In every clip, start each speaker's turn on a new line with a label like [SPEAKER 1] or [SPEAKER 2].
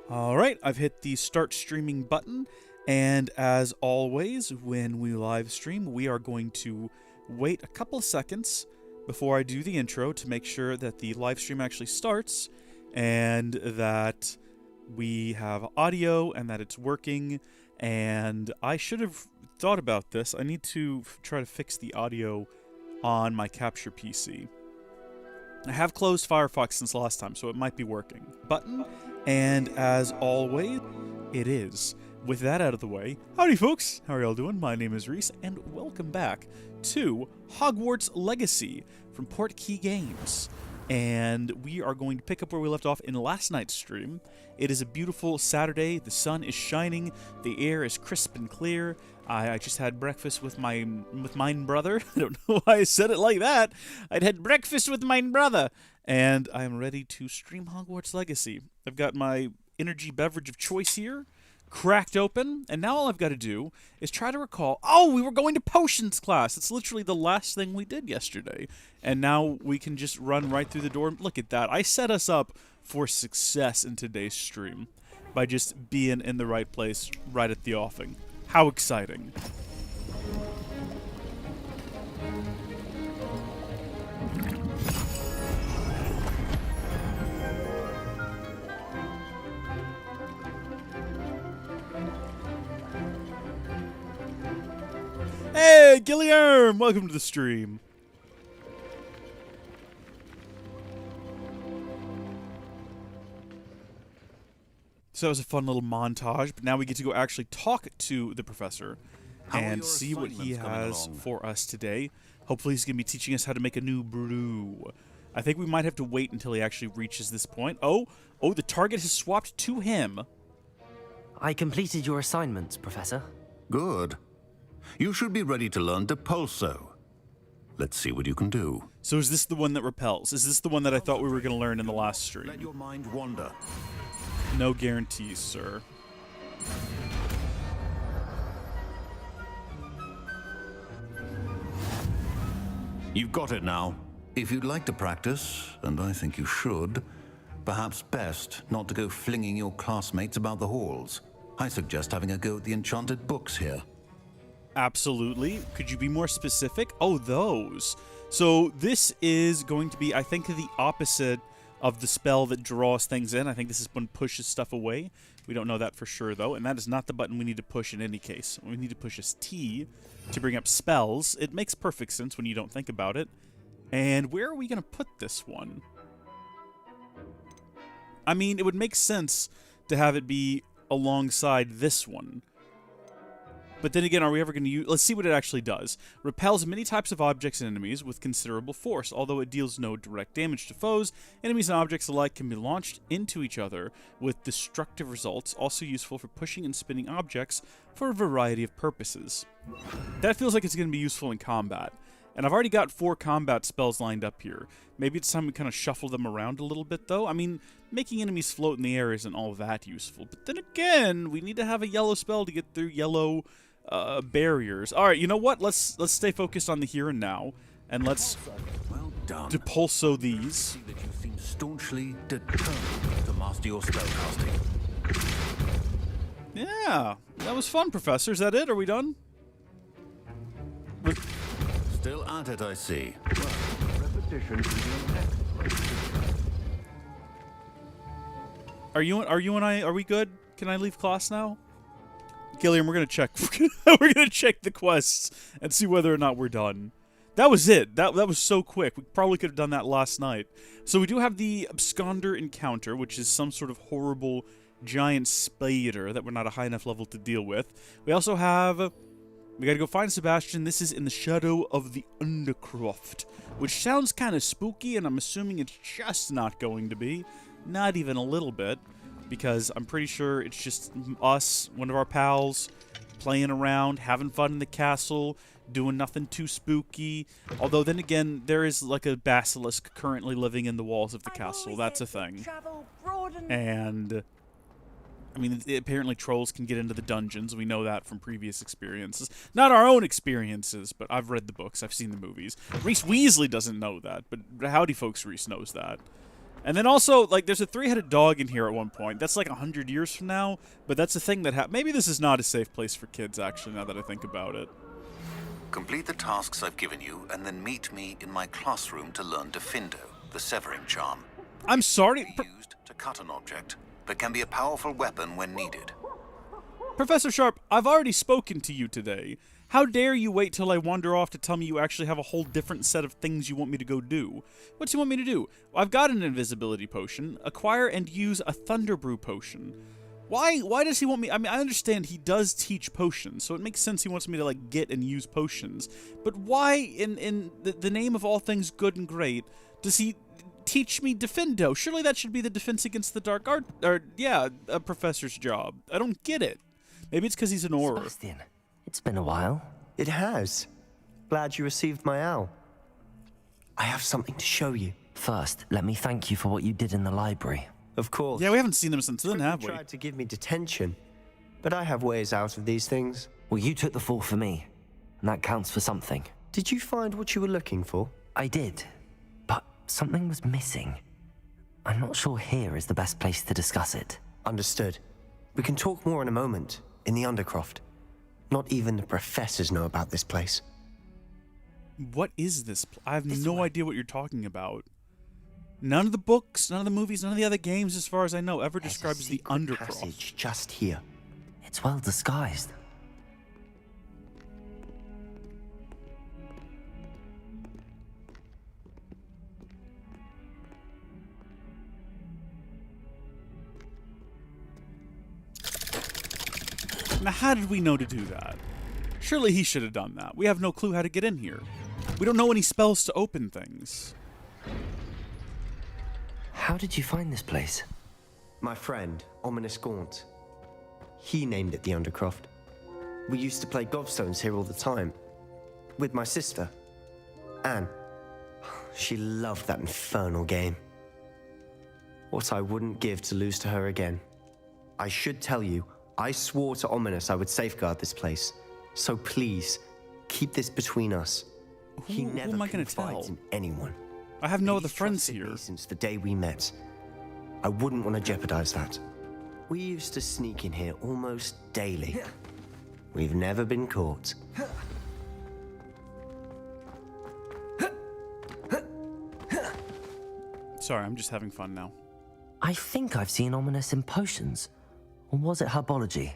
[SPEAKER 1] Alright, I've hit the start streaming button, and as always, when we live stream, we are going to wait a couple of seconds before I do the intro to make sure that the live stream actually starts, and that we have audio, and that it's working, and I should have thought about this. I need to try to fix the audio on my capture PC. I have closed Firefox since last time, so it might be working. Button, and as always, it is. With that out of the way, howdy folks, how are y'all doing? My name is Reese, and welcome back to Hogwarts Legacy from Portkey Games. And we are going to pick up where we left off in last night's stream. It is a beautiful Saturday, the sun is shining, the air is crisp and clear. I just had breakfast with mine brother. I don't know why I said it like that. I'd had breakfast with mine brother. And I'm ready to stream Hogwarts Legacy. I've got my energy beverage of choice here, cracked open, and now all I've got to do is try to recall, oh, we were going to potions class. It's literally the last thing we did yesterday. And now we can just run right through the door. Look at that. I set us up for success in today's stream by just being in the right place right at the offing. How exciting. Hey, Gilliam! Welcome to the stream. So that was a fun little montage, but now we get to go actually talk to the professor and see what he has for us today. Hopefully he's going to be teaching us how to make a new brew. I think we might have to wait until he actually reaches this point. Oh, the target has swapped to him.
[SPEAKER 2] I completed your assignments, Professor.
[SPEAKER 3] Good. You should be ready to learn Depulso. Let's see what you can do.
[SPEAKER 1] So is this the one that repels? Is this the one that I thought we were going to learn in the last stream?
[SPEAKER 3] Let your mind wander.
[SPEAKER 1] No guarantees, sir.
[SPEAKER 3] You've got it now. If you'd like to practice, and I think you should, perhaps best not to go flinging your classmates about the halls. I suggest having a go at the enchanted books here.
[SPEAKER 1] Absolutely. Could you be more specific? Oh, those. So this is going to be, I think, the opposite of the spell that draws things in. I think this is one pushes stuff away. We don't know that for sure, though, and that is not the button we need to push in any case. We need to push this T to bring up spells. It makes perfect sense when you don't think about it. And where are we going to put this one? I mean, it would make sense to have it be alongside this one. But then again, are we ever going to use... Let's see what it actually does. Repels many types of objects and enemies with considerable force. Although it deals no direct damage to foes, enemies and objects alike can be launched into each other with destructive results, also useful for pushing and spinning objects for a variety of purposes. That feels like it's going to be useful in combat. And I've already got 4 combat spells lined up here. Maybe it's time we kind of shuffle them around a little bit, though. I mean, making enemies float in the air isn't all that useful. But then again, we need to have a yellow spell to get through yellow... barriers. All right, you know what? Let's stay focused on the here and now, and let's depulso these.
[SPEAKER 3] See that you seem staunchly determined to master your spellcasting.
[SPEAKER 1] Yeah, that was fun, Professor. Is that it? Are we done?
[SPEAKER 3] Still at it, I see.
[SPEAKER 1] Are we good? Can I leave class now? Gilliam, we're gonna check. We're gonna check the quests and see whether or not we're done. That was it. That was so quick. We probably could have done that last night. So we do have the Absconder encounter, which is some sort of horrible giant spider that we're not a high enough level to deal with. We also have... We gotta go find Sebastian. This is in the shadow of the Undercroft, which sounds kind of spooky, and I'm assuming it's just not going to be. Not even a little bit. Because I'm pretty sure it's just us, one of our pals, playing around, having fun in the castle, doing nothing too spooky. Although, then again, there is like a basilisk currently living in the walls of the castle. That's a thing. And, I mean, apparently trolls can get into the dungeons. We know that from previous experiences. Not our own experiences, but I've read the books. I've seen the movies. Reese Weasley doesn't know that, but Howdy Folks Reese knows that. And then also, like, there's a three-headed dog in here at one point. That's like 100 years from now, but that's a thing that maybe this is not a safe place for kids, actually, now that I think about it.
[SPEAKER 3] Complete the tasks I've given you, and then meet me in my classroom to learn Diffindo, the severing charm.
[SPEAKER 1] I'm sorry...
[SPEAKER 3] It can be used to cut an object, but can be a powerful weapon when needed.
[SPEAKER 1] Professor Sharp, I've already spoken to you today. How dare you wait till I wander off to tell me you actually have a whole different set of things you want me to go do? What do you want me to do? I've got an invisibility potion. Acquire and use a Thunderbrew potion. Why does he want me? I mean, I understand he does teach potions, so it makes sense he wants me to, like, get and use potions. But why, in the name of all things good and great, does he teach me Diffindo? Surely that should be the defense against the dark art, or, yeah, a professor's job. I don't get it. Maybe it's because he's an auror.
[SPEAKER 2] Sebastian, it's been a while.
[SPEAKER 4] It has. Glad you received my owl. I have something to show you.
[SPEAKER 2] First, let me thank you for what you did in the library.
[SPEAKER 4] Of course.
[SPEAKER 1] Yeah, we haven't seen him since then, have we?
[SPEAKER 4] Tried to give me detention, but I have ways out of these things.
[SPEAKER 2] Well, you took the fall for me, and that counts for something.
[SPEAKER 4] Did you find what you were looking for?
[SPEAKER 2] I did, but something was missing. I'm not sure here is the best place to discuss it.
[SPEAKER 4] Understood. We can talk more in a moment, in the Undercroft. Not even the professors know about this place.
[SPEAKER 1] What is this? I have no idea what you're talking about. None of the books, none of the movies, none of the other games, as far as I know, ever describes the Undercroft.
[SPEAKER 4] Passage just here.
[SPEAKER 2] It's well disguised.
[SPEAKER 1] Now, how did we know to do that? Surely he should have done that. We have no clue how to get in here. We don't know any spells to open things.
[SPEAKER 2] How did you find this place?
[SPEAKER 4] My friend, Ominous Gaunt. He named it the Undercroft. We used to play gobstones here all the time. With my sister, Anne. She loved that infernal game. What I wouldn't give to lose to her again. I should tell you, I swore to Ominous I would safeguard this place. So please, keep this between us. He never
[SPEAKER 1] am I gonna
[SPEAKER 4] confides
[SPEAKER 1] tell?
[SPEAKER 4] in anyone.
[SPEAKER 1] I have no
[SPEAKER 4] He's
[SPEAKER 1] other friends
[SPEAKER 4] trusted
[SPEAKER 1] here.
[SPEAKER 4] me since the day we met. I wouldn't want to jeopardize that. We used to sneak in here almost daily. We've never been caught.
[SPEAKER 1] Sorry, I'm just having fun now.
[SPEAKER 2] I think I've seen Ominous in potions. Or was it herbology?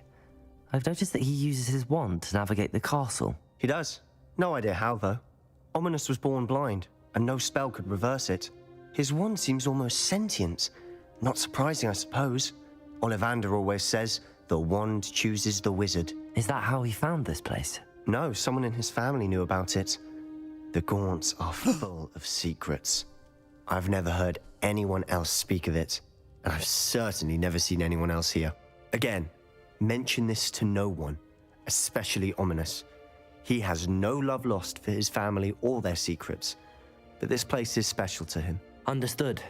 [SPEAKER 2] I've noticed that he uses his wand to navigate the castle.
[SPEAKER 4] He does. No idea how, though. Ominous was born blind, and no spell could reverse it. His wand seems almost sentient. Not surprising, I suppose. Ollivander always says, the wand chooses the wizard.
[SPEAKER 2] Is that how he found this place?
[SPEAKER 4] No, someone in his family knew about it. The Gaunts are full of secrets. I've never heard anyone else speak of it, and I've certainly never seen anyone else here. Again, mention this to no one, especially Ominous. He has no love lost for his family or their secrets, but this place is special to him.
[SPEAKER 2] Understood.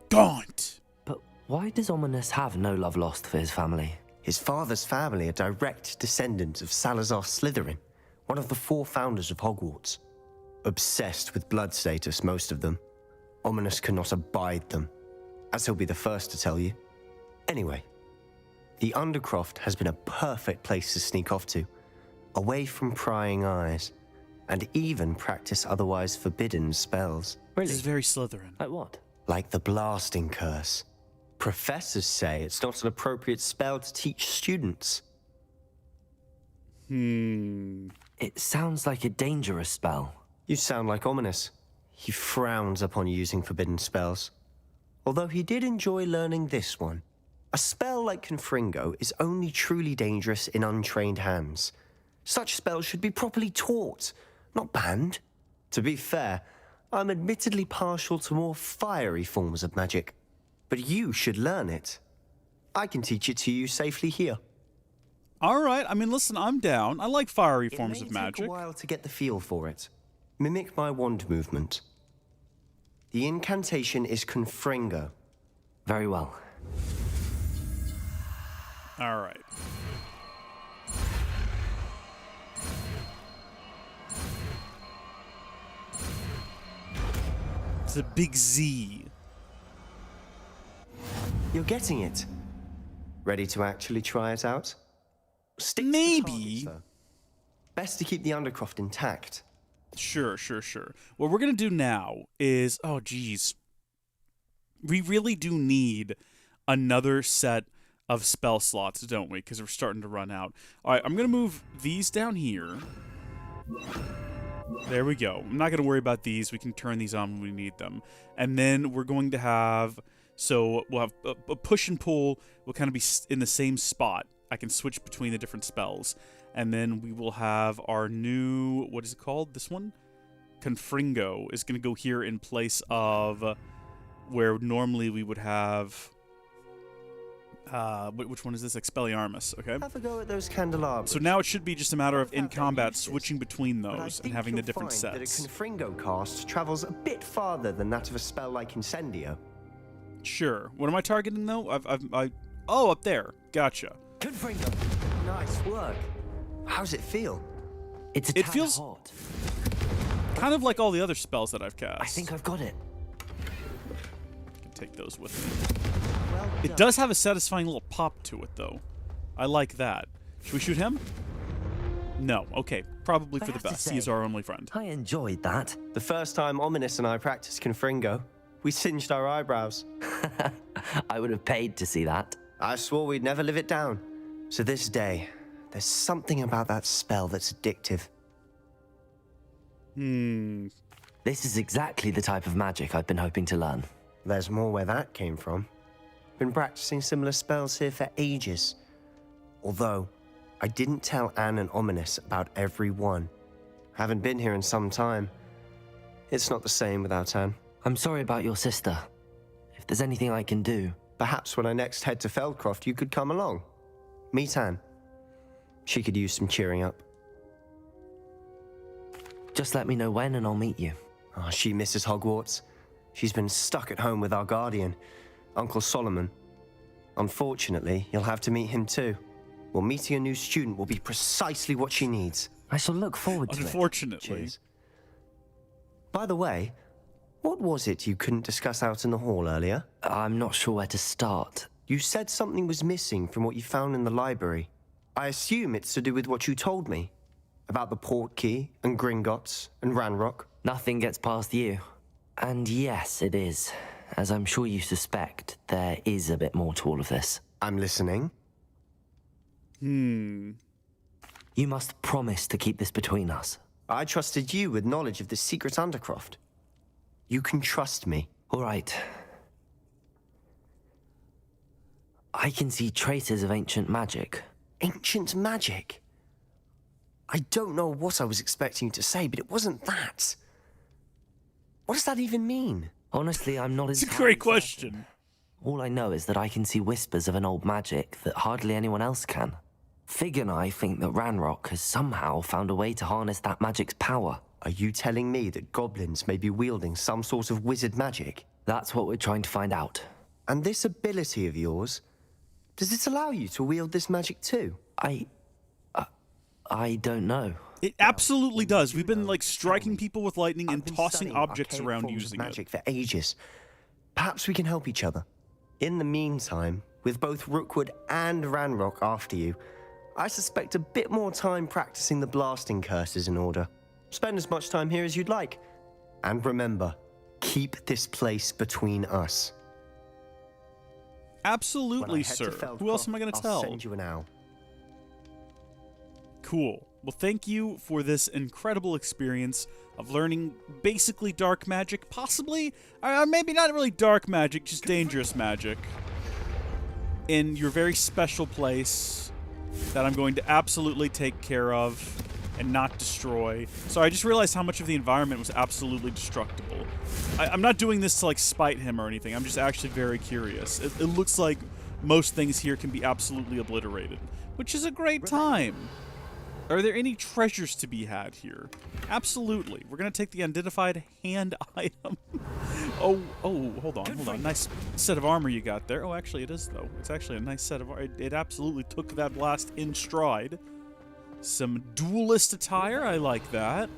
[SPEAKER 1] Gaunt!
[SPEAKER 2] But why does Ominous have no love lost for his family?
[SPEAKER 4] His father's family are direct descendants of Salazar Slytherin, one of the 4 founders of Hogwarts. Obsessed with blood status, most of them. Ominous cannot abide them, as he'll be the first to tell you. Anyway, the Undercroft has been a perfect place to sneak off to, away from prying eyes, and even practice otherwise forbidden spells.
[SPEAKER 1] This is very Slytherin.
[SPEAKER 2] Like what?
[SPEAKER 4] Like the blasting curse. Professors say it's not an appropriate spell to teach students.
[SPEAKER 2] It sounds like a dangerous spell.
[SPEAKER 4] You sound like Ominous. He frowns upon using forbidden spells. Although he did enjoy learning this one. A spell like Confringo is only truly dangerous in untrained hands. Such spells should be properly taught, not banned. To be fair, I'm admittedly partial to more fiery forms of magic. But you should learn it. I can teach it to you safely here.
[SPEAKER 1] All right, I mean, listen, I'm down. I like fiery forms of
[SPEAKER 4] It may
[SPEAKER 1] magic.
[SPEAKER 4] take a while to get the feel for it. Mimic my wand movement. The incantation is Confringo.
[SPEAKER 2] Very well.
[SPEAKER 1] All right. It's a big Z.
[SPEAKER 4] You're getting it. Ready to actually try it out? Stick to the
[SPEAKER 1] Maybe.
[SPEAKER 4] targets, though. Best to keep the Undercroft intact.
[SPEAKER 1] Sure. What we're going to do now is... Oh, geez. We really do need another set of spell slots, don't we? Because we're starting to run out. All right, I'm going to move these down here. There we go. I'm not going to worry about these. We can turn these on when we need them. And then we're going to have... So we'll have a push and pull. Will kind of be in the same spot. I can switch between the different spells. And then we will have our new... What is it called? This one? Confringo is going to go here in place of where normally we would have... which one is this? Expelliarmus, okay?
[SPEAKER 4] Have a go at those candelabras.
[SPEAKER 1] So now it should be just a matter of, in combat, switching between
[SPEAKER 4] But I
[SPEAKER 1] those and
[SPEAKER 4] think
[SPEAKER 1] having the
[SPEAKER 4] you'll
[SPEAKER 1] different
[SPEAKER 4] find that a
[SPEAKER 1] sets.
[SPEAKER 4] Confringo cast travels a bit farther than that of a spell like Incendio.
[SPEAKER 1] Sure. What am I targeting, though? Oh, up there. Gotcha.
[SPEAKER 4] Confringo. Nice work. How's it feel?
[SPEAKER 2] It's a
[SPEAKER 1] It
[SPEAKER 2] tad
[SPEAKER 1] feels-
[SPEAKER 2] hot.
[SPEAKER 1] Kind of like all the other spells that I've cast.
[SPEAKER 2] I think I've got it.
[SPEAKER 1] I can take those with me.
[SPEAKER 4] Well
[SPEAKER 1] It
[SPEAKER 4] done.
[SPEAKER 1] does have a satisfying little pop to it, though. I like that. Should we shoot him? No. Okay. Probably
[SPEAKER 2] I
[SPEAKER 1] for the
[SPEAKER 2] have to
[SPEAKER 1] best. He is
[SPEAKER 2] say-
[SPEAKER 1] our only friend.
[SPEAKER 2] I enjoyed that.
[SPEAKER 4] The first time Ominous and I practiced Confringo, we singed our eyebrows.
[SPEAKER 2] I would have paid to see that.
[SPEAKER 4] I swore we'd never live it down. To this day, there's something about that spell that's addictive.
[SPEAKER 2] This is exactly the type of magic I've been hoping to learn.
[SPEAKER 4] There's more where that came from. Been practicing similar spells here for ages. Although, I didn't tell Anne and Ominous about every one. Haven't been here in some time. It's not the same without Anne.
[SPEAKER 2] I'm sorry about your sister. If there's anything I can do...
[SPEAKER 4] Perhaps when I next head to Feldcroft, you could come along. Meet Anne. She could use some cheering up.
[SPEAKER 2] Just let me know when and I'll meet you.
[SPEAKER 4] Oh, she misses Hogwarts. She's been stuck at home with our guardian, Uncle Solomon. Unfortunately, you'll have to meet him too. Well, meeting a new student will be precisely what she needs.
[SPEAKER 2] I shall look forward to it.
[SPEAKER 1] Unfortunately.
[SPEAKER 4] Cheers. By the way, what was it you couldn't discuss out in the hall earlier?
[SPEAKER 2] I'm not sure where to start.
[SPEAKER 4] You said something was missing from what you found in the library. I assume it's to do with what you told me. About the Portkey, and Gringotts, and Ranrock.
[SPEAKER 2] Nothing gets past you. And yes, it is. As I'm sure you suspect, there is a bit more to all of this.
[SPEAKER 4] I'm listening.
[SPEAKER 2] You must promise to keep this between us.
[SPEAKER 4] I trusted you with knowledge of the secret Undercroft. You can trust me.
[SPEAKER 2] All right. I can see traces of ancient magic.
[SPEAKER 4] Ancient magic? I don't know what I was expecting you to say, but it wasn't that. What does that even mean?
[SPEAKER 2] Honestly, I'm not
[SPEAKER 1] It's a
[SPEAKER 2] entirely
[SPEAKER 1] great
[SPEAKER 2] certain.
[SPEAKER 1] question.
[SPEAKER 2] All I know is that I can see whispers of an old magic that hardly anyone else can. Fig and I think that Ranrock has somehow found a way to harness that magic's power.
[SPEAKER 4] Are you telling me that goblins may be wielding some sort of wizard magic?
[SPEAKER 2] That's what we're trying to find out.
[SPEAKER 4] And this ability of yours, does it allow you to wield this magic too?
[SPEAKER 2] I don't know.
[SPEAKER 1] It absolutely does. We've been, like, striking people with lightning
[SPEAKER 4] I've
[SPEAKER 1] and
[SPEAKER 4] been
[SPEAKER 1] tossing
[SPEAKER 4] studying
[SPEAKER 1] objects
[SPEAKER 4] archaic
[SPEAKER 1] around
[SPEAKER 4] forms of
[SPEAKER 1] using it.
[SPEAKER 4] magic for ages. Perhaps we can help each other. In the meantime, with both Rookwood and Ranrock after you, I suspect a bit more time practicing the blasting curse is in order. Spend as much time here as you'd like. And remember, keep this place between us. When I
[SPEAKER 1] Absolutely,
[SPEAKER 4] head
[SPEAKER 1] sir.
[SPEAKER 4] to
[SPEAKER 1] Who else
[SPEAKER 4] Feldcroft,
[SPEAKER 1] am I going to
[SPEAKER 4] I'll
[SPEAKER 1] tell?
[SPEAKER 4] send you an owl.
[SPEAKER 1] Cool. Well, thank you for this incredible experience of learning basically dark magic, possibly, or maybe not really dark magic, just dangerous magic, in your very special place that I'm going to absolutely take care of and not destroy. So I just realized how much of the environment was absolutely destructible. I'm not doing this to, like, spite him or anything. I'm just actually very curious. It looks like most things here can be absolutely obliterated, which is a great time. Are there any treasures to be had here? Absolutely. We're going to take the unidentified hand item. oh, hold on. Nice set of armor you got there. Oh, actually it is, though. It's actually a nice set of armor. It absolutely took that blast in stride. Some duelist attire. I like that.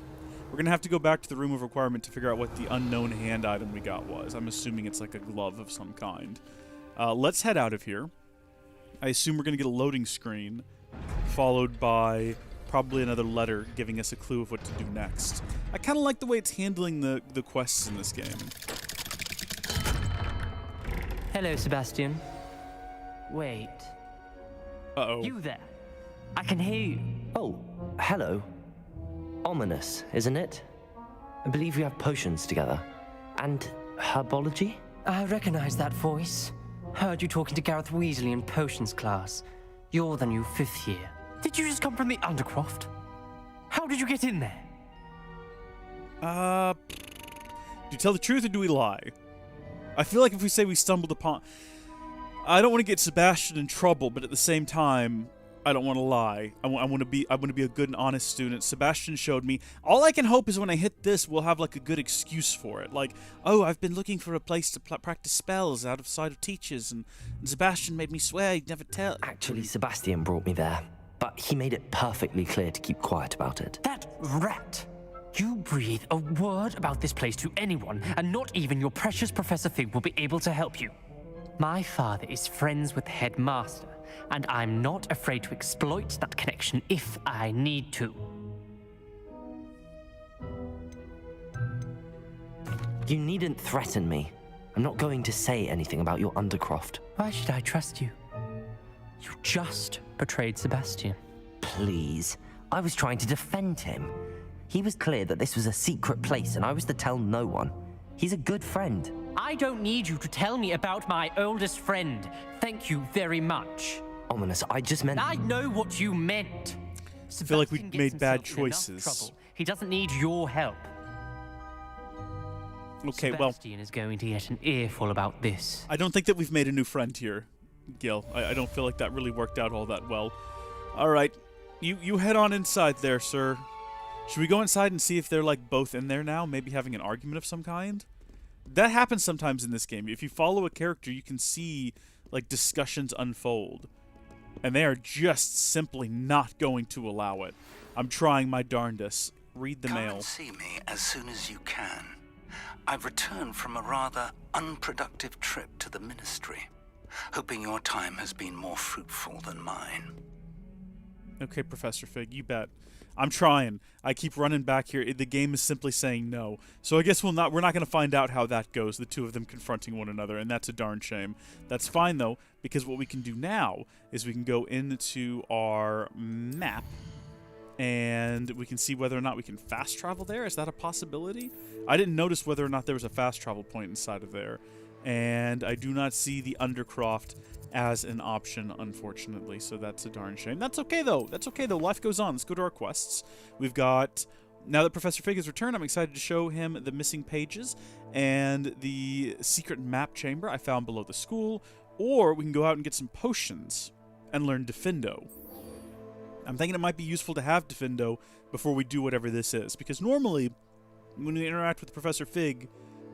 [SPEAKER 1] We're going to have to go back to the room of requirement to figure out what the unknown hand item we got was. I'm assuming it's like a glove of some kind. Let's head out of here. I assume we're going to get a loading screen, followed by probably another letter giving us a clue of what to do next. I kind of like the way it's handling the quests in this game.
[SPEAKER 5] Hello, Sebastian. Wait.
[SPEAKER 1] Uh-oh.
[SPEAKER 5] You there? I can hear you.
[SPEAKER 2] Oh, hello. Ominous, isn't it? I believe we have potions together. And herbology?
[SPEAKER 5] I recognize that voice. Heard you talking to Gareth Weasley in potions class. You're the new 5th year. Did you just come from the Undercroft? How did you get in there?
[SPEAKER 1] Do you tell the truth or do we lie? I feel like if we say we stumbled upon... I don't want to get Sebastian in trouble, but at the same time, I don't want to lie. I want to be a good and honest student. Sebastian showed me. All I can hope is when I hit this, we'll have like a good excuse for it. Like, oh, I've been looking for a place to practice spells out of sight of teachers, and Sebastian made me swear he'd never tell.
[SPEAKER 2] Actually, Sebastian brought me there, but he made it perfectly clear to keep quiet about it.
[SPEAKER 5] That rat! You breathe a word about this place to anyone, and not even your precious Professor Fig will be able to help you. My father is friends with the headmaster, and I'm not afraid to exploit that connection if I need to.
[SPEAKER 2] You needn't threaten me. I'm not going to say anything about your Undercroft.
[SPEAKER 5] Why should I trust you? You just betrayed Sebastian.
[SPEAKER 2] Please. I was trying to defend him. He was clear that this was a secret place, and I was to tell no one. He's a good friend.
[SPEAKER 5] I don't need you to tell me about my oldest friend. Thank you very much.
[SPEAKER 2] Ominous, I just meant...
[SPEAKER 5] I know what you meant.
[SPEAKER 1] I feel like we
[SPEAKER 5] Sebastian
[SPEAKER 1] made
[SPEAKER 5] gets
[SPEAKER 1] bad
[SPEAKER 5] himself in enough
[SPEAKER 1] choices.
[SPEAKER 5] trouble. He doesn't need your help.
[SPEAKER 1] Okay, well,
[SPEAKER 5] Sebastian is going to get an earful about this.
[SPEAKER 1] I don't think that we've made a new friend here, Gil. I don't feel like that really worked out all that well. All right, you head on inside there, sir. Should we go inside and see if they're like both in there now, maybe having an argument of some kind? That happens sometimes in this game. If you follow a character, you can see like discussions unfold, and they are just simply not going to allow it. I'm trying my darndest. Read the
[SPEAKER 6] Come
[SPEAKER 1] mail.
[SPEAKER 6] and see me as soon as you can. I've returned from a rather unproductive trip to the Ministry, hoping your time has been more fruitful than mine.
[SPEAKER 1] Okay, Professor Fig, you bet. I'm trying. I keep running back here. The game is simply saying no. So I guess we're not going to find out how that goes, the two of them confronting one another, and that's a darn shame. That's fine, though, because what we can do now is we can go into our map, and we can see whether or not we can fast travel there. Is that a possibility? I didn't notice whether or not there was a fast travel point inside of there, and I do not see the Undercroft as an option, unfortunately, so that's a darn shame. That's okay, though. That's okay, though. Life goes on. Let's go to our quests. We've got... Now that Professor Fig has returned, I'm excited to show him the missing pages and the secret map chamber I found below the school, or we can go out and get some potions and learn Defendo. I'm thinking it might be useful to have Defendo before we do whatever this is, because normally, when we interact with Professor Fig,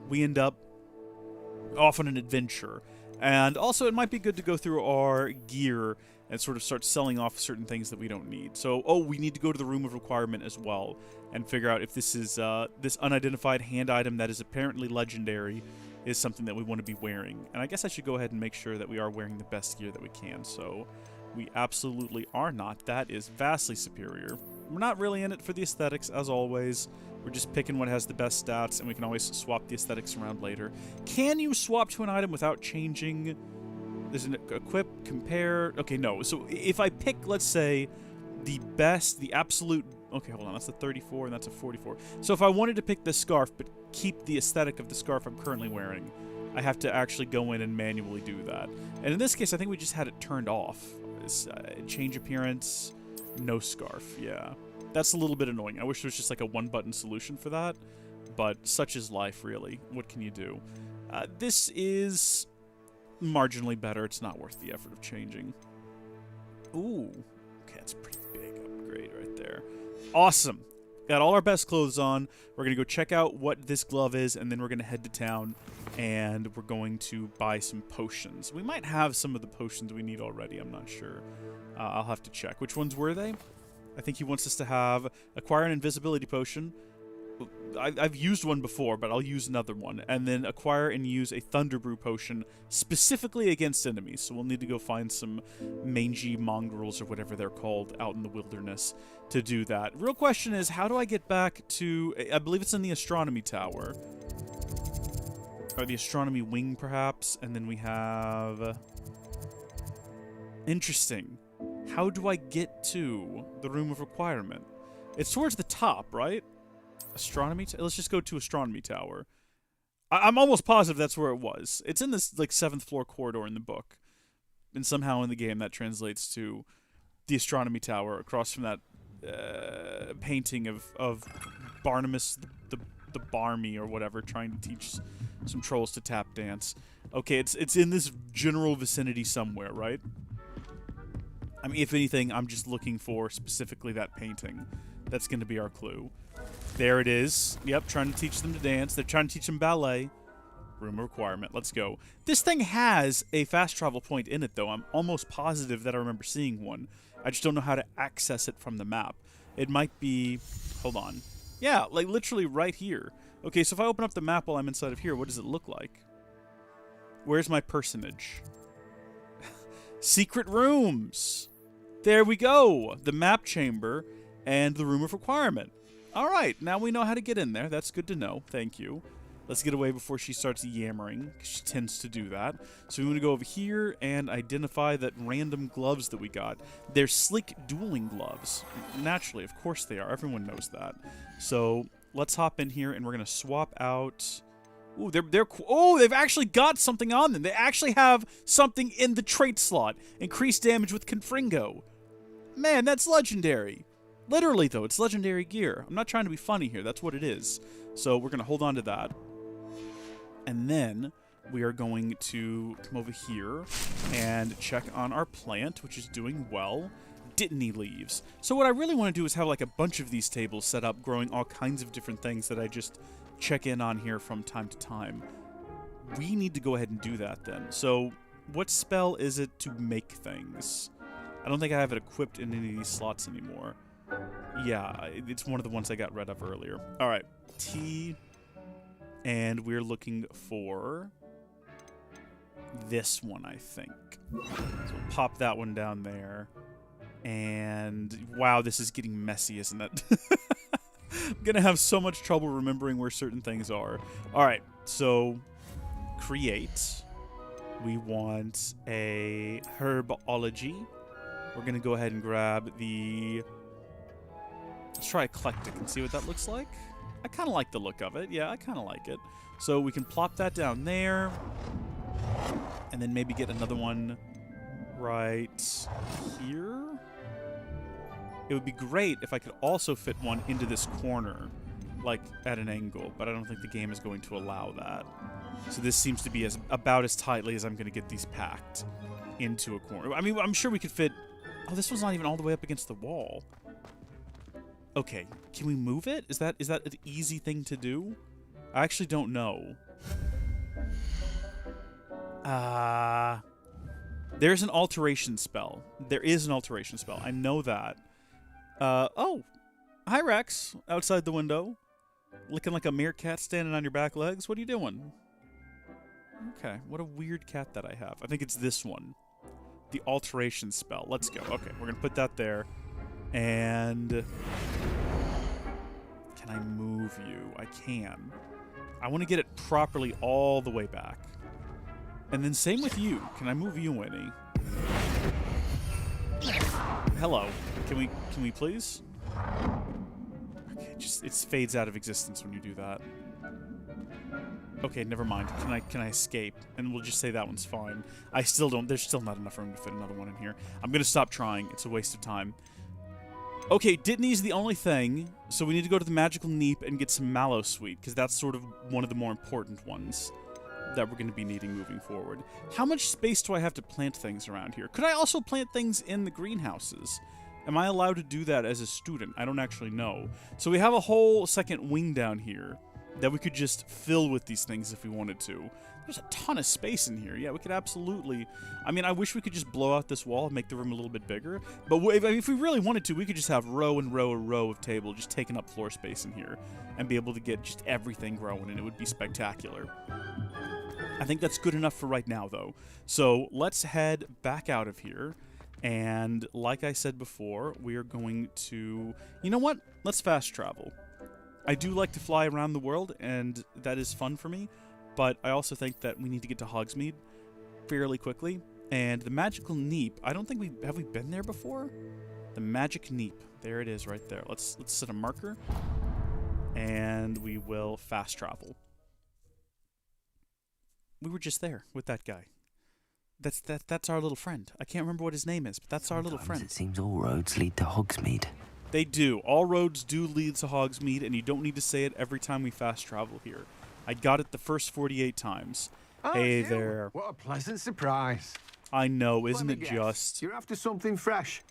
[SPEAKER 1] we end up off on an adventure. And also, it might be good to go through our gear and sort of start selling off certain things that we don't need. So, we need to go to the Room of Requirement as well and figure out if this is this unidentified hand item that is apparently legendary is something that we want to be wearing. And I guess I should go ahead and make sure that we are wearing the best gear that we can. So, we absolutely are not. That is vastly superior. We're not really in it for the aesthetics, as always. We're just picking what has the best stats, and we can always swap the aesthetics around later. Can you swap to an item without changing? There's an equip, compare. Okay, no. So if I pick, let's say, the best, the absolute... Okay, hold on. That's a 34, and that's a 44. So if I wanted to pick the scarf, but keep the aesthetic of the scarf I'm currently wearing, I have to actually go in and manually do that. And in this case, I think we just had it turned off. Change appearance, no scarf. Yeah. That's a little bit annoying. I wish there was just like a one-button solution for that, but such is life, really. What can you do? This is marginally better. It's not worth the effort of changing. Ooh. Okay, that's a pretty big upgrade right there. Awesome. Got all our best clothes on. We're going to go check out what this glove is, and then we're going to head to town, and we're going to buy some potions. We might have some of the potions we need already. I'm not sure. I'll have to check. Which ones were they? I think he wants us to have acquire an invisibility potion, I've used one before, but I'll use another one. And then acquire and use a Thunder Brew potion specifically against enemies. So we'll need to go find some mangy mongrels or whatever they're called out in the wilderness to do that. Real question is, how do I get back to... I believe it's in the astronomy tower. Or the astronomy wing, perhaps. And then we have... Interesting. How do I get to the room of requirement? It's towards the top, right? Astronomy? Let's just go to astronomy tower. I'm almost positive that's where it was. It's in this like 7th floor corridor in the book, and somehow in the game that translates to the astronomy tower across from that painting of Barnabas the Barmy or whatever, trying to teach some trolls to tap dance. Okay, it's in this general vicinity somewhere, right? I mean, if anything, I'm just looking for specifically that painting. That's going to be our clue. There it is. Yep, trying to teach them to dance. They're trying to teach them ballet. Room requirement. Let's go. This thing has a fast travel point in it, though. I'm almost positive that I remember seeing one. I just don't know how to access it from the map. It might be... Hold on. Yeah, like literally right here. Okay, so if I open up the map while I'm inside of here, what does it look like? Where's my personage? Secret rooms! There we go! The map chamber and the room of requirement. Alright, now we know how to get in there. That's good to know. Thank you. Let's get away before she starts yammering, because she tends to do that. So we want to go over here and identify that random gloves that we got. They're sleek dueling gloves. Naturally, of course they are. Everyone knows that. So let's hop in here and we're going to swap out... Ooh, they've actually got something on them. They actually have something in the trait slot. Increased damage with Confringo. Man, that's legendary. Literally, though, it's legendary gear. I'm not trying to be funny here. That's what it is. So we're going to hold on to that. And then we are going to come over here and check on our plant, which is doing well. Dittany leaves. So what I really want to do is have like a bunch of these tables set up, growing all kinds of different things that I just check in on here from time to time. We need to go ahead and do that then. So what spell is it to make things? I don't think I have it equipped in any of these slots anymore. Yeah, it's one of the ones I got rid of earlier. Alright, T, and we're looking for this one, I think. So we'll pop that one down there. And wow, this is getting messy, isn't it? I'm gonna have so much trouble remembering where certain things are. Alright, so create. We want a herbology. We're gonna go ahead and grab the... Let's try eclectic and see what that looks like. I kind of like the look of it. Yeah, I kind of like it. So we can plop that down there. And then maybe get another one right here. It would be great if I could also fit one into this corner, like at an angle, but I don't think the game is going to allow that. So this seems to be about as tightly as I'm going to get these packed into a corner. I mean, I'm sure we could fit... Oh, this one's not even all the way up against the wall. Okay, can we move it? Is that an easy thing to do? I actually don't know. There's an alteration spell. There is an alteration spell. I know that. Oh. Hi, Rex. Outside the window. Looking like a meerkat standing on your back legs. What are you doing? Okay, what a weird cat that I have. I think it's this one. The alteration spell. Let's go. Okay, we're going to put that there. And... Can I move you? I can. I want to get it properly all the way back. And then same with you. Can I move you any? Hello. Can we please? Okay, it fades out of existence when you do that. Okay, never mind. Can I escape? And we'll just say that one's fine. I still don't... There's still not enough room to fit another one in here. I'm going to stop trying. It's a waste of time. Okay, Dittany's the only thing, so we need to go to the Magical Neep and get some Mallow Sweet, because that's sort of one of the more important ones that we're going to be needing moving forward. How much space do I have to plant things around here? Could I also plant things in the greenhouses? Am I allowed to do that as a student? I don't actually know. So we have a whole second wing down here that we could just fill with these things if we wanted to. There's a ton of space in here. Yeah, we could absolutely... I mean, I wish we could just blow out this wall and make the room a little bit bigger. But if we really wanted to, we could just have row and row and row of table just taking up floor space in here and be able to get just everything growing, and it would be spectacular. I think that's good enough for right now, though. So let's head back out of here. And like I said before, we are going to... You know what? Let's fast travel. I do like to fly around the world, and that is fun for me. But I also think that we need to get to Hogsmeade fairly quickly. And the magical Neep, I don't think have we been there before? The magic Neep. There it is right there. Let's set a marker. And we will fast travel. We were just there with that guy. That's our little friend. I can't remember what his name is, but that's our little friend.
[SPEAKER 2] It seems all roads lead to Hogsmeade.
[SPEAKER 1] They do. All roads do lead to Hogsmeade, and you don't need to say it every time we fast travel here. I got it the first 48 times.
[SPEAKER 7] Oh,
[SPEAKER 1] Hey
[SPEAKER 7] you.
[SPEAKER 1] there.
[SPEAKER 7] What a pleasant surprise.
[SPEAKER 1] I know, isn't
[SPEAKER 7] Let
[SPEAKER 1] it
[SPEAKER 7] me guess,
[SPEAKER 1] just?
[SPEAKER 7] You're after something fresh.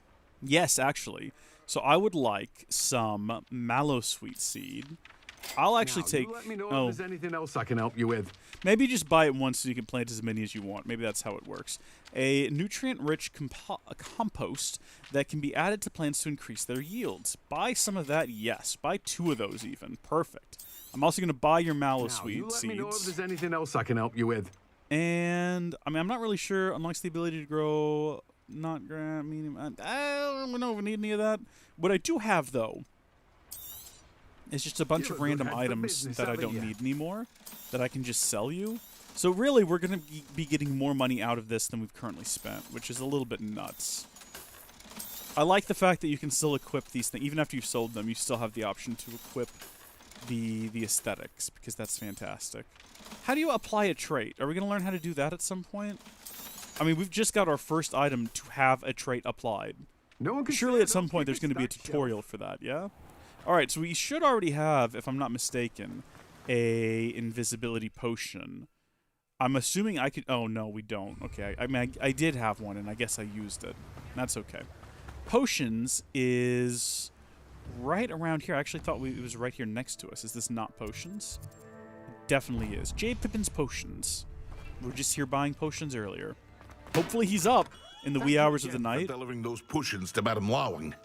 [SPEAKER 1] Yes, actually. So I would like some mallow sweet seed. I'll actually
[SPEAKER 7] Now,
[SPEAKER 1] take...
[SPEAKER 7] You let me know
[SPEAKER 1] oh,
[SPEAKER 7] if there's anything else I can help you with.
[SPEAKER 1] maybe just buy it once so you can plant as many as you want. Maybe that's how it works. A nutrient-rich compost that can be added to plants to increase their yields. Buy some of that, yes. Buy 2 of those even. Perfect. I'm also going to buy your mallow
[SPEAKER 7] Now,
[SPEAKER 1] sweet
[SPEAKER 7] you let
[SPEAKER 1] seeds.
[SPEAKER 7] me know if there's anything else I can help you with.
[SPEAKER 1] And, I mean, I'm not really sure. Unlocks the ability to grow, not grant, medium. I don't know if we need any of that. What I do have, though, is just a bunch of random items that I don't need anymore that I can just sell you. So really, we're going to be getting more money out of this than we've currently spent, which is a little bit nuts. I like the fact that you can still equip these things. Even after you've sold them, you still have the option to equip the aesthetics, because that's fantastic. How do you apply a trait? Are we going to learn how to do that at some point? I mean, we've just got our first item to have a trait applied.
[SPEAKER 7] No one can
[SPEAKER 1] Surely
[SPEAKER 7] say
[SPEAKER 1] at some
[SPEAKER 7] don't
[SPEAKER 1] point
[SPEAKER 7] keep
[SPEAKER 1] there's
[SPEAKER 7] it
[SPEAKER 1] going to be a
[SPEAKER 7] stacked
[SPEAKER 1] tutorial for that, yeah? Alright, so we should already have, if I'm not mistaken, a invisibility potion. I'm assuming I could... Oh, no, we don't. Okay, I mean, I did have one, and I guess I used it. That's okay. Potions is right around here. I actually thought it was right here next to us. Is this not potions? It definitely is. Jade Pippin's Potions. We were just here buying potions earlier. Hopefully he's up in the wee hours of the night.
[SPEAKER 8] Delivering those potions to Madame Lowing.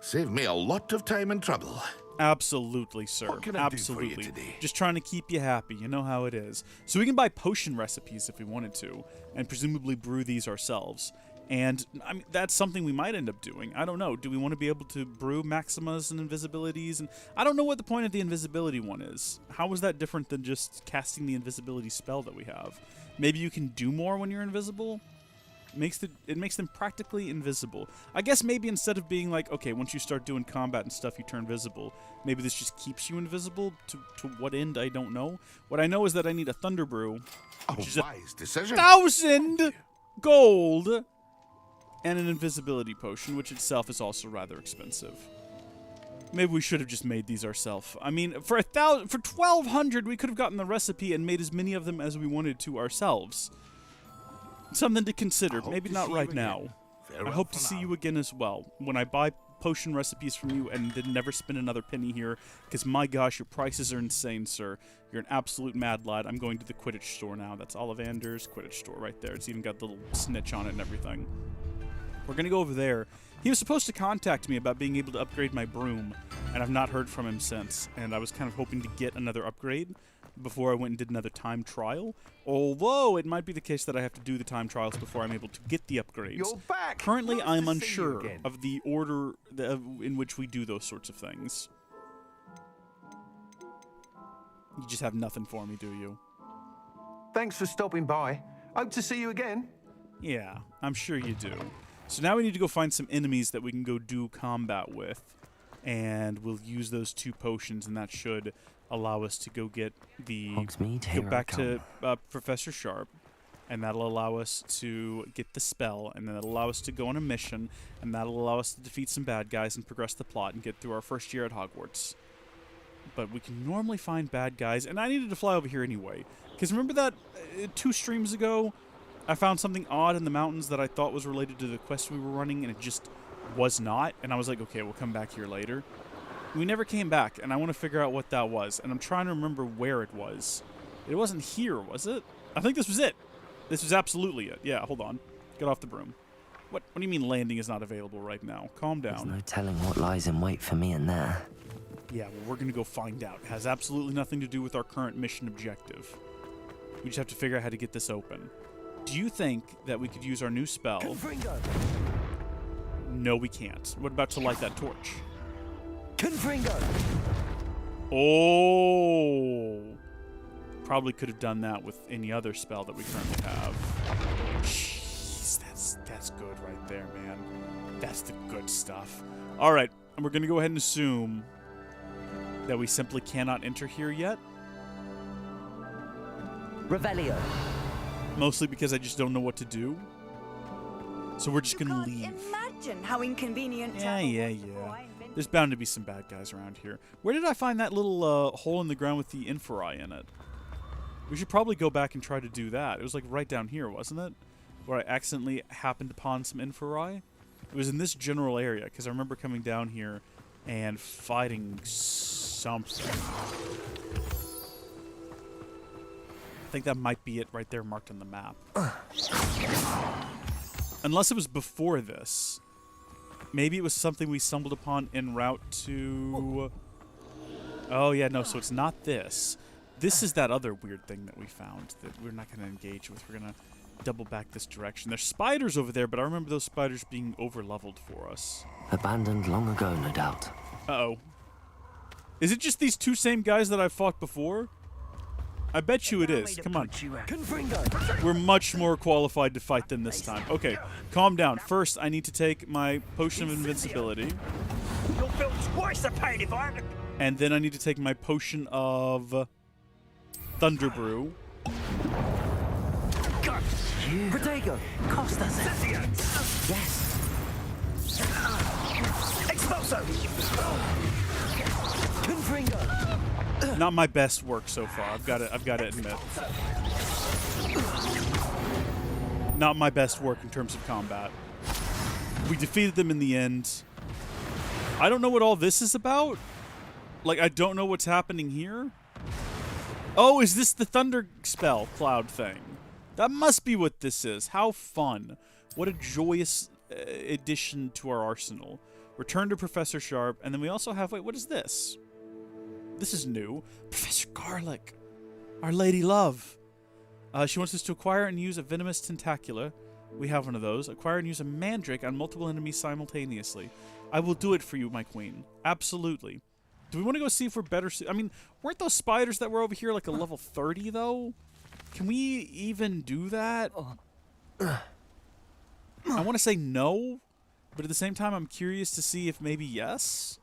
[SPEAKER 8] Saved me a lot of time and trouble.
[SPEAKER 1] Absolutely, sir.
[SPEAKER 8] What can I do for you
[SPEAKER 1] Absolutely.
[SPEAKER 8] today?
[SPEAKER 1] Just trying to keep you happy. You know how it is. So we can buy potion recipes if we wanted to, and presumably brew these ourselves. And I mean, that's something we might end up doing. I don't know. Do we want to be able to brew maximas and invisibilities? And I don't know what the point of the invisibility one is. How is that different than just casting the invisibility spell that we have? Maybe you can do more when you're invisible? It makes them practically invisible. I guess maybe instead of being like, okay, once you start doing combat and stuff, you turn visible. Maybe this just keeps you invisible. To what end, I don't know. What I know is that I need a Thunder Brew, which is
[SPEAKER 8] Wise decision.
[SPEAKER 1] 1,000 gold, and an invisibility potion, which itself is also rather expensive. Maybe we should have just made these ourselves. I mean, for 1,200, we could have gotten the recipe and made as many of them as we wanted to ourselves. Something to consider. Maybe not right now. I hope to see you again as well when I buy potion recipes from you and then never spend another penny here, because my gosh, your prices are insane, sir. You're an absolute mad lad. I'm going to the Quidditch store now. That's Ollivander's Quidditch store right there. It's even got the little snitch on it and everything. We're going to go over there. He was supposed to contact me about being able to upgrade my broom, and I've not heard from him since. And I was kind of hoping to get another upgrade before I went and did another time trial. Although, it might be the case that I have to do the time trials before I'm able to get the upgrades.
[SPEAKER 7] You're back.
[SPEAKER 1] Currently,
[SPEAKER 7] Nice
[SPEAKER 1] I'm
[SPEAKER 7] to see you
[SPEAKER 1] unsure
[SPEAKER 7] again.
[SPEAKER 1] of the order in which we do those sorts of things. You just have nothing for me, do you?
[SPEAKER 7] Thanks for stopping by. Hope to see you again.
[SPEAKER 1] Yeah, I'm sure you do. So now we need to go find some enemies that we can go do combat with. And we'll use those 2 potions, and that should allow us to go get the...
[SPEAKER 2] Hogsmeade,
[SPEAKER 1] go
[SPEAKER 2] here I
[SPEAKER 1] back
[SPEAKER 2] come.
[SPEAKER 1] to Professor Sharp. And that'll allow us to get the spell, and then that'll allow us to go on a mission, and that'll allow us to defeat some bad guys and progress the plot and get through our first year at Hogwarts. But we can normally find bad guys, and I needed to fly over here anyway. Because remember that 2 streams ago, I found something odd in the mountains that I thought was related to the quest we were running, and it just was not. And I was like, okay, we'll come back here later. We never came back, and I want to figure out what that was. And I'm trying to remember where it was. It wasn't here, was it? I think this was it. This was absolutely it. Yeah, hold on. Get off the broom. What do you mean landing is not available right now? Calm down.
[SPEAKER 2] There's no telling what lies in wait for me in there.
[SPEAKER 1] Yeah, well, we're going to go find out. It has absolutely nothing to do with our current mission objective. We just have to figure out how to get this open. Do you think that we could use our new spell?
[SPEAKER 4] Confringo!
[SPEAKER 1] No, we can't. What about to light that torch?
[SPEAKER 4] Confringo!
[SPEAKER 1] Oh! Probably could have done that with any other spell that we currently have. Jeez, that's good right there, man. That's the good stuff. All right, and we're going to go ahead and assume that we simply cannot enter here yet.
[SPEAKER 4] Revelio.
[SPEAKER 1] Mostly because I just don't know what to do. So we're just going to leave.
[SPEAKER 9] Imagine how inconvenient.
[SPEAKER 1] Yeah. There's bound to be some bad guys around here. Where did I find that little hole in the ground with the inferi in it? We should probably go back and try to do that. It was like right down here, wasn't it? Where I accidentally happened upon some inferi. It was in this general area, because I remember coming down here and fighting something. I think that might be it right there marked on the map. Unless it was before this. Maybe it was something we stumbled upon en route to... Oh, yeah, no, so it's not this. This is that other weird thing that we found that we're not going to engage with. We're going to double back this direction. There's spiders over there, but I remember those spiders being over-leveled for us.
[SPEAKER 2] Abandoned long ago, no doubt.
[SPEAKER 1] Uh-oh. Is it just these two same guys that I've fought before? I bet you it is. Come on. We're much more qualified to fight them this time. Okay, calm down. First, I need to take my potion of invincibility.
[SPEAKER 10] You'll feel twice the pain if I...
[SPEAKER 1] And then I need to take my potion of Thunder Brew.
[SPEAKER 4] Protego!
[SPEAKER 10] Costa.
[SPEAKER 4] Yes!
[SPEAKER 10] Expulso!
[SPEAKER 4] Confringo!
[SPEAKER 1] Not my best work so far. I've got to admit. Not my best work in terms of combat. We defeated them in the end. I don't know what all this is about. Like, I don't know what's happening here. Oh, is this the thunder spell cloud thing? That must be what this is. How fun. What a joyous addition to our arsenal. Return to Professor Sharp, and then we also have... Wait, what is this? This is new. Professor Garlic. Our Lady Love. She wants us to acquire and use a venomous tentacula. We have one of those. Acquire and use a mandrake on multiple enemies simultaneously. I will do it for you, my queen. Absolutely. Do we want to go see if we're better... I mean, weren't those spiders that were over here like a level 30, though? Can we even do that? I want to say no, but at the same time, I'm curious to see if maybe yes.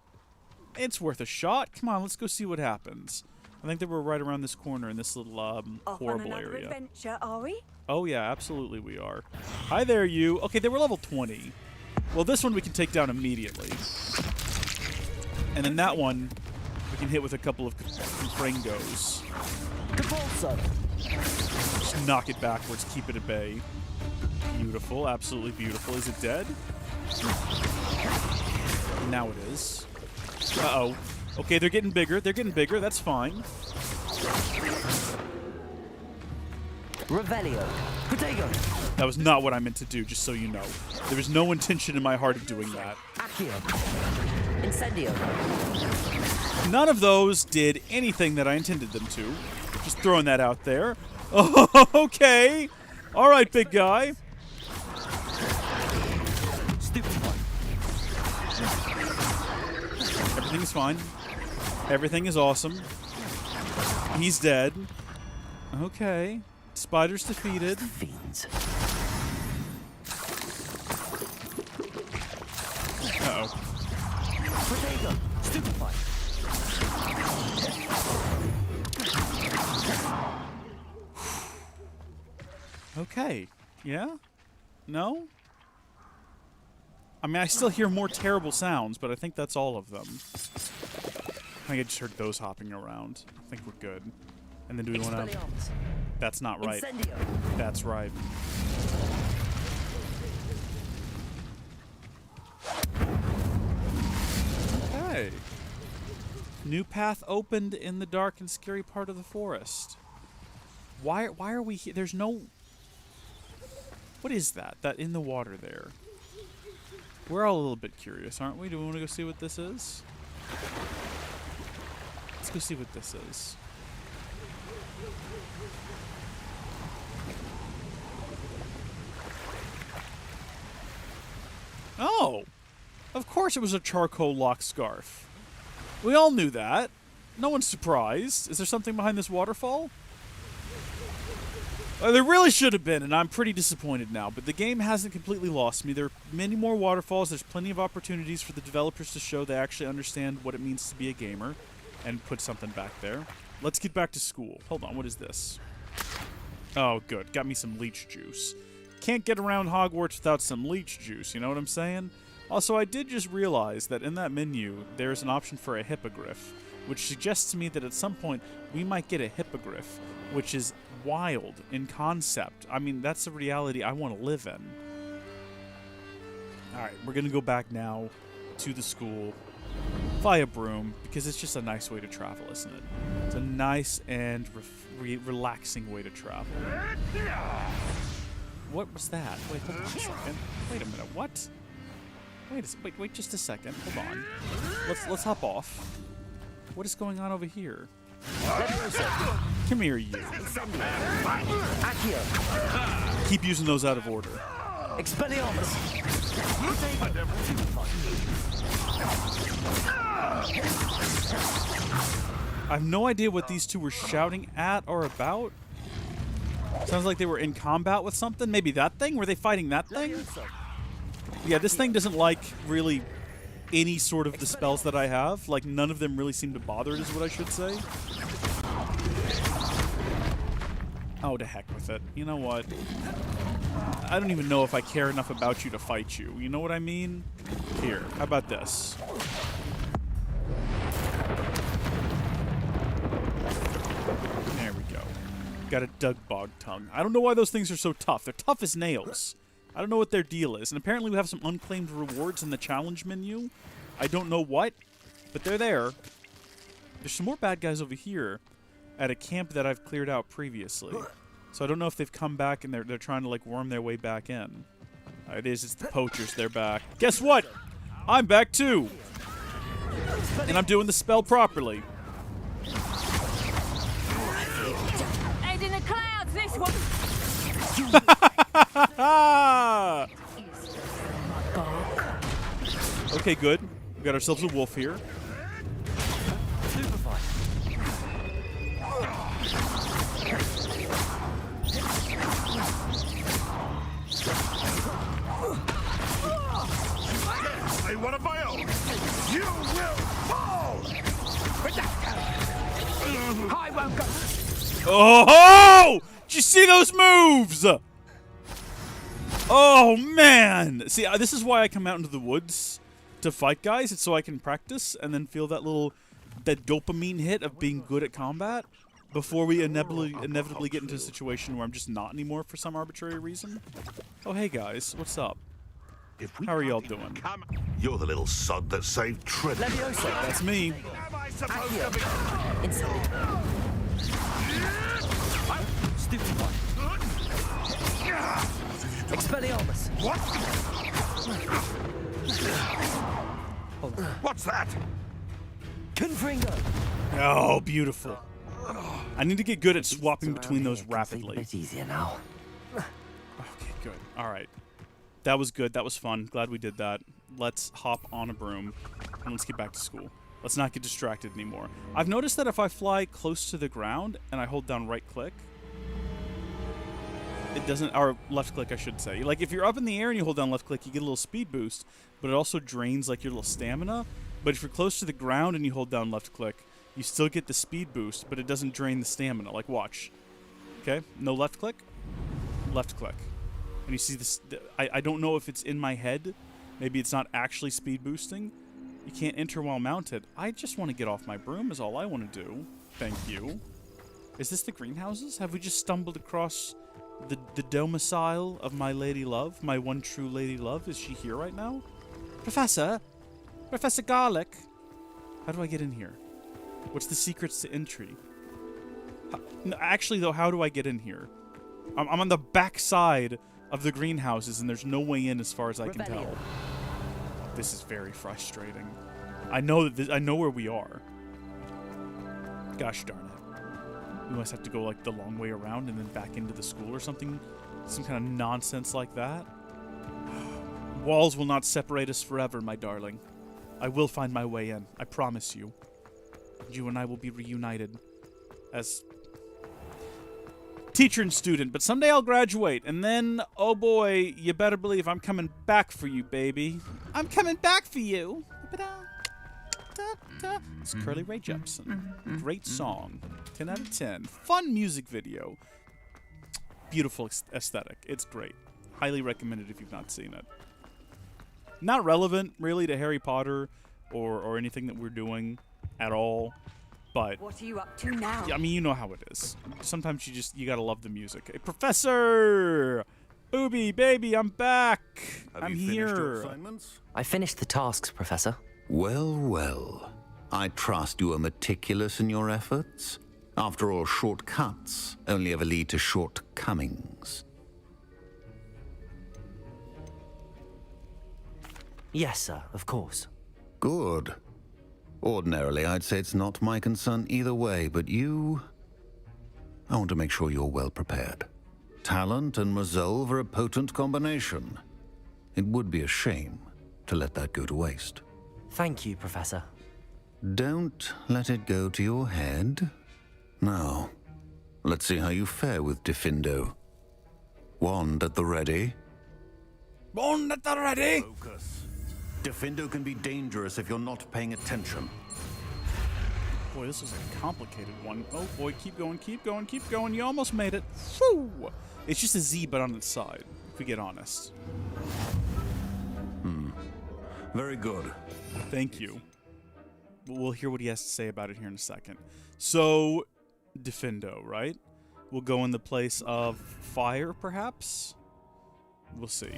[SPEAKER 1] It's worth a shot. Come on, let's go see what happens. I think that we're right around this corner in this little horrible area.
[SPEAKER 9] Adventure, are we?
[SPEAKER 1] Oh yeah, absolutely we are. Hi there, you. Okay, they were level 20. Well, this one we can take down immediately. And then that one we can hit with a couple of Confringos. Just knock it backwards, keep it at bay. Beautiful, absolutely beautiful. Is it dead? Now it is. Uh-oh. Okay, they're getting bigger. They're getting bigger. That's fine.
[SPEAKER 4] Revelio. Protego.
[SPEAKER 1] That was not what I meant to do, just so you know. There was no intention in my heart of doing that.
[SPEAKER 4] Accio. Incendio.
[SPEAKER 1] None of those did anything that I intended them to. Just throwing that out there. Oh, okay. All right, big guy.
[SPEAKER 4] Stupid one.
[SPEAKER 1] Everything is fine. Everything is awesome. He's dead. Okay. Spiders defeated.
[SPEAKER 2] Fiends.
[SPEAKER 1] Uh-oh.
[SPEAKER 4] Protego. Stupid one.
[SPEAKER 1] Okay. Yeah? No? I mean, I still hear more terrible sounds, but I think that's all of them. I think I just heard those hopping around. I think we're good. And then do we want to... That's not right.
[SPEAKER 4] Incendio.
[SPEAKER 1] That's right. Okay. New path opened in the dark and scary part of the forest. Why are we here? There's no... What is that? That in the water there? We're all a little bit curious, aren't we? Do we want to go see what this is? Let's go see what this is. Oh! Of course it was a charcoal lock scarf. We all knew that. No one's surprised. Is there something behind this waterfall? There really should have been, and I'm pretty disappointed now. But the game hasn't completely lost me. There are many more waterfalls. There's plenty of opportunities for the developers to show they actually understand what it means to be a gamer and put something back there. Let's get back to school. Hold on, what is this? Oh, good. Got me some leech juice. Can't get around Hogwarts without some leech juice, you know what I'm saying? Also, I did just realize that in that menu, there's an option for a hippogriff, which suggests to me that at some point, we might get a hippogriff, which is wild in concept. I mean, that's the reality I want to live in. Alright, we're going to go back now to the school via broom, because it's just a nice way to travel, isn't it? It's a nice and relaxing way to travel. What was that? Wait, hold on a second. Wait a minute, what? Wait just a second. Hold on. Let's hop off. What is going on over here? Come here, you. Keep using those out of order.
[SPEAKER 10] Expelliarmus.
[SPEAKER 1] I have no idea what these two were shouting at or about. Sounds like they were in combat with something. Maybe that thing? Were they fighting that thing? Yeah, this thing doesn't like really any sort of the spells that I have. Like, none of them really seem to bother it, is what I should say. Oh, to heck with it. You know what? I don't even know if I care enough about you to fight you. You know what I mean? Here, how about this? There we go. Got a Dugbog tongue. I don't know why those things are so tough. They're tough as nails. I don't know what their deal is. And apparently we have some unclaimed rewards in the challenge menu. I don't know what, but they're there. There's some more bad guys over here at a camp that I've cleared out previously. So I don't know if they've come back and they're trying to like worm their way back in. It is. It's the poachers. They're back. Guess what? I'm back too. And I'm doing the spell properly.
[SPEAKER 9] Head in the clouds, this one.
[SPEAKER 1] Okay, good. We got ourselves a wolf here.
[SPEAKER 8] I want a bio. You will fall.
[SPEAKER 10] I won't go.
[SPEAKER 1] Oh! Did you see those moves? Oh, man! See, this is why I come out into the woods to fight guys. It's so I can practice and then feel that dopamine hit of being good at combat before we inevitably get into a situation where I'm just not anymore for some arbitrary reason. Oh, hey, guys. What's up? How are y'all doing?
[SPEAKER 8] You're the little sod that saved Trip.
[SPEAKER 1] That's me.
[SPEAKER 8] Am I supposed to be?
[SPEAKER 10] Stupid one. Expelliarmus.
[SPEAKER 8] What? What's that?
[SPEAKER 10] Confringo.
[SPEAKER 1] Oh, beautiful. I need to get good at swapping between those
[SPEAKER 2] A
[SPEAKER 1] rapidly.
[SPEAKER 2] bit easier now.
[SPEAKER 1] Okay, good. All right. That was good. That was fun. Glad we did that. Let's hop on a broom and let's get back to school. Let's not get distracted anymore. I've noticed that if I fly close to the ground and I hold down right click, it doesn't, or left click I should say. Like if you're up in the air and you hold down left click, you get a little speed boost, but it also drains like your little stamina. But if you're close to the ground and you hold down left click, you still get the speed boost, but it doesn't drain the stamina. Like watch. Okay, no left click, left click. And you see this, I don't know if it's in my head. Maybe it's not actually speed boosting. You can't enter while mounted. I just want to get off my broom is all I want to do. Thank you. Is this the greenhouses? Have we just stumbled across the domicile of my lady love? My one true lady love? Is she here right now? Professor? Professor Garlic? How do I get in here? What's the secrets to entry? No, actually, though, how do I get in here? I'm on the back side of the greenhouses, and there's no way in as far as I can tell. This is very frustrating. I know that I know where we are. Gosh darn it. We must have to go like the long way around and then back into the school or something. Some kind of nonsense like that. Walls will not separate us forever, my darling. I will find my way in. I promise you. You and I will be reunited as teacher and student, but someday I'll graduate, and then, oh boy, you better believe I'm coming back for you, baby. I'm coming back for you. It's Curly Ray Jepsen. Great song. 10 out of 10. Fun music video. Beautiful aesthetic. It's great. Highly recommended if you've not seen it. Not relevant, really, to Harry Potter or anything that we're doing at all. But
[SPEAKER 9] what are you up to now?
[SPEAKER 1] I mean, you know how it is. Sometimes you gotta love the music. Hey, Professor! Booby, baby, I'm back! I'm here.
[SPEAKER 3] Finished your assignments?
[SPEAKER 2] I finished the tasks, Professor.
[SPEAKER 3] Well, well. I trust you are meticulous in your efforts. After all, shortcuts only ever lead to shortcomings.
[SPEAKER 2] Yes, sir, of course.
[SPEAKER 3] Good. Ordinarily, I'd say it's not my concern either way, but you... I want to make sure you're well prepared. Talent and resolve are a potent combination. It would be a shame to let that go to waste.
[SPEAKER 2] Thank you, Professor.
[SPEAKER 3] Don't let it go to your head. Now, let's see how you fare with Diffindo. Wand at the ready.
[SPEAKER 1] Wand at the ready!
[SPEAKER 3] Focus. Diffindo can be dangerous if you're not paying attention.
[SPEAKER 1] Boy, this is a complicated one. Oh boy, keep going, keep going, keep going. You almost made it. Whew! It's just a Z, but on its side, if we get honest.
[SPEAKER 3] Very good.
[SPEAKER 1] Thank you. We'll hear what he has to say about it here in a second. So, Diffindo, right? We'll go in the place of fire, perhaps? We'll see.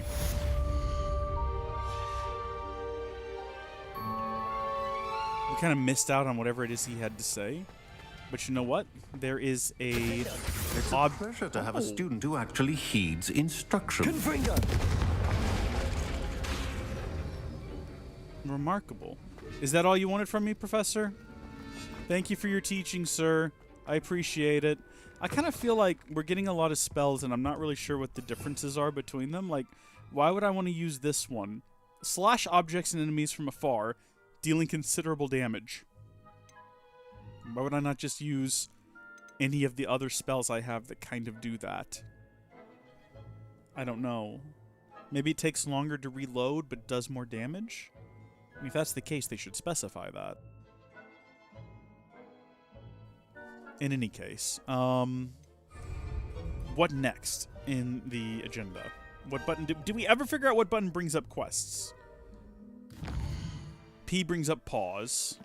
[SPEAKER 1] We kind of missed out on whatever it is he had to say. But you know what? There is a...
[SPEAKER 3] It's a pleasure to have a student who actually heeds instruction.
[SPEAKER 10] Confringo!
[SPEAKER 1] Remarkable. Is that all you wanted from me, Professor? Thank you for your teaching, sir. I appreciate it. I kind of feel like we're getting a lot of spells, and I'm not really sure what the differences are between them. Like, why would I want to use this one? Slash objects and enemies from afar, dealing considerable damage. Why would I not just use any of the other spells I have that kind of do that? I don't know. Maybe it takes longer to reload, but does more damage? I mean, if that's the case, they should specify that. In any case, what next in the agenda? What button do we ever figure out what button brings up quests? P brings up pause.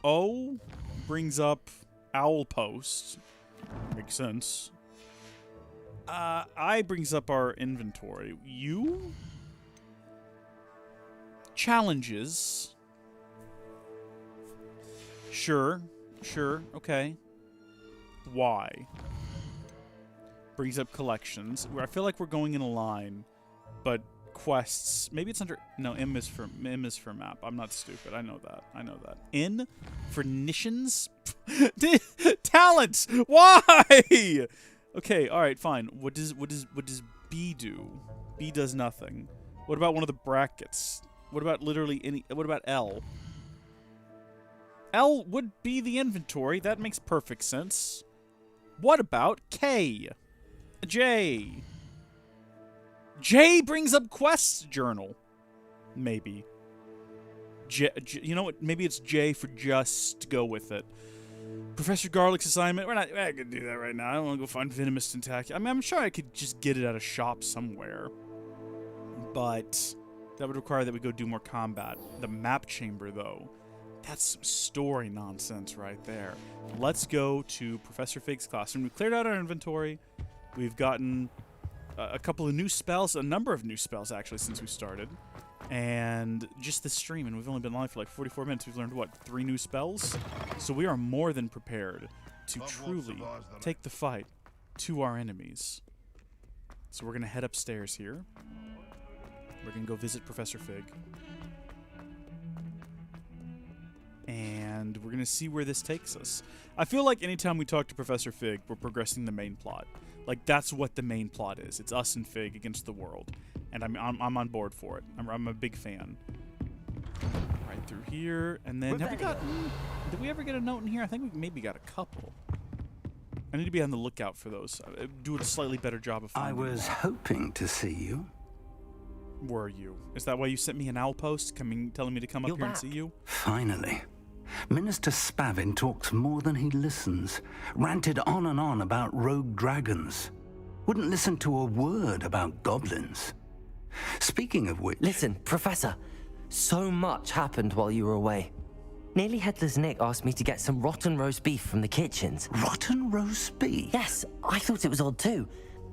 [SPEAKER 1] O brings up owl post. Makes sense. I brings up our inventory. U? Challenges. Sure, okay. Y brings up collections. I feel like we're going in a line, but quests. Maybe it's under. No, M is for map. I'm not stupid. I know that. N for nitions. Talents. Why? Okay. All right. Fine. What does B do? B does nothing. What about one of the brackets? What about literally any? What about L? L would be the inventory. That makes perfect sense. What about K? J. J brings up quests journal. Maybe. You know what? Maybe it's J for just go with it. Professor Garlic's assignment. I could do that right now. I don't want to go find venomous tentaculus. I mean, I'm sure I could just get it at a shop somewhere. But that would require that we go do more combat. The map chamber, though. That's some story nonsense right there. Let's go to Professor Fig's classroom. We've cleared out our inventory. We've gotten a couple of new spells, a number of new spells, actually, since we started. And just this stream, and we've only been live for like 44 minutes, we've learned, what, 3 new spells? So we are more than prepared to truly take the fight to our enemies. So we're going to head upstairs here. We're going to go visit Professor Fig. And we're going to see where this takes us. I feel like anytime we talk to Professor Fig, we're progressing the main plot. Like, that's what the main plot is. It's us and Fig against the world. And I'm on board for it. I'm a big fan. Right through here. And then, did we ever get a note in here? I think we maybe got a couple. I need to be on the lookout for those. Do a slightly better job of finding them.
[SPEAKER 6] I was hoping to see you.
[SPEAKER 1] Were you? Is that why you sent me an owl post telling me to come up here and see you?
[SPEAKER 6] Finally. Minister Spavin talks more than he listens. Ranted on and on about rogue dragons. Wouldn't listen to a word about goblins. Speaking of which...
[SPEAKER 2] Listen, Professor. So much happened while you were away. Nearly Headless Nick asked me to get some rotten roast beef from the kitchens.
[SPEAKER 6] Rotten roast beef?
[SPEAKER 2] Yes, I thought it was odd too.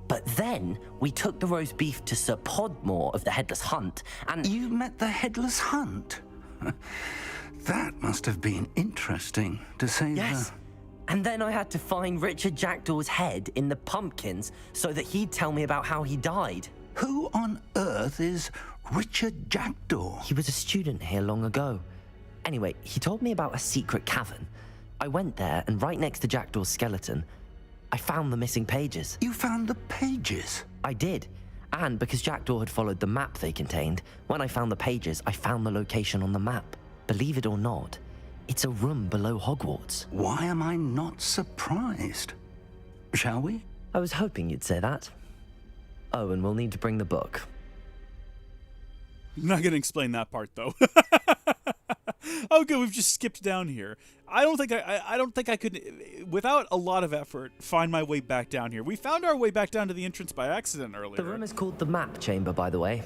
[SPEAKER 2] But then we took the roast beef to Sir Podmore of the Headless Hunt, and...
[SPEAKER 6] You met the Headless Hunt? That must have been interesting, to say
[SPEAKER 2] Yes. And then I had to find Richard Jackdaw's head in the pumpkins so that he'd tell me about how he died.
[SPEAKER 6] Who on earth is Richard Jackdaw?
[SPEAKER 2] He was a student here long ago. Anyway, he told me about a secret cavern. I went there, and right next to Jackdaw's skeleton, I found the missing pages.
[SPEAKER 6] You found the pages?
[SPEAKER 2] I did. And because Jackdaw had followed the map they contained, when I found the pages, I found the location on the map. Believe it or not, it's a room below Hogwarts.
[SPEAKER 6] Why am I not surprised? Shall we?
[SPEAKER 2] I was hoping you'd say that. Oh, and we'll need to bring the book.
[SPEAKER 1] I'm not going to explain that part, though. Okay, we've just skipped down here. I don't think I could, without a lot of effort, find my way back down here. We found our way back down to the entrance by accident earlier.
[SPEAKER 2] The room is called the Map Chamber, by the way.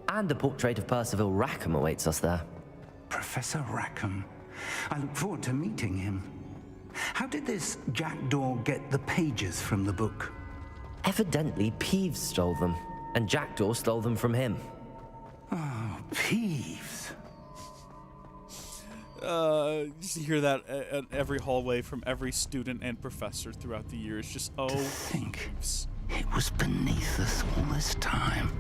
[SPEAKER 2] And a portrait of Percival Rackham awaits us there.
[SPEAKER 6] Professor Rackham. I look forward to meeting him. How did this Jackdaw get the pages from the book?
[SPEAKER 2] Evidently, Peeves stole them, and Jackdaw stole them from him.
[SPEAKER 6] Oh, Peeves.
[SPEAKER 1] Just hear that at every hallway from every student and professor throughout the years. Just, oh,
[SPEAKER 6] To think
[SPEAKER 1] Peeves.
[SPEAKER 6] it was beneath us all this time.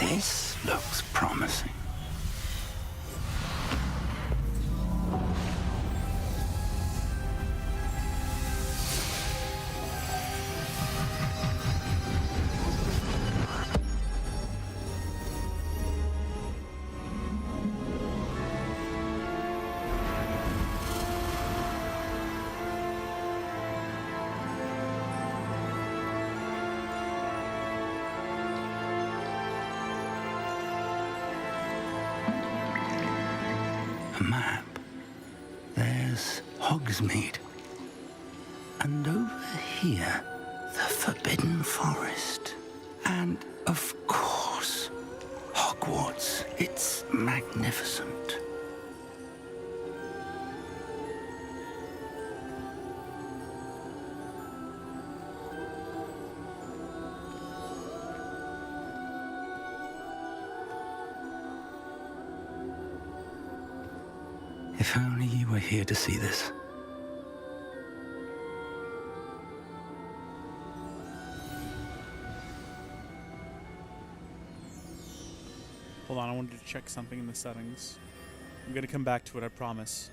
[SPEAKER 6] This looks promising. A map. There's Hogsmeade. And over here, the Forbidden Forest. And, of course, Hogwarts. It's magnificent. If only you were here to see this.
[SPEAKER 1] Hold on, I wanted to check something in the settings. I'm going to come back to it, I promise.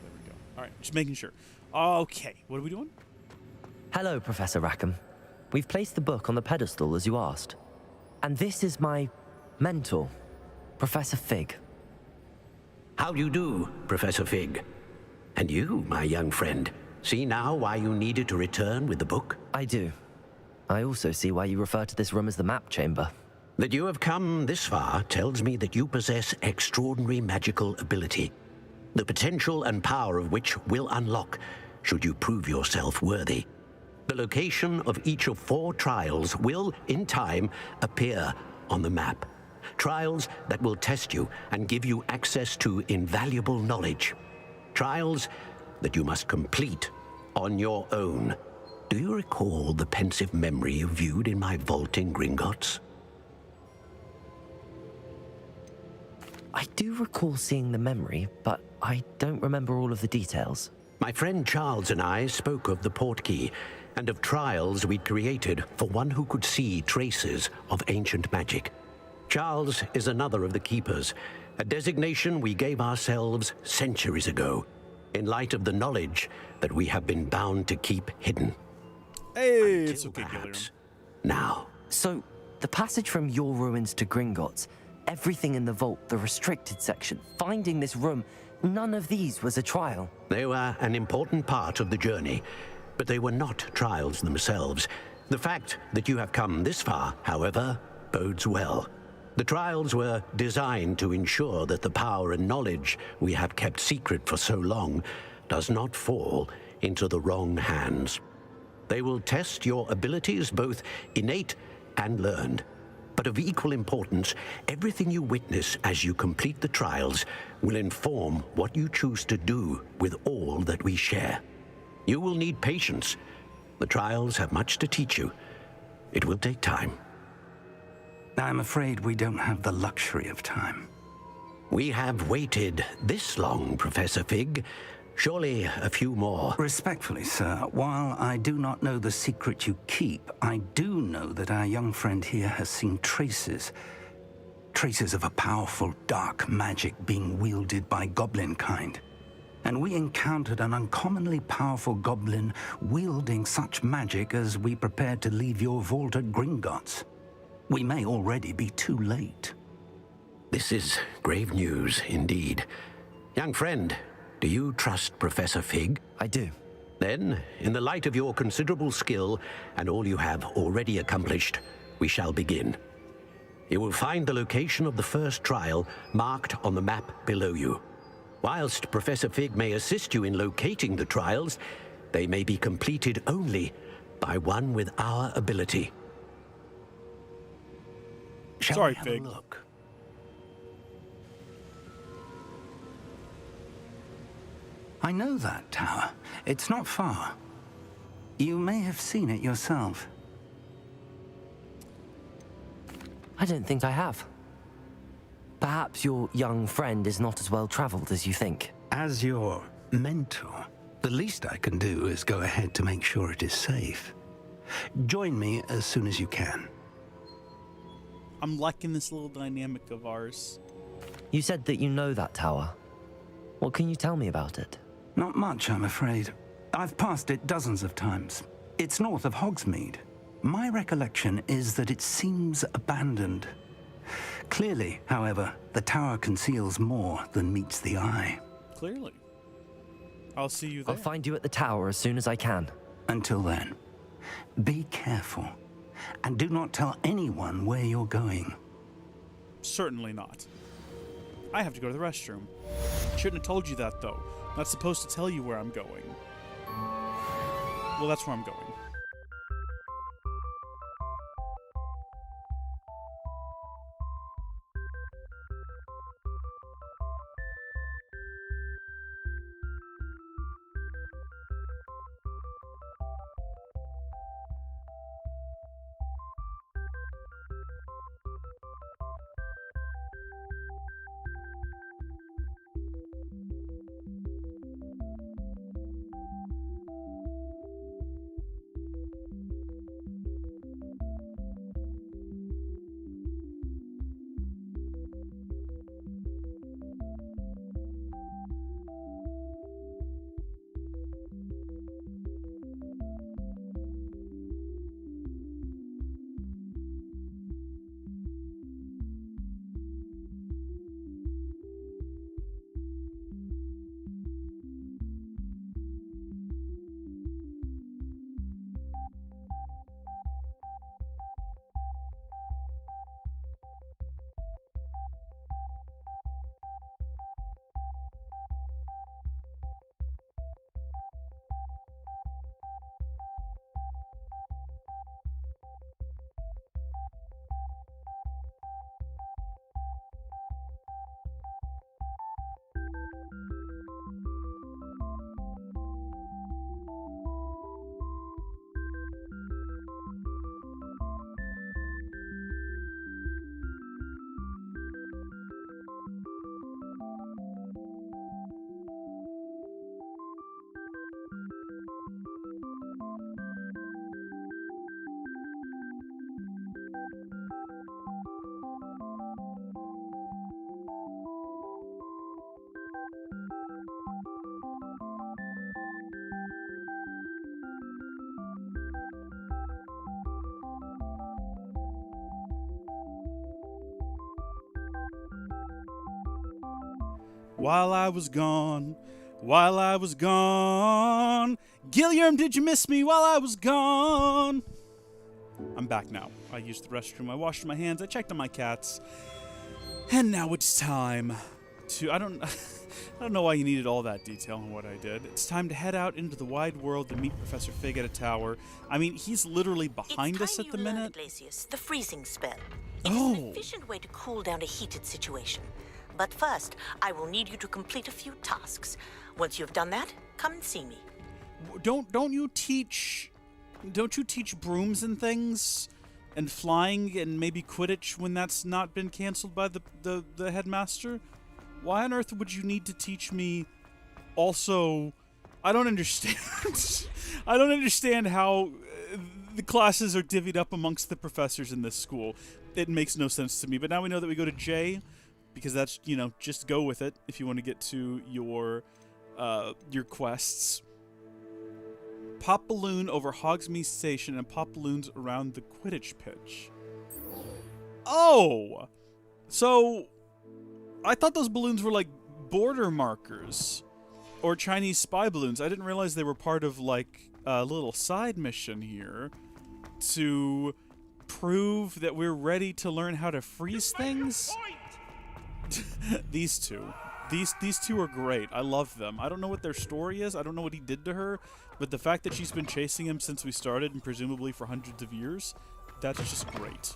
[SPEAKER 1] There we go. All right, just making sure. Okay, what are we doing?
[SPEAKER 2] Hello, Professor Rackham. We've placed the book on the pedestal as you asked. And this is my mentor, Professor Fig.
[SPEAKER 11] How do you do, Professor Fig? And you, my young friend, See now why you needed to return with the book?
[SPEAKER 2] I do. I also see why you refer to this room as the map chamber.
[SPEAKER 11] That you have come this far tells me that you possess extraordinary magical ability, the potential and power of which will unlock should you prove yourself worthy. The location of each of 4 trials will, in time, appear on the map. Trials that will test you and give you access to invaluable knowledge. Trials that you must complete on your own. Do you recall the pensive memory you viewed in my vault in Gringotts?
[SPEAKER 2] I do recall seeing the memory, but I don't remember all of the details.
[SPEAKER 11] My friend Charles and I spoke of the portkey and of trials we'd created for one who could see traces of ancient magic. Charles is another of the keepers, a designation we gave ourselves centuries ago, in light of the knowledge that we have been bound to keep hidden.
[SPEAKER 1] Hey,
[SPEAKER 11] Until
[SPEAKER 1] it's okay, Gilliam.
[SPEAKER 11] perhaps now.
[SPEAKER 2] So, the passage from your ruins to Gringotts, everything in the vault, the restricted section, finding this room, none of these was a trial.
[SPEAKER 11] They were an important part of the journey, but they were not trials themselves. The fact that you have come this far, however, bodes well. The trials were designed to ensure that the power and knowledge we have kept secret for so long does not fall into the wrong hands. They will test your abilities, both innate and learned. But of equal importance, everything you witness as you complete the trials will inform what you choose to do with all that we share. You will need patience. The trials have much to teach you. It will take time.
[SPEAKER 6] I'm afraid we don't have the luxury of time.
[SPEAKER 11] We have waited this long, Professor Fig. Surely a few more.
[SPEAKER 6] Respectfully, sir, while I do not know the secret you keep, I do know that our young friend here has seen traces of a powerful dark magic being wielded by goblin kind. And we encountered an uncommonly powerful goblin wielding such magic as we prepared to leave your vault at Gringotts. We may already be too late.
[SPEAKER 11] This is grave news indeed. Young friend, do you trust Professor Fig?
[SPEAKER 2] I do.
[SPEAKER 11] Then, in the light of your considerable skill and all you have already accomplished, we shall begin. You will find the location of the first trial marked on the map below you. Whilst Professor Fig may assist you in locating the trials, they may be completed only by one with our ability.
[SPEAKER 6] Shall
[SPEAKER 1] Sorry,
[SPEAKER 6] we have
[SPEAKER 1] Fig.
[SPEAKER 6] a look? I know that tower. It's not far. You may have seen it yourself.
[SPEAKER 2] I don't think I have. Perhaps your young friend is not as well traveled as you think.
[SPEAKER 6] As your mentor, the least I can do is go ahead to make sure it is safe. Join me as soon as you can.
[SPEAKER 1] I'm liking this little dynamic of ours.
[SPEAKER 2] You said that you know that tower. What can you tell me about it?
[SPEAKER 6] Not much, I'm afraid. I've passed it dozens of times. It's north of Hogsmeade. My recollection is that it seems abandoned. Clearly, however, the tower conceals more than meets the eye.
[SPEAKER 1] Clearly. I'll see you there.
[SPEAKER 2] I'll find you at the tower as soon as I can.
[SPEAKER 6] Until then, be careful. And do not tell anyone where you're going.
[SPEAKER 1] Certainly not. I have to go to the restroom. Shouldn't have told you that, though. Not supposed to tell you where I'm going. Well, that's where I'm going. while I was gone, while I was gone. Guillerm, did you miss me while I was gone? I'm back now. I used the restroom, I washed my hands, I checked on my cats. And now it's time to... I don't know why you needed all that detail on what I did. It's time to head out into the wide world to meet Professor Fig at a tower. I mean, he's literally behind us at the minute.
[SPEAKER 12] Glacius, the freezing spell. It is an efficient way to cool down a heated situation. But first, I will need you to complete a few tasks. Once you have done that, come and see me.
[SPEAKER 1] Don't you teach brooms and things? And flying and maybe Quidditch when that's not been canceled by the headmaster? Why on earth would you need to teach me also... I don't understand. I don't understand how the classes are divvied up amongst the professors in this school. It makes no sense to me. But now we know that we go to J, because that's, you know, just go with it if you want to get to your quests. Pop balloon over Hogsmeade Station and pop balloons around the Quidditch pitch. Oh! So, I thought those balloons were like border markers. Or Chinese spy balloons. I didn't realize they were part of like a little side mission here. To prove that we're ready to learn how to freeze things. These two. These two are great. I love them. I don't know what their story is. I don't know what he did to her. But the fact that she's been chasing him since we started, and presumably for hundreds of years, that's just great.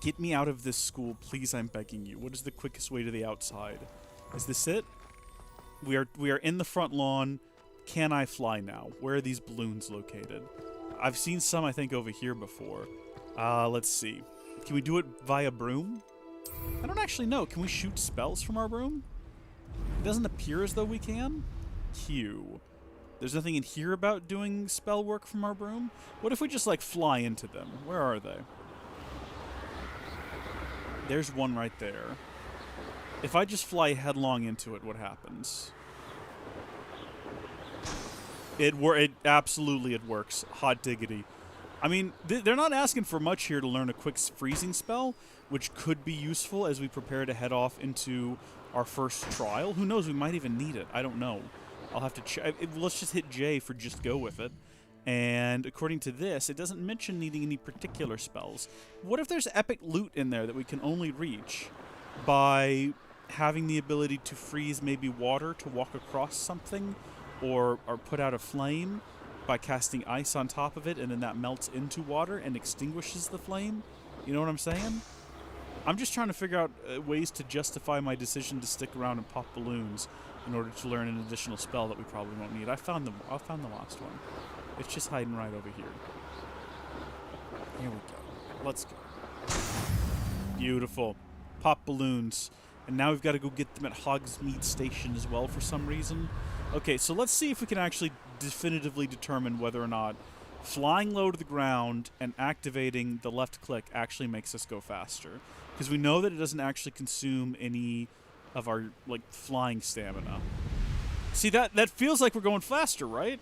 [SPEAKER 1] Get me out of this school, please, I'm begging you. What is the quickest way to the outside? Is this it? We are in the front lawn. Can I fly now? Where are these balloons located? I've seen some, I think, over here before. Let's see. Can we do it via broom? I don't actually know. Can we shoot spells from our broom? It doesn't appear as though we can. Q. There's nothing in here about doing spell work from our broom? What if we just, like, fly into them? Where are they? There's one right there. If I just fly headlong into it, what happens? It absolutely works. Hot diggity. I mean, they're not asking for much here to learn a quick freezing spell, which could be useful as we prepare to head off into our first trial. Who knows? We might even need it. I don't know. I'll have to check. Let's just hit J for just go with it. And according to this, it doesn't mention needing any particular spells. What if there's epic loot in there that we can only reach by having the ability to freeze maybe water to walk across something, or put out a flame by casting ice on top of it, and then that melts into water and extinguishes the flame? You know what I'm saying? I'm just trying to figure out ways to justify my decision to stick around and pop balloons in order to learn an additional spell that we probably won't need. I found the last one. It's just hiding right over here. Here we go. Let's go. Beautiful. Pop balloons. And now we've got to go get them at Hogsmeade Station as well for some reason. Okay, so let's see if we can actually definitively determine whether or not flying low to the ground and activating the left click actually makes us go faster. Because we know that it doesn't actually consume any of our, like, flying stamina. See, that feels like we're going faster, right?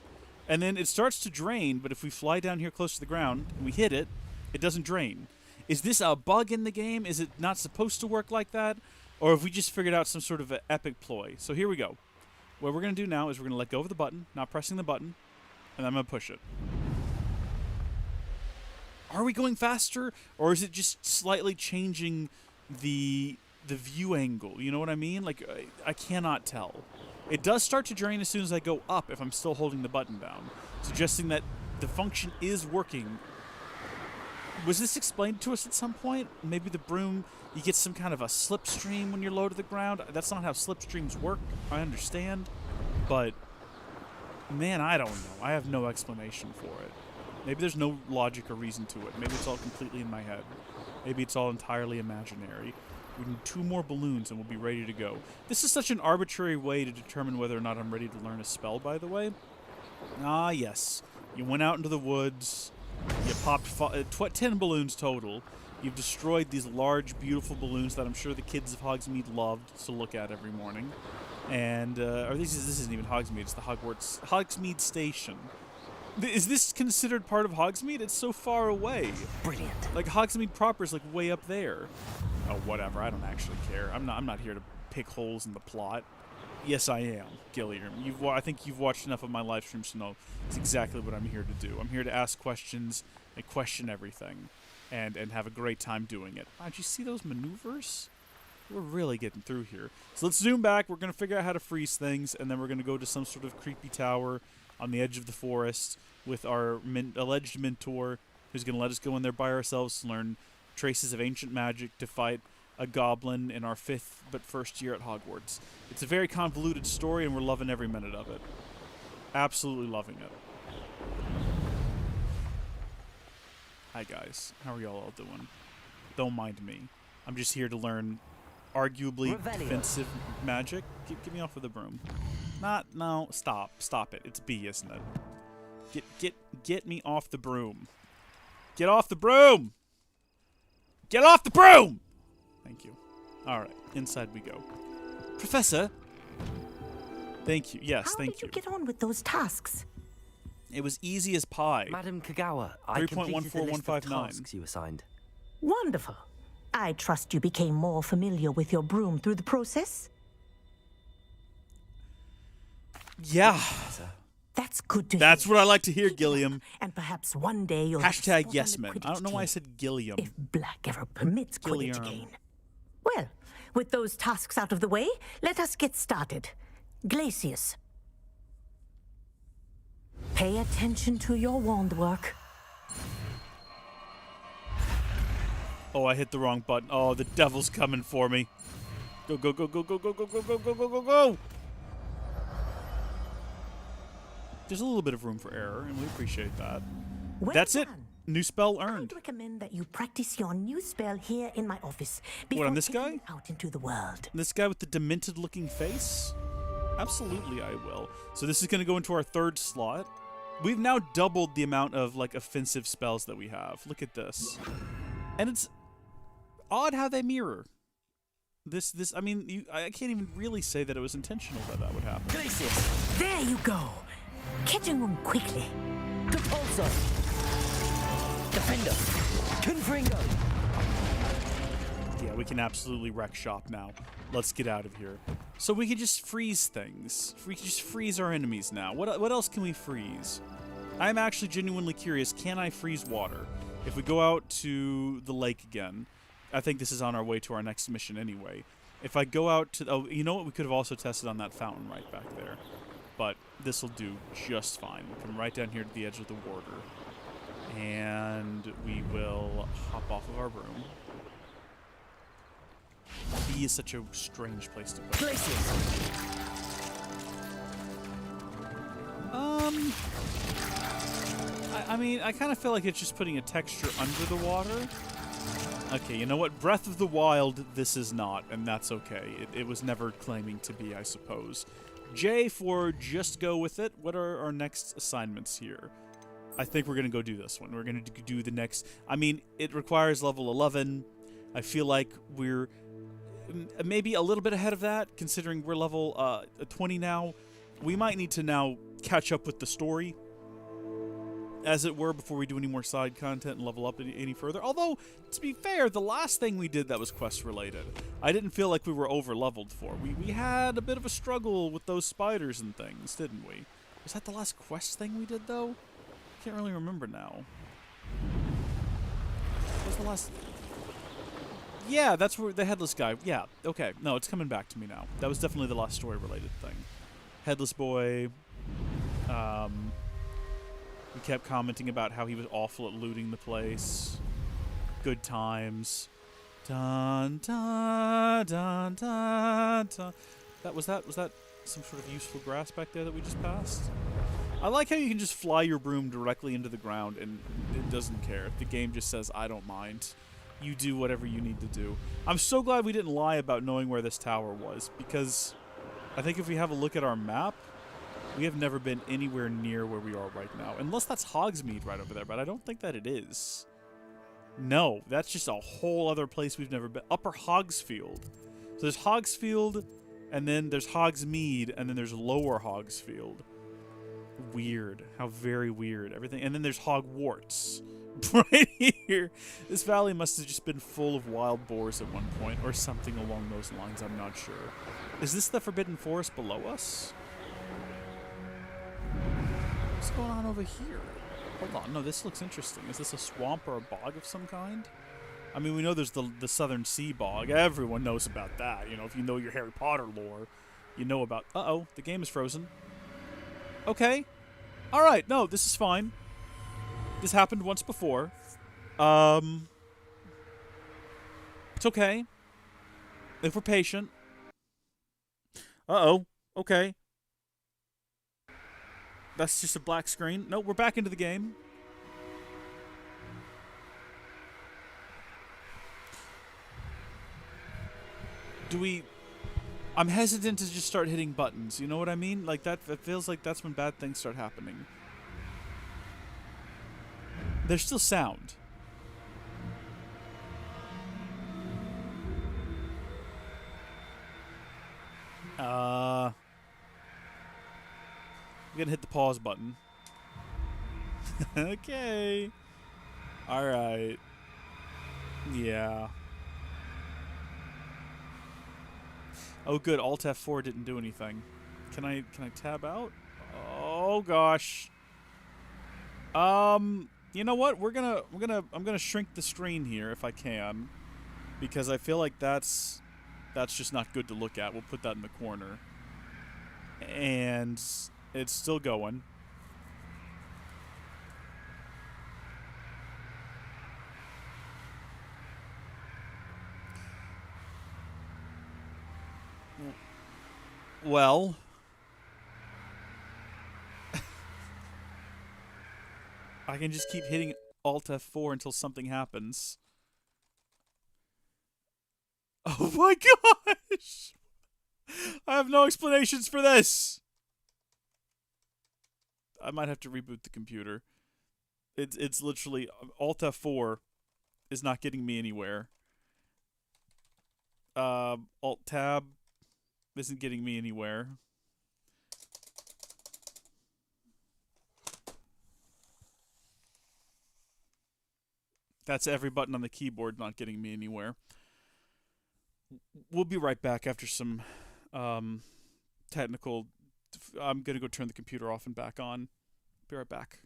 [SPEAKER 1] And then it starts to drain, but if we fly down here close to the ground and we hit it, it doesn't drain. Is this a bug in the game? Is it not supposed to work like that? Or have we just figured out some sort of an epic ploy? So here we go. What we're going to do now is we're going to let go of the button, not pressing the button, and I'm going to push it. Are we going faster, or is it just slightly changing the view angle? You know what I mean? Like, I cannot tell. It does start to drain as soon as I go up if I'm still holding the button down, suggesting that the function is working. Was this explained to us at some point? Maybe the broom, you get some kind of a slipstream when you're low to the ground. That's not how slipstreams work, I understand. But, man, I don't know. I have no explanation for it. Maybe there's no logic or reason to it. Maybe it's all completely in my head. Maybe it's all entirely imaginary. We need 2 more balloons and we'll be ready to go. This is such an arbitrary way to determine whether or not I'm ready to learn a spell, by the way. Ah, yes. You went out into the woods. You popped 10 balloons total. You've destroyed these large, beautiful balloons that I'm sure the kids of Hogsmeade loved to look at every morning. And, this isn't even Hogsmeade, it's the Hogsmeade Station. Is this considered part of Hogsmeade? It's so far away.
[SPEAKER 10] Brilliant.
[SPEAKER 1] Like, Hogsmeade proper is, like, way up there. Oh, whatever. I don't actually care. I'm not here to pick holes in the plot. Yes, I am, Gilliam. I think you've watched enough of my live streams to know it's exactly what I'm here to do. I'm here to ask questions and question everything, and have a great time doing it. Wow, did you see those maneuvers? We're really getting through here. So let's zoom back. We're going to figure out how to freeze things, and then we're going to go to some sort of creepy tower on the edge of the forest with our alleged mentor, who's going to let us go in there by ourselves to learn traces of ancient magic to fight a goblin in our 5th but first year at Hogwarts. It's a very convoluted story, and we're loving every minute of it. Absolutely loving it. Hi guys, how are y'all all doing? Don't mind me. I'm just here to learn arguably defensive magic. Get me off of the broom. No, stop it. It's B, isn't it? Get me off the broom. Get off the broom! Get off the broom! Thank you. Alright, inside we go. Professor! Thank you. Yes, thank you.
[SPEAKER 12] How did you get on with those tasks?
[SPEAKER 1] It was easy as pie.
[SPEAKER 2] Madam Kagawa, I completed the list of tasks you assigned.
[SPEAKER 12] Wonderful. I trust you became more familiar with your broom through the process?
[SPEAKER 1] Yeah.
[SPEAKER 12] That's good to hear.
[SPEAKER 1] That's what I like to hear, Gilliam.
[SPEAKER 12] And perhaps one day you'll
[SPEAKER 1] Hashtag yes man. I don't know why I said Gilliam.
[SPEAKER 12] If black ever permits Quidditch again. Well, with those tasks out of the way, let us get started. Glacius. Pay attention to your wand work.
[SPEAKER 1] Oh, I hit the wrong button. Oh, the devil's coming for me. Go, go, go, go, go, go, go, go, go, go, go, go, go! There's a little bit of room for error, and we appreciate that.
[SPEAKER 12] Well
[SPEAKER 1] That's
[SPEAKER 12] done.
[SPEAKER 1] it. New spell earned.
[SPEAKER 12] I'd recommend that you practice your new spell here in my office
[SPEAKER 1] What, on this guy?
[SPEAKER 12] out into the world.
[SPEAKER 1] This guy with the demented-looking face? Absolutely, I will. So this is going to go into our 3rd slot. We've now doubled the amount of, like, offensive spells that we have. Look at this. And it's odd how they mirror. I mean, I can't even really say that it was intentional that would happen.
[SPEAKER 12] There you go. Catching on quickly.
[SPEAKER 10] Repulsor. Defender. Confringo.
[SPEAKER 1] Yeah, we can absolutely wreck shop now. Let's get out of here. So we can just freeze things. We can just freeze our enemies now. What else can we freeze? I'm actually genuinely curious. Can I freeze water? If we go out to the lake again, I think this is on our way to our next mission anyway. If I go out to... Oh, you know what? We could have also tested on that fountain right back there. But this will do just fine. We'll come right down here to the edge of the water. And we will hop off of our broom. B is such a strange place to go. I mean, I kind of feel like it's just putting a texture under the water. Okay, you know what? Breath of the Wild, this is not, and that's okay. It was never claiming to be, I suppose. J for just go with it. What are our next assignments here? I think we're going to go do this one. We're going to do the next... I mean, it requires level 11. I feel like we're maybe a little bit ahead of that, considering we're level 20 now. We might need to now catch up with the story, as it were, before we do any more side content and level up any further. Although, to be fair, the last thing we did that was quest-related, I didn't feel like we were over-leveled for. We had a bit of a struggle with those spiders and things, didn't we? Was that the last quest thing we did, though? I can't really remember now. What was the last... Yeah, that's where the headless guy... Yeah, okay. No, it's coming back to me now. That was definitely the last story-related thing. Headless boy... We kept commenting about how he was awful at looting the place. Good times. Dun dun dun dun dun. Was that some sort of useful grass back there that we just passed? I like how you can just fly your broom directly into the ground and it doesn't care. The game just says, I don't mind. You do whatever you need to do. I'm so glad we didn't lie about knowing where this tower was, because I think if we have a look at our map, we have never been anywhere near where we are right now. Unless that's Hogsmeade right over there, but I don't think that it is. No, that's just a whole other place we've never been. Upper Hogsfield. So there's Hogsfield, and then there's Hogsmeade, and then there's Lower Hogsfield. Weird. How very weird. Everything. And then there's Hogwarts. Right here. This valley must have just been full of wild boars at one point, or something along those lines, I'm not sure. Is this the Forbidden Forest below us? What's going on over here? Hold on, no, this looks interesting. Is this a swamp or a bog of some kind? I mean, we know there's the Southern Sea Bog. Everyone knows about that. You know, if you know your Harry Potter lore, you know about... Uh-oh, the game is frozen. Okay. Alright, no, this is fine. This happened once before. It's okay. If we're patient. Uh-oh. Okay. That's just a black screen. No, we're back into the game. Do we... I'm hesitant to just start hitting buttons. You know what I mean? Like, that feels like that's when bad things start happening. There's still sound. I'm gonna hit the pause button. Okay. Alright. Yeah. Oh good, Alt F4 didn't do anything. Can I tab out? Oh gosh. You know what? I'm gonna shrink the screen here if I can. Because I feel like that's just not good to look at. We'll put that in the corner. And it's still going. Well, I can just keep hitting Alt F4 until something happens. Oh my gosh! I have no explanations for this! I might have to reboot the computer. It's literally... Alt F4 is not getting me anywhere. Alt Tab isn't getting me anywhere. That's every button on the keyboard not getting me anywhere. We'll be right back after some technical... I'm going to go turn the computer off and back on. Be right back.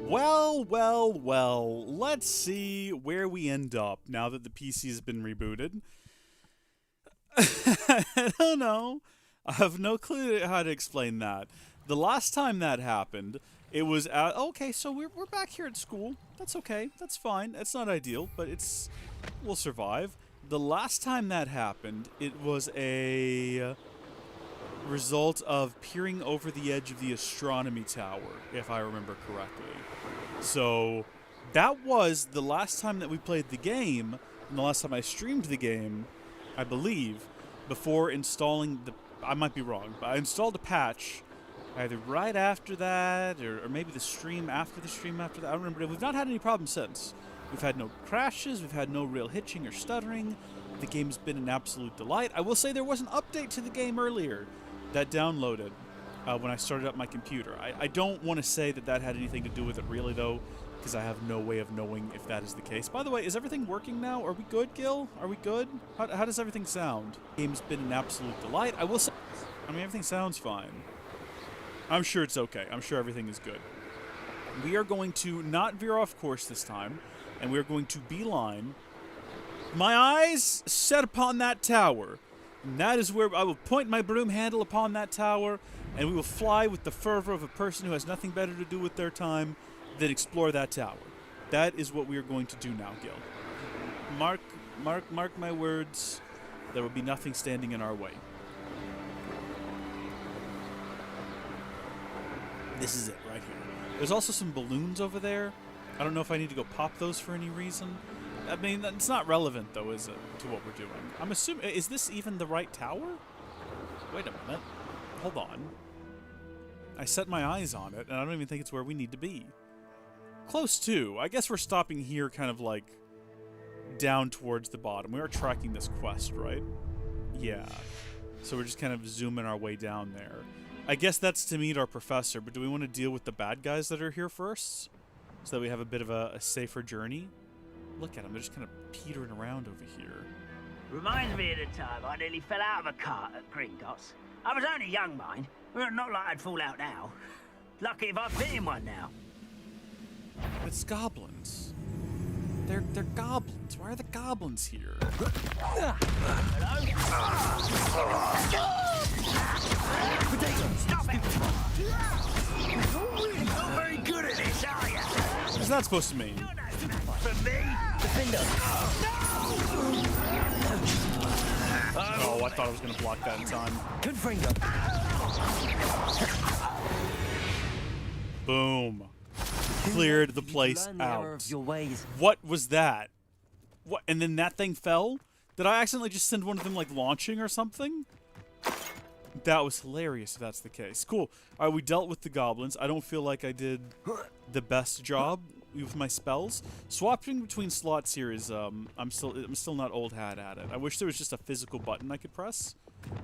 [SPEAKER 1] Well, well, well. Let's see where we end up now that the PC has been rebooted. I don't know. I have no clue how to explain that. The last time that happened, it was at... Okay, so we're back here at school. That's okay. That's fine. It's not ideal, but we'll survive. The last time that happened, it was a result of peering over the edge of the astronomy tower, if I remember correctly. So that was the last time that we played the game, and the last time I streamed the game, I believe, before installing the... I might be wrong, but I installed a patch either right after that, or maybe the stream after that. I don't remember. We've not had any problems since. We've had no crashes, we've had no real hitching or stuttering. The game's been an absolute delight. I will say there was an update to the game earlier that downloaded when I started up my computer. I don't want to say that that had anything to do with it really, though, because I have no way of knowing if that is the case. By the way, is everything working now? Are we good, Gil? Are we good? How does everything sound? The game's been an absolute delight. I will say, I mean, everything sounds fine. I'm sure it's okay. I'm sure everything is good. We are going to not veer off course this time, and we are going to beeline. My eyes set upon that tower, and that is where I will point my broom handle upon that tower, and we will fly with the fervor of a person who has nothing better to do with their time than explore that tower. That is what we are going to do now, Gil. Mark my words. There will be nothing standing in our way. This is it right here. There's also some balloons over there. I don't know if I need to go pop those for any reason. I mean, it's not relevant, though, is it, to what we're doing? I'm assuming... Is this even the right tower? Wait a minute. Hold on. I set my eyes on it, and I don't even think it's where we need to be. Close to. I guess we're stopping here kind of, like, down towards the bottom. We are tracking this quest, right? Yeah. So we're just kind of zooming our way down there. I guess that's to meet our professor, but do we want to deal with the bad guys that are here first? So that we have a bit of a safer journey? Look at them, they're just kind of petering around over here.
[SPEAKER 13] Reminds me of the time I nearly fell out of a cart at Gringotts. I was only young, mind. Not like I'd fall out now. Lucky if I fit in one now.
[SPEAKER 1] It's goblins. They're goblins. Why are the goblins here?
[SPEAKER 13] Hello? Stop it! You're not very good at this, are you?
[SPEAKER 1] What's that supposed to mean?
[SPEAKER 13] For me?
[SPEAKER 10] Defender!
[SPEAKER 1] Oh, I thought I was going to block that in time.
[SPEAKER 10] Confringo!
[SPEAKER 1] Boom. Cleared the place out. What was that? What? And then that thing fell? Did I accidentally just send one of them, like, launching or something? That was hilarious if that's the case. Cool. Alright, we dealt with the goblins. I don't feel like I did the best job with my spells. Swapping between slots here is, I'm still not old hat at it. I wish there was just a physical button I could press,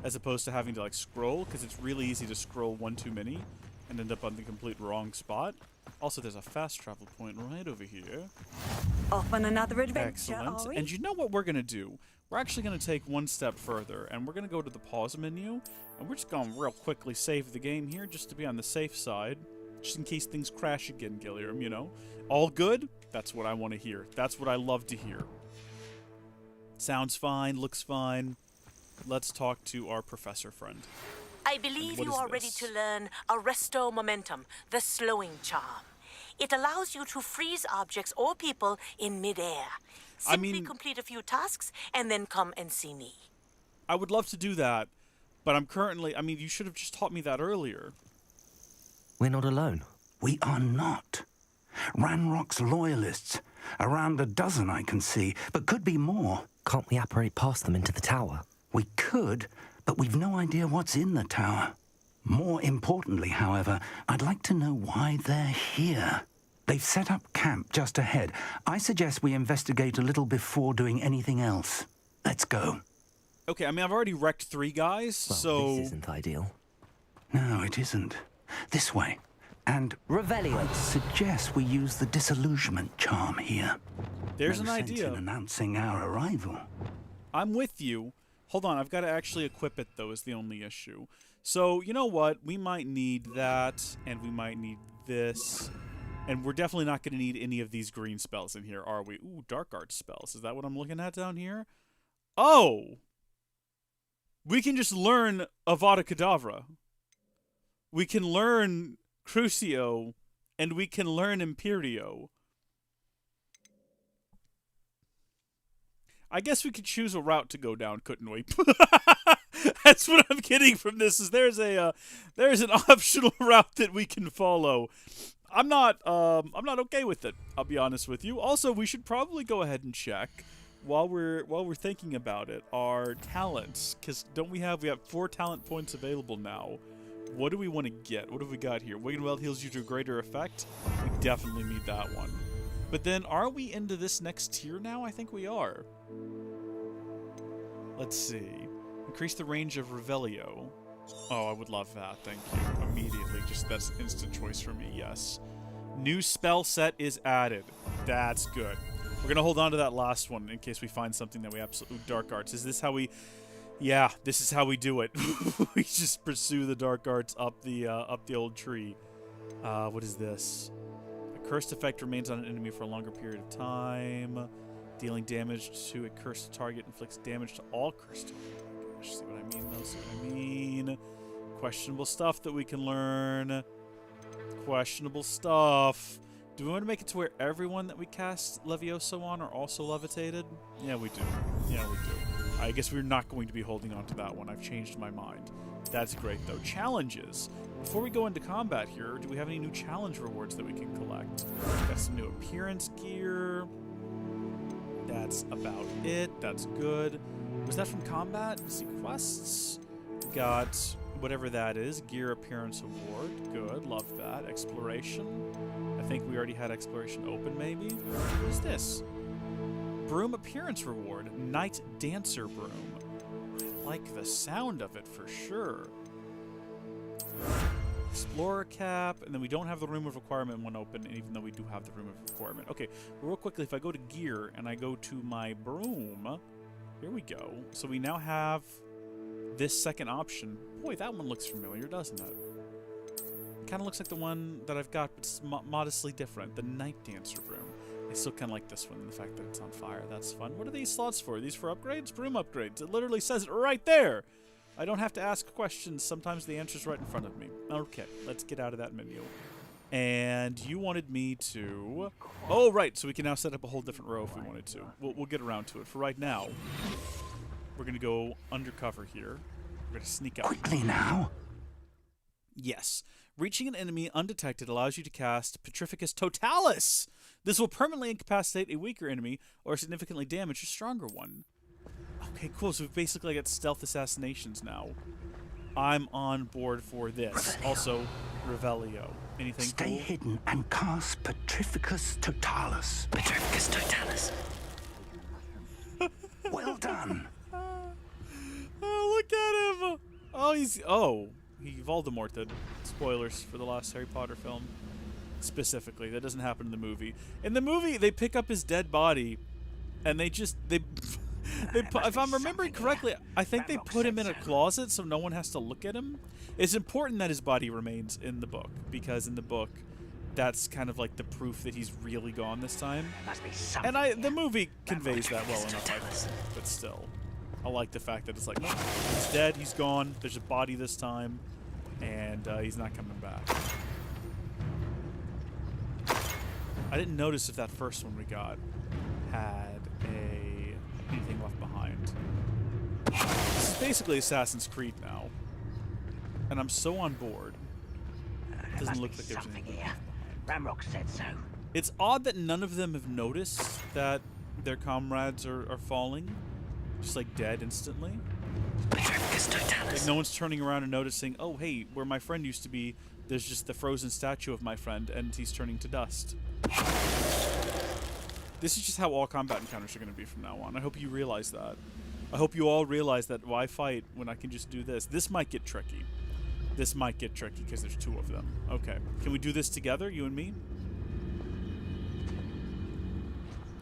[SPEAKER 1] as opposed to having to, like, scroll, because it's really easy to scroll one too many and end up on the complete wrong spot. Also, there's a fast travel point right over here.
[SPEAKER 9] Off on another adventure,
[SPEAKER 1] Excellent.
[SPEAKER 9] are we?
[SPEAKER 1] And you know what we're going to do? We're actually going to take one step further, and we're going to go to the pause menu, and we're just going to real quickly save the game here, just to be on the safe side, just in case things crash again, Gilliam, you know? All good? That's what I want to hear. That's what I love to hear. Sounds fine, looks fine. Let's talk to our professor friend.
[SPEAKER 12] I believe you are ready to learn Arresto Momentum, the slowing charm. It allows you to freeze objects or people in midair. Simply complete a few tasks and then come and see me.
[SPEAKER 1] I would love to do that, but I'm currently... I mean, you should have just taught me that earlier.
[SPEAKER 2] We're not alone.
[SPEAKER 6] We are not. Ranrock's loyalists. Around a dozen I can see, but could be more.
[SPEAKER 2] Can't we apparate past them into the tower?
[SPEAKER 6] We could, but we've no idea what's in the tower. More importantly, however, I'd like to know why they're here. They've set up camp just ahead. I suggest we investigate a little before doing anything else. Let's go.
[SPEAKER 1] Okay, I mean, I've already wrecked 3 guys,
[SPEAKER 2] well,
[SPEAKER 1] so...
[SPEAKER 2] this isn't ideal.
[SPEAKER 6] No, it isn't. This way. And
[SPEAKER 10] Revelio.
[SPEAKER 6] I'd suggest we use the disillusionment charm here.
[SPEAKER 1] There's
[SPEAKER 6] no
[SPEAKER 1] an
[SPEAKER 6] sense
[SPEAKER 1] idea.
[SPEAKER 6] in announcing our arrival.
[SPEAKER 1] I'm with you. Hold on, I've got to actually equip it, though, is the only issue. So, you know what? We might need that, and we might need this. And we're definitely not going to need any of these green spells in here, are we? Ooh, dark arts spells. Is that what I'm looking at down here? Oh! We can just learn Avada Kedavra. We can learn Crucio, and we can learn Imperio. I guess we could choose a route to go down, couldn't we? That's what I'm getting from this. Is there's an optional route that we can follow. I'm not okay with it. I'll be honest with you. Also, we should probably go ahead and check while we're thinking about it our talents, because we have 4 talent points available now. What do we want to get? What have we got here? Wait Well heals you to a greater effect. We definitely need that one. But then, are we into this next tier now? I think we are. Let's see. Increase the range of Revelio. Oh, I would love that. Thank you. Immediately. Just that's instant choice for me. Yes. New spell set is added. That's good. We're going to hold on to that last one in case we find something that we absolutely... Dark arts. Is this how we... Yeah, this is how we do it. We just pursue the dark arts up the old tree. What is this? A cursed effect remains on an enemy for a longer period of time. Dealing damage to a cursed target inflicts damage to all cursed targets. See what I mean, though? See what I mean? Questionable stuff that we can learn. Questionable stuff. Do we want to make it to where everyone that we cast Levioso on are also levitated? Yeah, we do. Yeah, we do. I guess we're not going to be holding on to that one. I've changed my mind. That's great, though. Challenges. Before we go into combat here, do we have any new challenge rewards that we can collect? Got some new appearance gear. That's about it. That's good. Was that from combat? See quests. Got whatever that is. Gear appearance award. Good. Love that. Exploration. I think we already had exploration open, maybe. What is this? Broom appearance reward. Night dancer broom. I like the sound of it for sure. Explorer cap, and then we don't have the room of requirement one open, even though we do have the room of requirement. Okay, real quickly, if I go to gear and I go to my broom, here we go. So we now have this second option. Boy, that one looks familiar, doesn't it? It kind of looks like the one that I've got, but it's modestly different. The night dancer broom. I still kind of like this one, the fact that it's on fire. That's fun. What are these slots for? Are these for upgrades? Broom upgrades. It literally says it right there. I don't have to ask questions. Sometimes the answer's right in front of me. Okay, let's get out of that menu. And you wanted me to... Oh, right. So we can now set up a whole different row if we wanted to. We'll get around to it. For right now, we're going to go undercover here. We're going to sneak out.
[SPEAKER 6] Quickly now.
[SPEAKER 1] Yes. Reaching an enemy undetected allows you to cast Petrificus Totalis. This will permanently incapacitate a weaker enemy or significantly damage a stronger one. Okay, cool. So we've basically got stealth assassinations now. I'm on board for this.
[SPEAKER 6] Revelio.
[SPEAKER 1] Also, Revelio. Anything
[SPEAKER 6] Stay
[SPEAKER 1] cool?
[SPEAKER 6] hidden and cast Petrificus Totalis.
[SPEAKER 2] Petrificus Totalis.
[SPEAKER 6] Well done.
[SPEAKER 1] Oh, look at him! Oh, he Voldemorted. Spoilers for the last Harry Potter film. Specifically, that doesn't happen in the movie. In the movie, they pick up his dead body, and if I'm remembering correctly, I think they put him in a closet so no one has to look at him. It's important that his body remains in the book, because in the book, that's kind of like the proof that he's really gone this time. And the movie conveys that well enough, I think, but still. I like the fact that it's like, no, he's dead, he's gone, there's a body this time, and he's not coming back. I didn't notice if that first one we got had anything left behind. This is basically Assassin's Creed now, and I'm so on board. It doesn't look like there's anything left behind.
[SPEAKER 13] Ramrock said so.
[SPEAKER 1] It's odd that none of them have noticed that their comrades are falling, just like dead instantly. Like no one's turning around and noticing, oh hey, where my friend used to be, there's just the frozen statue of my friend, and he's turning to dust. This is just how all combat encounters are going to be from now on. I hope you realize that. I hope you all realize that why fight when I can just do this. This might get tricky. This might get tricky because there's 2 of them. Okay. Can we do this together, you and me?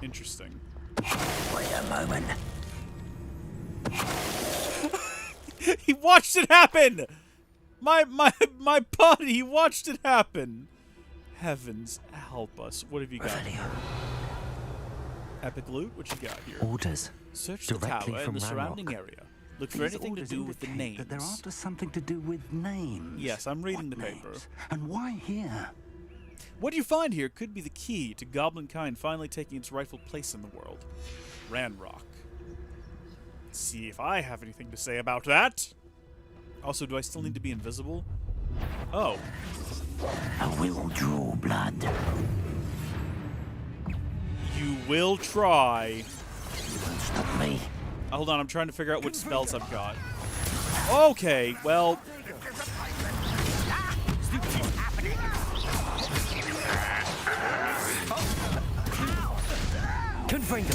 [SPEAKER 1] Interesting.
[SPEAKER 10] Wait a moment.
[SPEAKER 1] He watched it happen! My buddy, he watched it happen! heavens help us. What have you got here? Epic loot? What you got here?
[SPEAKER 2] Orders.
[SPEAKER 1] Search the
[SPEAKER 2] directly
[SPEAKER 1] tower
[SPEAKER 2] from
[SPEAKER 1] and the surrounding
[SPEAKER 2] Ranrock.
[SPEAKER 1] area. Look for
[SPEAKER 6] These
[SPEAKER 1] anything to
[SPEAKER 6] orders
[SPEAKER 1] do with the
[SPEAKER 6] indicate
[SPEAKER 1] names.
[SPEAKER 6] that they're after something to do with names.
[SPEAKER 1] Yes, I'm reading
[SPEAKER 6] What
[SPEAKER 1] the paper.
[SPEAKER 6] names? And why here?
[SPEAKER 1] What you find here could be the key to Goblinkind finally taking its rightful place in the world. Ranrock. Let's see if I have anything to say about that. Also, do I still need to be invisible? Oh.
[SPEAKER 10] I will draw blood.
[SPEAKER 1] You will try.
[SPEAKER 10] You won't stop me.
[SPEAKER 1] Hold on, I'm trying to figure out what spells I've got. Okay, well...
[SPEAKER 10] Confringo.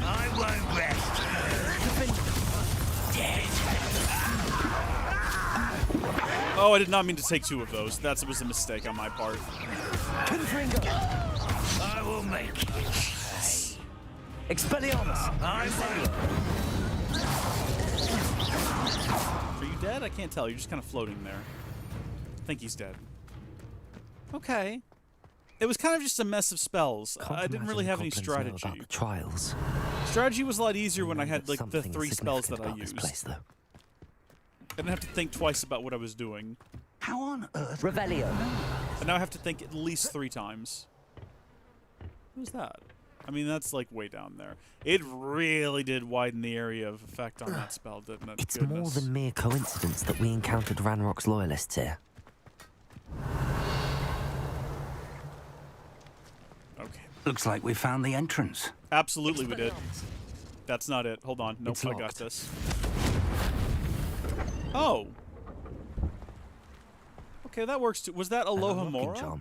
[SPEAKER 10] I won't rest. Dead.
[SPEAKER 1] Oh, I did not mean to take 2 of those. That was a mistake on my part.
[SPEAKER 10] Confringo. I will make you pay. Expelliarmus. I will.
[SPEAKER 1] Are you dead? I can't tell. You're just kind of floating there. I think he's dead. Okay. It was kind of just a mess of spells. I didn't really have any strategy.
[SPEAKER 2] About the trials.
[SPEAKER 1] Strategy was a lot easier when I had like the
[SPEAKER 2] Something
[SPEAKER 1] 3 spells that I
[SPEAKER 2] significant about
[SPEAKER 1] used.
[SPEAKER 2] this place, though.
[SPEAKER 1] I didn't have to think twice about what I was doing.
[SPEAKER 6] How on earth?
[SPEAKER 10] Revelio.
[SPEAKER 1] And now I have to think at least 3 times. Who's that? I mean, that's like way down there. It really did widen the area of effect on that spell, didn't it?
[SPEAKER 2] It's
[SPEAKER 1] Goodness.
[SPEAKER 2] more than mere coincidence that we encountered Ranrock's loyalists here.
[SPEAKER 1] Okay.
[SPEAKER 6] Looks like we found the entrance.
[SPEAKER 1] Absolutely we did. That's not it. Hold on. Nope,
[SPEAKER 2] It's
[SPEAKER 1] I got
[SPEAKER 2] locked.
[SPEAKER 1] this. Oh. Okay, that works too. Was that Aloha Mora?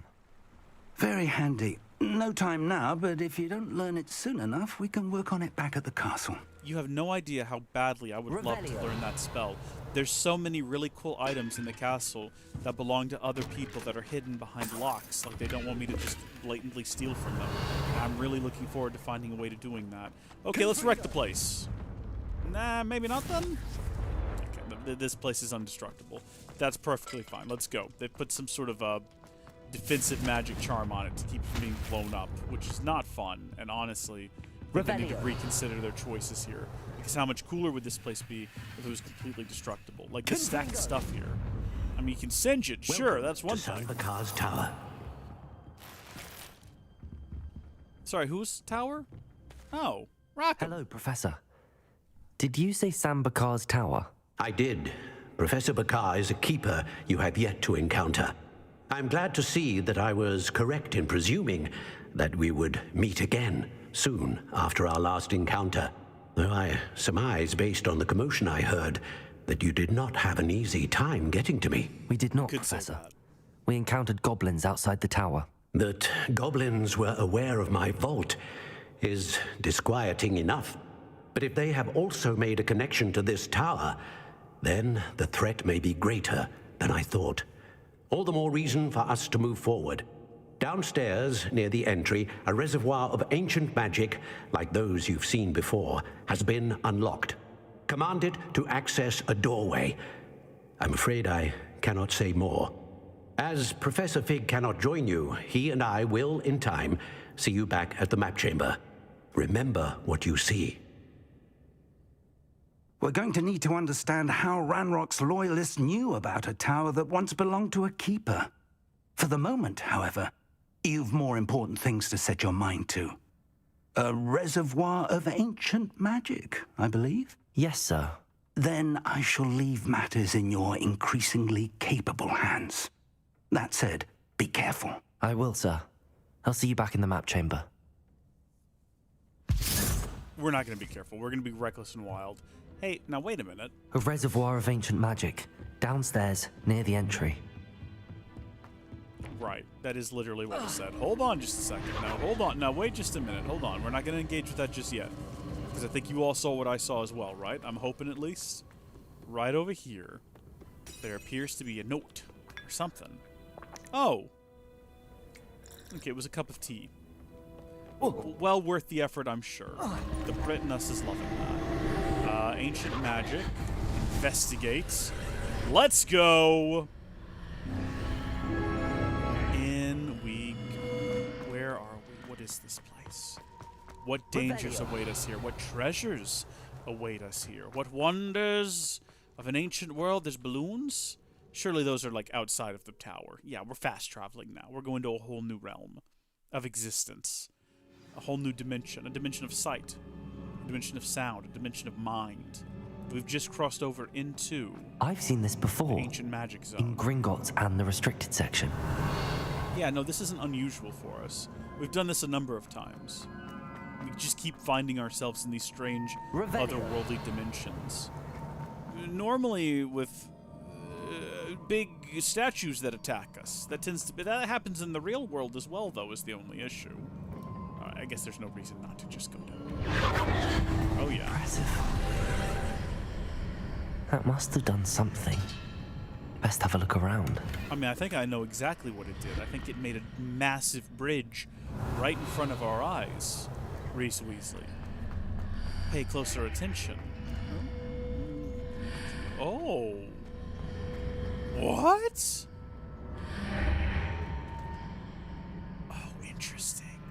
[SPEAKER 6] Very handy. No time now, but if you don't learn it soon enough, we can work on it back at the castle.
[SPEAKER 1] You have no idea how badly I would love to learn that spell. There's so many really cool items in the castle that belong to other people that are hidden behind locks. Like, they don't want me to just blatantly steal from them. And I'm really looking forward to finding a way to doing that. Okay, let's wreck the place. Nah, maybe not then? Okay, this place is indestructible. That's perfectly fine. Let's go. They've put some sort of defensive magic charm on it to keep it from being blown up, which is not fun. And honestly, I think they need to reconsider their choices here. Because how much cooler would this place be if it was completely destructible? Like this stack of stuff here. I mean, you can singe it, sure, that's one thing.
[SPEAKER 11] Sambakar's tower.
[SPEAKER 1] Sorry, whose tower? Oh, Rockham.
[SPEAKER 2] Hello, Professor. Did you say Sambakar's tower?
[SPEAKER 11] I did. Professor Bakar is a keeper you have yet to encounter. I'm glad to see that I was correct in presuming that we would meet again soon after our last encounter. Though I surmise, based on the commotion I heard, that you did not have an easy time getting to me.
[SPEAKER 2] We did not, Professor. We encountered goblins outside the tower.
[SPEAKER 11] That goblins were aware of my vault is disquieting enough. But if they have also made a connection to this tower, then the threat may be greater than I thought. All the more reason for us to move forward. Downstairs, near the entry, a reservoir of ancient magic, like those you've seen before, has been unlocked. Command it to access a doorway. I'm afraid I cannot say more. As Professor Fig cannot join you, he and I will, in time, see you back at the map chamber. Remember what you see.
[SPEAKER 6] We're going to need to understand how Ranrock's loyalists knew about a tower that once belonged to a keeper. For the moment, however, you've more important things to set your mind to. A reservoir of ancient magic, I believe?
[SPEAKER 2] Yes, sir.
[SPEAKER 6] Then I shall leave matters in your increasingly capable hands. That said, be careful.
[SPEAKER 2] I will, sir. I'll see you back in the map chamber.
[SPEAKER 1] We're not going to be careful. We're going to be reckless and wild. Hey, now wait a minute.
[SPEAKER 2] A reservoir of ancient magic. Downstairs, near the entry.
[SPEAKER 1] Right. That is literally what was said. Hold on just a second. Now, hold on. Now, wait just a minute. Hold on. We're not going to engage with that just yet. Because I think you all saw what I saw as well, right? I'm hoping at least. Right over here, there appears to be a note or something. Oh. Okay, it was a cup of tea. Well worth the effort, I'm sure. The Brit in us is loving that. Ancient magic. Investigate. Let's go. In we What is this place? What dangers await us here? What treasures await us here? What wonders of an ancient world? There's balloons? Surely those are like outside of the tower. Yeah, we're fast traveling now. We're going to a whole new realm of existence. A whole new dimension. A dimension of sight. A dimension of sound. A dimension of mind. We've just crossed over into...
[SPEAKER 2] I've seen this before.
[SPEAKER 1] The ancient magic zone.
[SPEAKER 2] In Gringotts and the restricted section.
[SPEAKER 1] Yeah, no, this isn't unusual for us. We've done this a number of times. We just keep finding ourselves in these strange, otherworldly dimensions. Normally with big statues that attack us. That happens in the real world as well, though, is the only issue. I guess there's no reason not to just go down. Oh, yeah.
[SPEAKER 2] Impressive. That must have done something. Best have a look around.
[SPEAKER 1] I mean, I think I know exactly what it did. I think it made a massive bridge right in front of our eyes. Reese Weasley. Pay closer attention. Oh. What? Oh, interesting.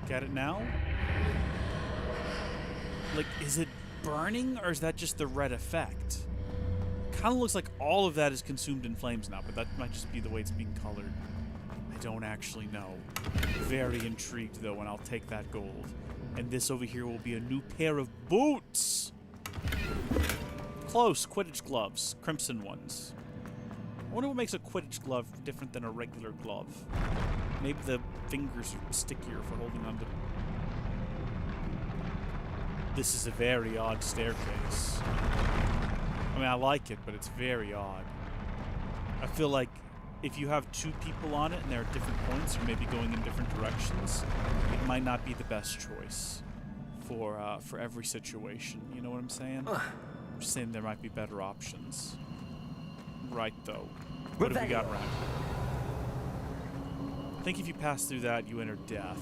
[SPEAKER 1] Got it now? Like, is it burning, or is that just the red effect? Kind of looks like all of that is consumed in flames now, but that might just be the way it's being colored. I don't actually know. Very intrigued, though, and I'll take that gold. And this over here will be a new pair of boots! Close. Quidditch gloves. Crimson ones. I wonder what makes a Quidditch glove different than a regular glove. Maybe the fingers are stickier for holding onto... This is a very odd staircase. I mean, I like it, but it's very odd. I feel like if you have two people on it and they're at different points or maybe going in different directions, it might not be the best choice for every situation. You know what I'm saying? I'm just saying there might be better options. Right, though. What have we got around here? I think if you pass through that, you enter death.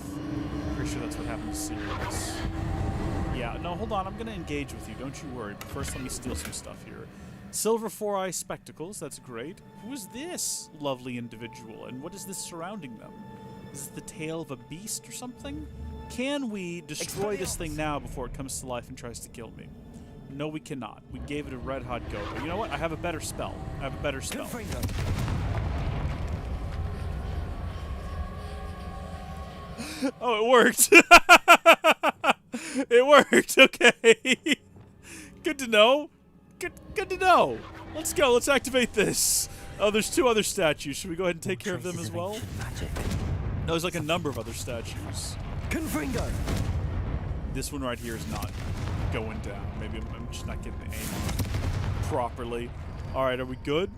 [SPEAKER 1] Pretty sure that's what happened to Sirius. Yeah, no, hold on. I'm going to engage with you. Don't you worry. But first, let me steal some stuff here. Silver 4-eye spectacles. That's great. Who is this lovely individual? And what is this surrounding them? Is it the tail of a beast or something? Can we destroy this thing now before it comes to life and tries to kill me? No, we cannot. We gave it a red-hot go. But you know what? I have a better spell. I have a better spell. Oh, it worked. It worked. Okay. Good to know. Good to know. Let's go. Let's activate this. Oh, there's two other statues. Should we go ahead and take care of them as well? No, there's like a number of other statues.
[SPEAKER 10] Confringo.
[SPEAKER 1] This one right here is not going down. Maybe I'm just not getting the aim on properly. All right, are we good?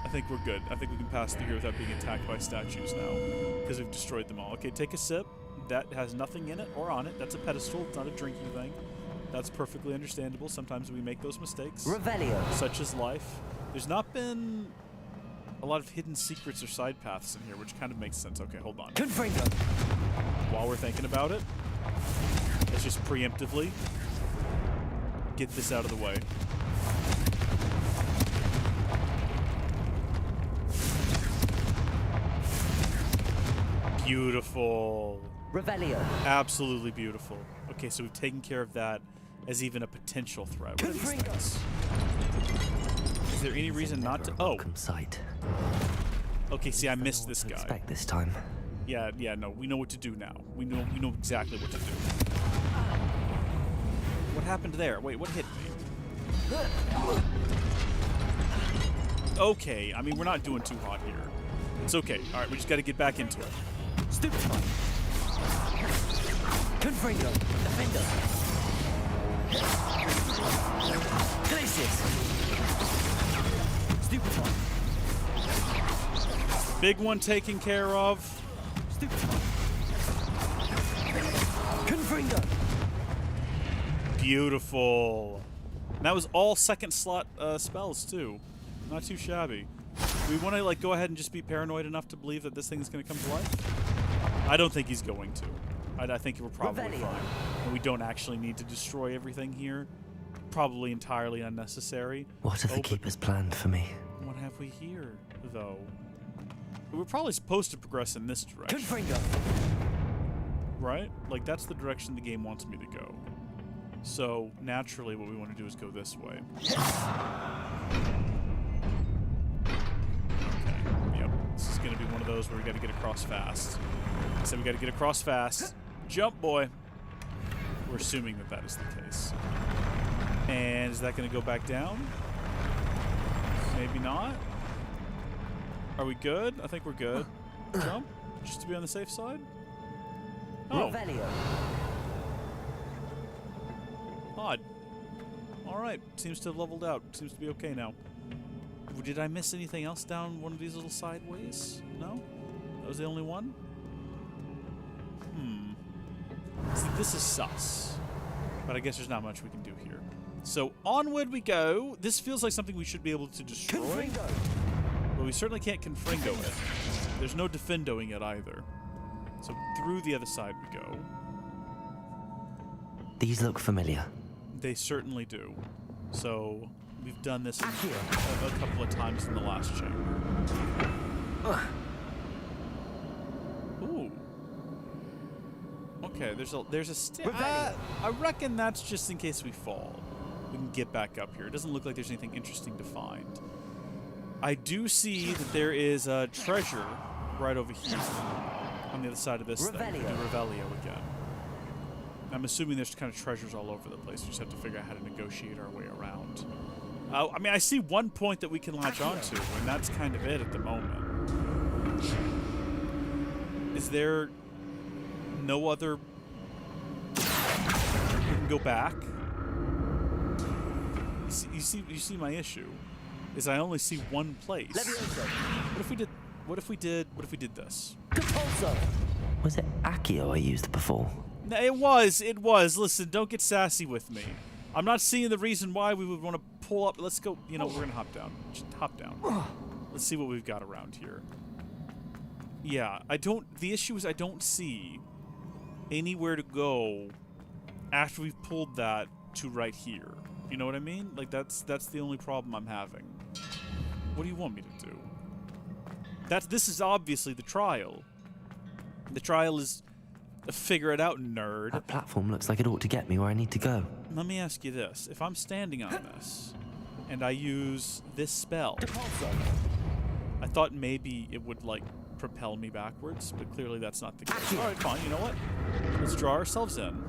[SPEAKER 1] I think we're good. I think we can pass through here without being attacked by statues now because we've destroyed them all. Okay, take a sip. That has nothing in it or on it. That's a pedestal. It's not a drinking thing. That's perfectly understandable. Sometimes we make those mistakes.
[SPEAKER 10] Revelio.
[SPEAKER 1] Such is life. There's not been a lot of hidden secrets or side paths in here, which kind of makes sense. Okay, hold on.
[SPEAKER 10] Confringo.
[SPEAKER 1] While we're thinking about it, let's just preemptively get this out of the way. Beautiful.
[SPEAKER 10] Revelio.
[SPEAKER 1] Absolutely beautiful. Okay, so we've taken care of that as even a potential threat. What are these things? Is there any reason not to? Oh.
[SPEAKER 2] Sight.
[SPEAKER 1] Okay, see, I missed this guy.
[SPEAKER 2] Expect this time.
[SPEAKER 1] Yeah, no, we know what to do now. We know exactly what to do. What happened there? Wait, what hit me? Okay, I mean, we're not doing too hot here. It's okay. All right, we just got to get back into it.
[SPEAKER 10] Stupefy. Confringo. Defender. Glacius. Stupefy.
[SPEAKER 1] Big one taken care of.
[SPEAKER 10] Stupefy. Confringo.
[SPEAKER 1] Beautiful. And that was all second slot spells too. Not too shabby. We want to like go ahead and just be paranoid enough to believe that this thing is going to come to life. I don't think he's going to. I think we're probably fine. And we don't actually need to destroy everything here. Probably entirely unnecessary.
[SPEAKER 2] What have the keepers planned for me?
[SPEAKER 1] What have we here, though? We're probably supposed to progress in this direction.
[SPEAKER 10] Confringo.
[SPEAKER 1] right? Like, that's the direction the game wants me to go. So, naturally, what we want to do is go this way. Okay. Yep. This is going to be one of those where we got to get across fast. So we got to get across fast. Jump, boy. We're assuming that that is the case. And is that going to go back down? Maybe not. Are we good? I think we're good. Jump, just to be on the safe side. Oh.
[SPEAKER 10] Revelio.
[SPEAKER 1] Odd. Alright, seems to have leveled out. Seems to be okay now. Did I miss anything else down one of these little sideways? No? That was the only one? See, this is sus. But I guess there's not much we can do here. So, onward we go. This feels like something we should be able to destroy.
[SPEAKER 10] Confringo.
[SPEAKER 1] But we certainly can't confringo it. There's no defendoing it either. So, through the other side we go.
[SPEAKER 2] These look familiar.
[SPEAKER 1] They certainly do. So, we've done this a couple of times in the last chamber. Ooh. Okay, there's a I reckon that's just in case we fall. We can get back up here. It doesn't look like there's anything interesting to find. I do see that there is a treasure right over here on the other side of this thing. We do Revelio again. I'm assuming there's kind of treasures all over the place. We just have to figure out how to negotiate our way around. I mean, I see one point that we can latch onto, and that's kind of it at the moment. Is there no other... We can go back? You see my issue? Is I only see one place. What if we did this?
[SPEAKER 2] Was it Accio I used before?
[SPEAKER 1] No, it was. Listen, don't get sassy with me. I'm not seeing the reason why we would want to pull up. Let's go. You know, we're gonna hop down. Just hop down. Let's see what we've got around here. Yeah, the issue is I don't see anywhere to go after we've pulled that to right here. You know what I mean? Like, that's the only problem I'm having. What do you want me to do? This is obviously the trial. The trial is a figure it out, nerd.
[SPEAKER 2] That platform looks like it ought to get me where I need to go.
[SPEAKER 1] Let me ask you this. If I'm standing on this, and I use this spell, I thought maybe it would, like, propel me backwards, but clearly that's not the case. Alright, fine, you know what? Let's draw ourselves in.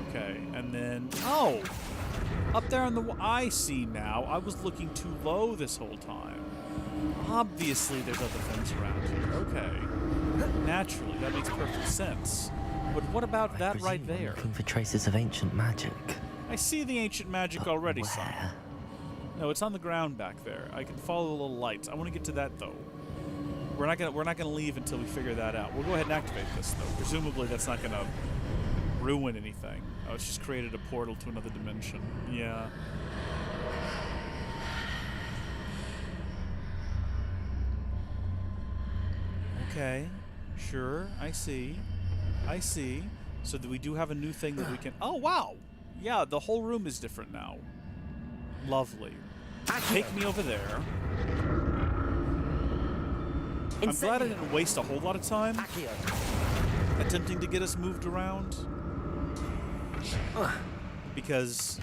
[SPEAKER 1] Okay, and then... Oh! Up there on the... I see now. I was looking too low this whole time. Obviously there's other things around here. Okay. Naturally, that makes perfect sense. But what about that right there?
[SPEAKER 2] Looking for traces of ancient magic.
[SPEAKER 1] I see the ancient magic already, son. No, it's on the ground back there. I can follow the little lights. I want to get to that though. We're not gonna leave until we figure that out. We'll go ahead and activate this though. Presumably that's not gonna ruin anything. Oh, it's just created a portal to another dimension. Yeah. Okay. Sure. I see. So that we do have a new thing that we can... Oh, wow! Yeah, the whole room is different now. Lovely. Take me over there. I'm glad I didn't waste a whole lot of time attempting to get us moved around. Because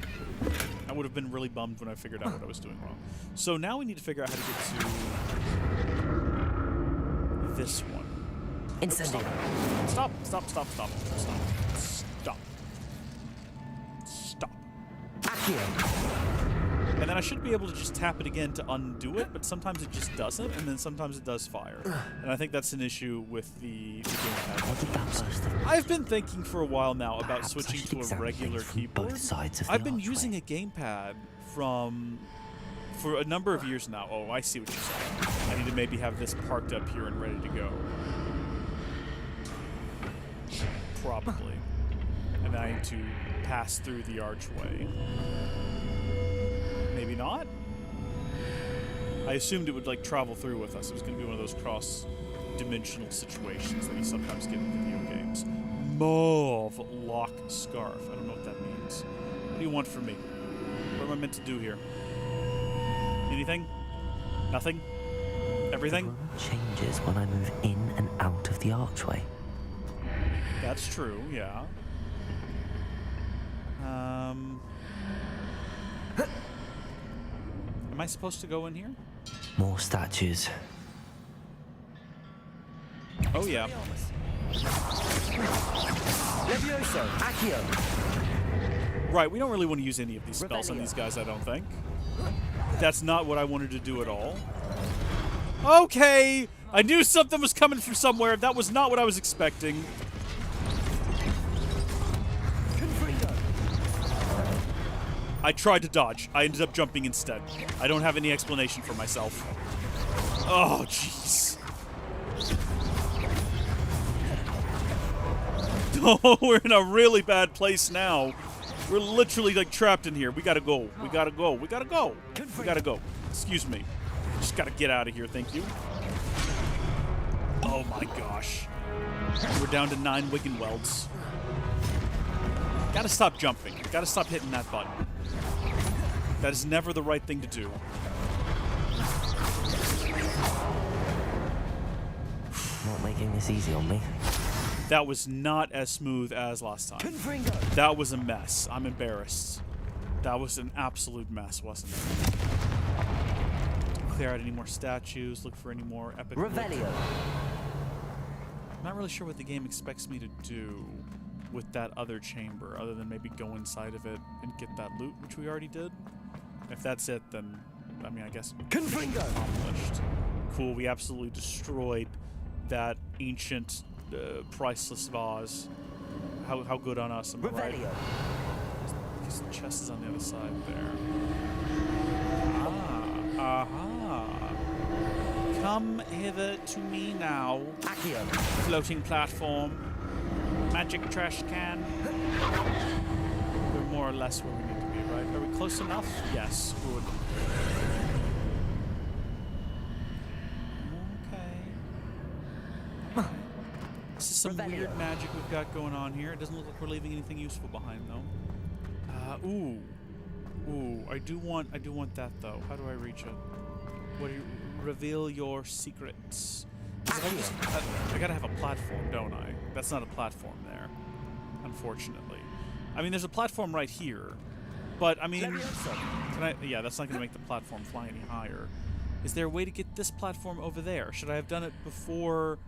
[SPEAKER 1] I would have been really bummed when I figured out what I was doing wrong. So now we need to figure out how to get to this one.
[SPEAKER 10] Incendio.
[SPEAKER 1] Stop. And then I should be able to just tap it again to undo it, but sometimes it just doesn't, and then sometimes it does fire. And I think that's an issue with the gamepad. I've been thinking for a while now about switching to a regular keyboard. I've been using a gamepad for a number of years now. Oh, I see what you're saying. I need to maybe have this parked up here and ready to go. Probably. And I need to pass through the archway. Maybe not? I assumed it would, like, travel through with us. It was going to be one of those cross-dimensional situations that you sometimes get in video games. Mauve lock scarf. I don't know what that means. What do you want from me? What am I meant to do here? Anything? Nothing? Everything? everything?
[SPEAKER 2] The room changes when I move in and out of the archway.
[SPEAKER 1] That's true, yeah. Am I supposed to go in here?
[SPEAKER 2] More statues.
[SPEAKER 1] Oh, yeah.
[SPEAKER 10] Levioso, Accio.
[SPEAKER 1] Right, we don't really want to use any of these spells on these guys, I don't think. That's not what I wanted to do at all. Okay! I knew something was coming from somewhere. That was not what I was expecting. I tried to dodge. I ended up jumping instead. I don't have any explanation for myself. Oh, jeez. Oh, we're in a really bad place now. We're literally, like, trapped in here. We gotta go. We gotta go. We gotta go. We gotta go. Excuse me. Just gotta get out of here, thank you. Oh, my gosh. We're down to 9 Wiggenwelds. Gotta stop jumping. Gotta stop hitting that button. That is never the right thing to do.
[SPEAKER 2] Not making this easy on me.
[SPEAKER 1] That was not as smooth as last time. That was a mess. I'm embarrassed. That was an absolute mess, wasn't it? Clear out any more statues, look for any more epic...
[SPEAKER 10] Revelio.
[SPEAKER 1] I'm not really sure what the game expects me to do with that other chamber, other than maybe go inside of it and get that loot, which we already did. If that's it, then, I mean, I guess accomplished. Cool, we absolutely destroyed that ancient, priceless vase. How good on us, am I right? Because the chest is on the other side there. Aha. Come hither to me now.
[SPEAKER 10] Accio.
[SPEAKER 1] Floating platform. Magic trash can. We're more or less where we need to be, right? Are we close enough? Yes, good. Okay. This is some weird magic we've got going on here. It doesn't look like we're leaving anything useful behind, though. Ooh, I do want that though. How do I reach it? What do you reveal your secrets? I gotta have a platform, don't I? That's not a platform there, unfortunately. I mean, there's a platform right here, but I mean, can I? Yeah, that's not gonna make the platform fly any higher. Is there a way to get this platform over there? Should I have done it before,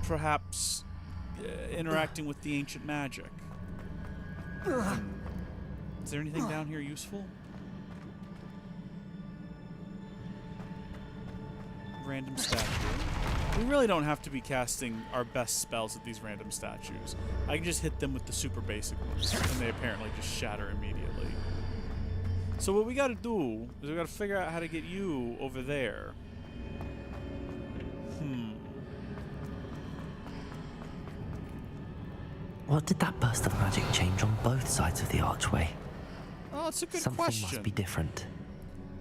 [SPEAKER 1] perhaps, interacting with the ancient magic? Is there anything down here useful? Random statue. We really don't have to be casting our best spells at these random statues. I can just hit them with the super basic ones, and they apparently just shatter immediately. So what we gotta do is we gotta figure out how to get you over there.
[SPEAKER 2] What did that burst of magic change on both sides of the archway?
[SPEAKER 1] Oh, it's a good
[SPEAKER 2] Something
[SPEAKER 1] question.
[SPEAKER 2] must be different.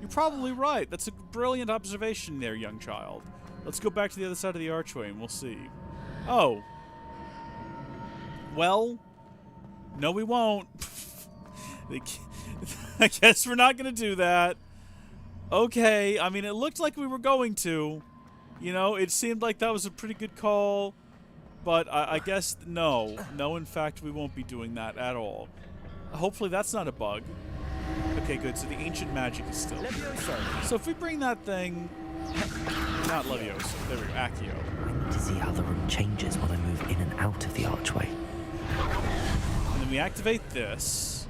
[SPEAKER 1] You're probably right. That's a brilliant observation there, young child. Let's go back to the other side of the archway and we'll see. Oh. Well, no we won't. I guess we're not going to do that. Okay, I mean, it looked like we were going to. You know, it seemed like that was a pretty good call. But I guess no. No, in fact, we won't be doing that at all. Hopefully that's not a bug. Okay, good. So the ancient magic is still here. So if we bring that thing... Not Levioso. There we go. Accio.
[SPEAKER 2] I need to see how the room changes when I move in and out of the archway.
[SPEAKER 1] And then we activate this.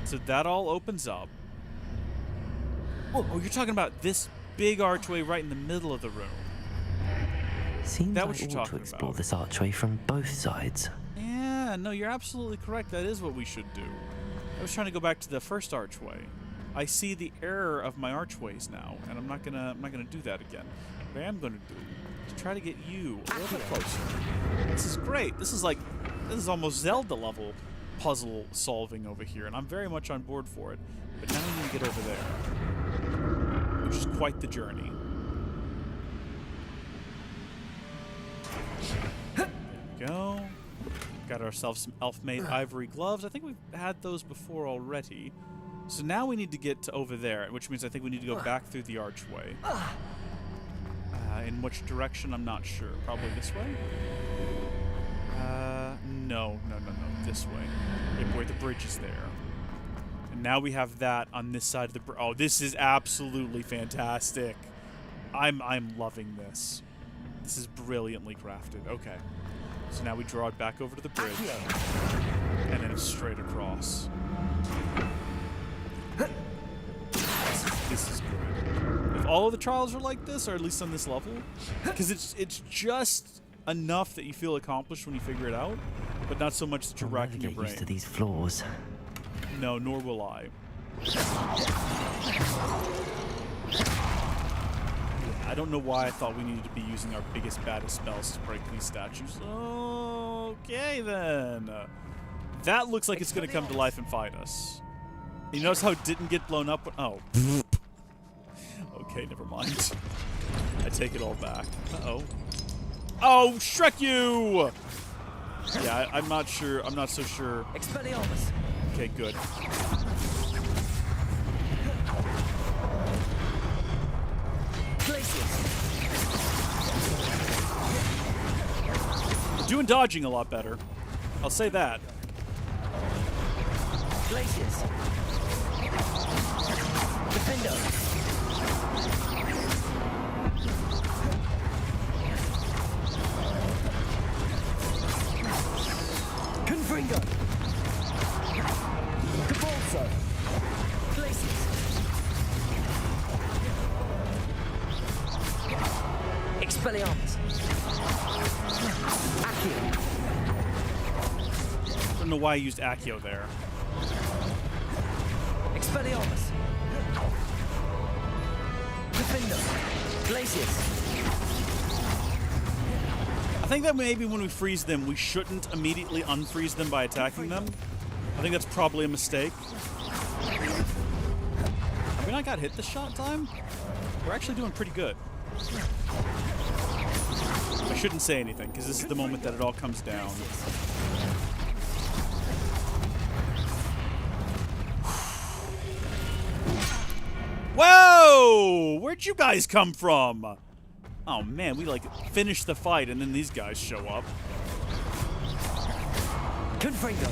[SPEAKER 1] So that all opens up. Oh, you're talking about this big archway right in the middle of the room.
[SPEAKER 2] Seems
[SPEAKER 1] that
[SPEAKER 2] like
[SPEAKER 1] what
[SPEAKER 2] I
[SPEAKER 1] you're
[SPEAKER 2] ought to
[SPEAKER 1] talking
[SPEAKER 2] explore
[SPEAKER 1] about.
[SPEAKER 2] this archway from both sides.
[SPEAKER 1] Yeah, no, you're absolutely correct. That is what we should do. I was trying to go back to the first archway. I see the error of my archways now, and I'm not gonna do that again. What I am gonna do is try to get you a little bit closer. This is great. This is almost Zelda level puzzle solving over here, and I'm very much on board for it. But now we need to get over there, which is quite the journey. There we go. Got ourselves some elf-made ivory gloves. I think we've had those before already. So now we need to get to over there, which means I think we need to go back through the archway. which direction, I'm not sure. Probably this way? No. This way. Yeah, boy, the bridge is there. And now we have that on this side of the bridge. Oh, this is absolutely fantastic. I'm loving this. This is brilliantly crafted. Okay. So now we draw it back over to the bridge. And then it's straight across. This is good. If all of the trials are like this, or at least on this level, because it's just enough that you feel accomplished when you figure it out, but not so much that you're racking your brain.
[SPEAKER 2] Used to these floors.
[SPEAKER 1] No, nor will I. I don't know why I thought we needed to be using our biggest, baddest spells to break these statues. Okay, then. That looks like it's going to come to life and fight us. You notice how it didn't get blown up? Oh. Okay, never mind. I take it all back. Uh-oh. Oh, Shrek you! Yeah, I'm not sure. I'm not so sure.
[SPEAKER 10] Expelliarmus.
[SPEAKER 1] Okay, good. We're doing dodging a lot better. I'll say that.
[SPEAKER 10] Glaciers. Defender. Confringo. Cabalso. Glaciers. Expelliarmus. Accio.
[SPEAKER 1] I don't know why I used Accio there.
[SPEAKER 10] Expelliarmus. Defender. Glaciers.
[SPEAKER 1] I think that maybe when we freeze them, we shouldn't immediately unfreeze them by attacking them. I think that's probably a mistake. Have we not got hit this shot time? We're actually doing pretty good. I shouldn't say anything, because this is the moment that it all comes down. Whoa! Where'd you guys come from? Oh man, we like finished the fight and then these guys show up.
[SPEAKER 10] Confringo.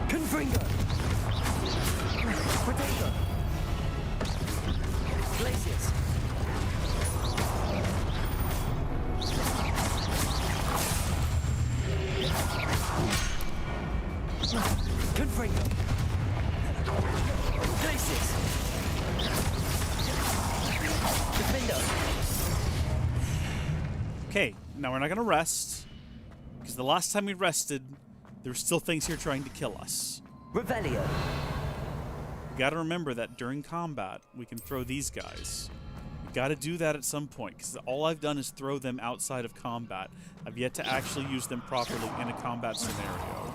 [SPEAKER 10] Confringo. Potato. Glaciers. Confringo. Glaciers. Defender.
[SPEAKER 1] Okay, now we're not gonna rest. Because the last time we rested, there were still things here trying to kill us.
[SPEAKER 10] Revelio.
[SPEAKER 1] We gotta remember that during combat, we can throw these guys. We gotta do that at some point, because all I've done is throw them outside of combat. I've yet to actually use them properly in a combat scenario.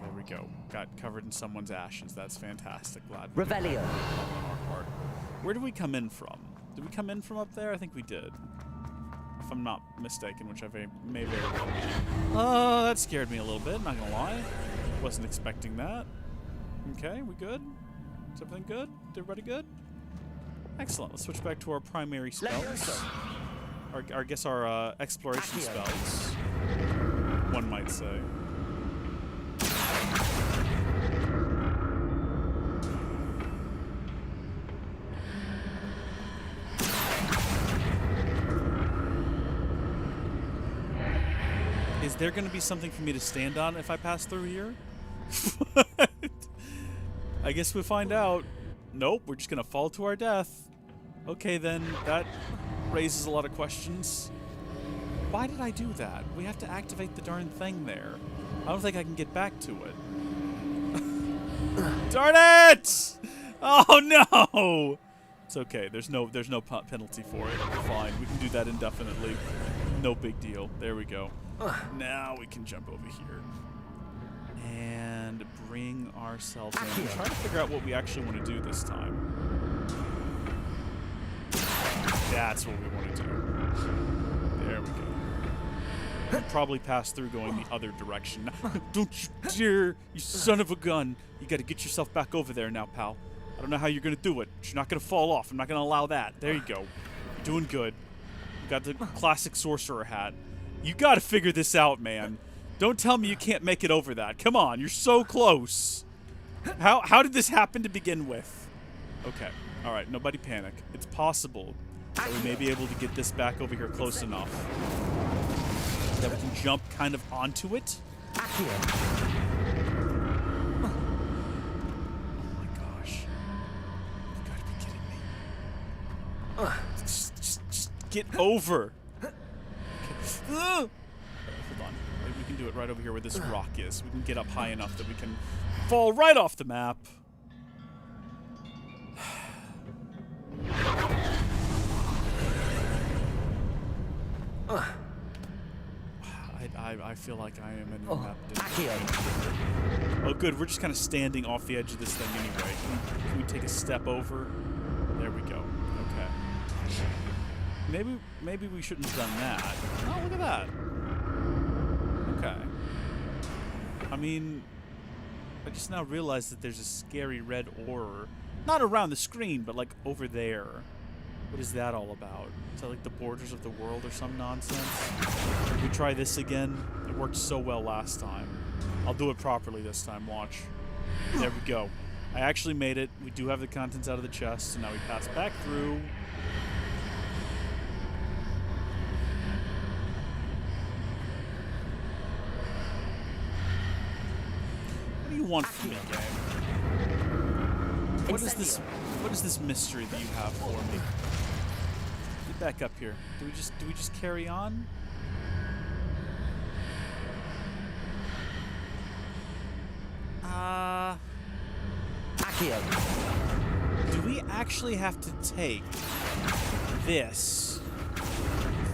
[SPEAKER 1] There we go. Got covered in someone's ashes. That's fantastic. Glad we did that
[SPEAKER 10] Revelio.
[SPEAKER 1] on our part. Where did we come in from? Did we come in from up there? I think we did. If I'm not mistaken, which I may very well be. Oh, that scared me a little bit, not gonna lie. Wasn't expecting that. Okay, we good? Is everything good? Everybody good? Excellent. Let's switch back to our primary spells. I guess our exploration spells, one might say. Is there going to be something for me to stand on if I pass through here? I guess we'll find out. Nope, we're just going to fall to our death. Okay, then that raises a lot of questions. Why did I do that? We have to activate the darn thing there. I don't think I can get back to it. Darn it! Oh no! It's okay. There's no penalty for it. We're fine. We can do that indefinitely. No big deal. There we go. Now we can jump over here and bring ourselves in. I'm trying to figure out what we actually want to do this time. That's what we want to do. There we go. You probably pass through going the other direction. Don't you dare, you son of a gun. You gotta get yourself back over there now, pal. I don't know how you're gonna do it, but you're not gonna fall off. I'm not gonna allow that. There you go. You're doing good. You got the classic sorcerer hat. You gotta figure this out, man. Don't tell me you can't make it over that. Come on, you're so close. How did this happen to begin with? Okay, alright, nobody panic. It's possible that we may be able to get this back over here close enough that we can jump kind of onto it. Oh my gosh. You gotta be kidding me. Just get over. Okay. Hold on. Maybe we can do it right over here where this rock is. We can get up high enough that we can fall right off the map. I feel like I am in a map. Oh, good. We're just kind of standing off the edge of this thing anyway. Can we take a step over? There we go. Okay. Maybe we shouldn't have done that. Oh, look at that. Okay. I mean, I just now realized that there's a scary red aura. Not around the screen, but like over there. What is that all about? Is that like the borders of the world or some nonsense? Can we try this again? It worked so well last time. I'll do it properly this time, watch. There we go. I actually made it. We do have the contents out of the chest, so now we pass back through. What do you want from me, game? What is this mystery that you have for me? Get back up here. Do we just carry on? Do we actually have to take this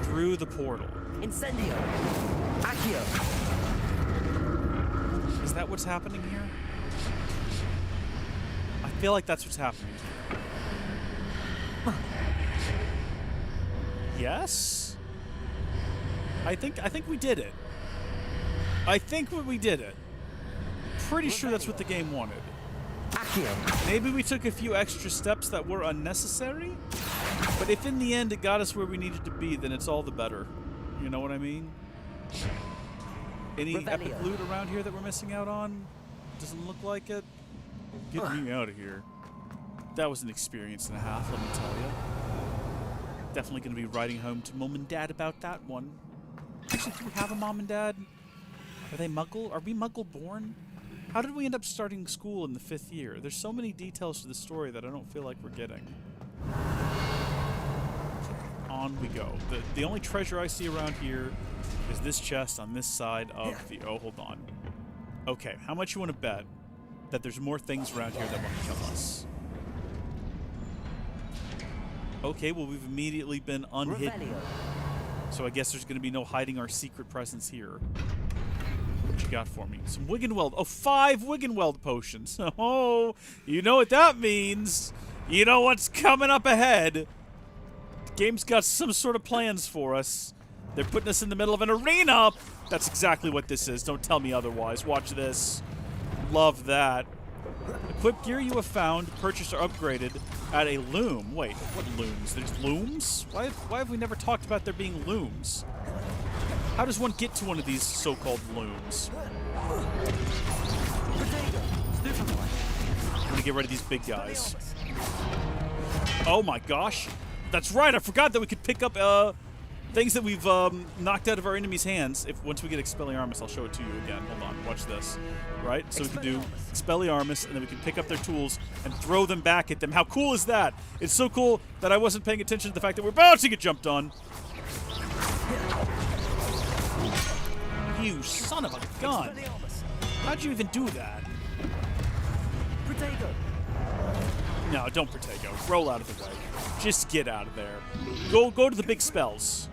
[SPEAKER 1] through the portal?
[SPEAKER 10] Incendio. Accio.
[SPEAKER 1] Is that what's happening here? I feel like that's what's happening here. Yes? I think we did it. I think we did it. Pretty sure that's what the game wanted. Maybe we took a few extra steps that were unnecessary, but if in the end it got us where we needed to be, then it's all the better. You know what I mean? Any epic loot around here that we're missing out on? Doesn't look like it. Get me out of here. That was an experience and a half, let me tell you. Definitely going to be writing home to Mom and Dad about that one. Actually, do we have a Mom and Dad? Are they Muggle? Are we Muggle-born? How did we end up starting school in the 5th year? There's so many details to the story that I don't feel like we're getting. On we go. The only treasure I see around here is this chest on this side of the... Oh, hold on. Okay, how much you want to bet that there's more things around here that want to kill us? Okay, well, we've immediately been unhidden. So I guess there's going to be no hiding our secret presence here. What you got for me? Some Wiggenweld. Oh, 5 Wiggenweld potions. Oh, you know what that means. You know what's coming up ahead. The game's got some sort of plans for us. They're putting us in the middle of an arena. That's exactly what this is. Don't tell me otherwise. Watch this. Love that. Equip gear you have found, purchased or upgraded at a loom. Wait, what looms? There's looms? Why have we never talked about there being looms? How does one get to one of these so-called looms? I'm gonna get rid of these big guys. Oh my gosh. That's right, I forgot that we could pick up things that we've knocked out of our enemies' hands. Once we get Expelliarmus, I'll show it to you again. Hold on, watch this. Right? So we can do Expelliarmus, and then we can pick up their tools and throw them back at them. How cool is that? It's so cool that I wasn't paying attention to the fact that we're about to get jumped on. You son of a gun! How'd you even do that? No, don't Protego. Roll out of the way. Just get out of there. Go to the big spells.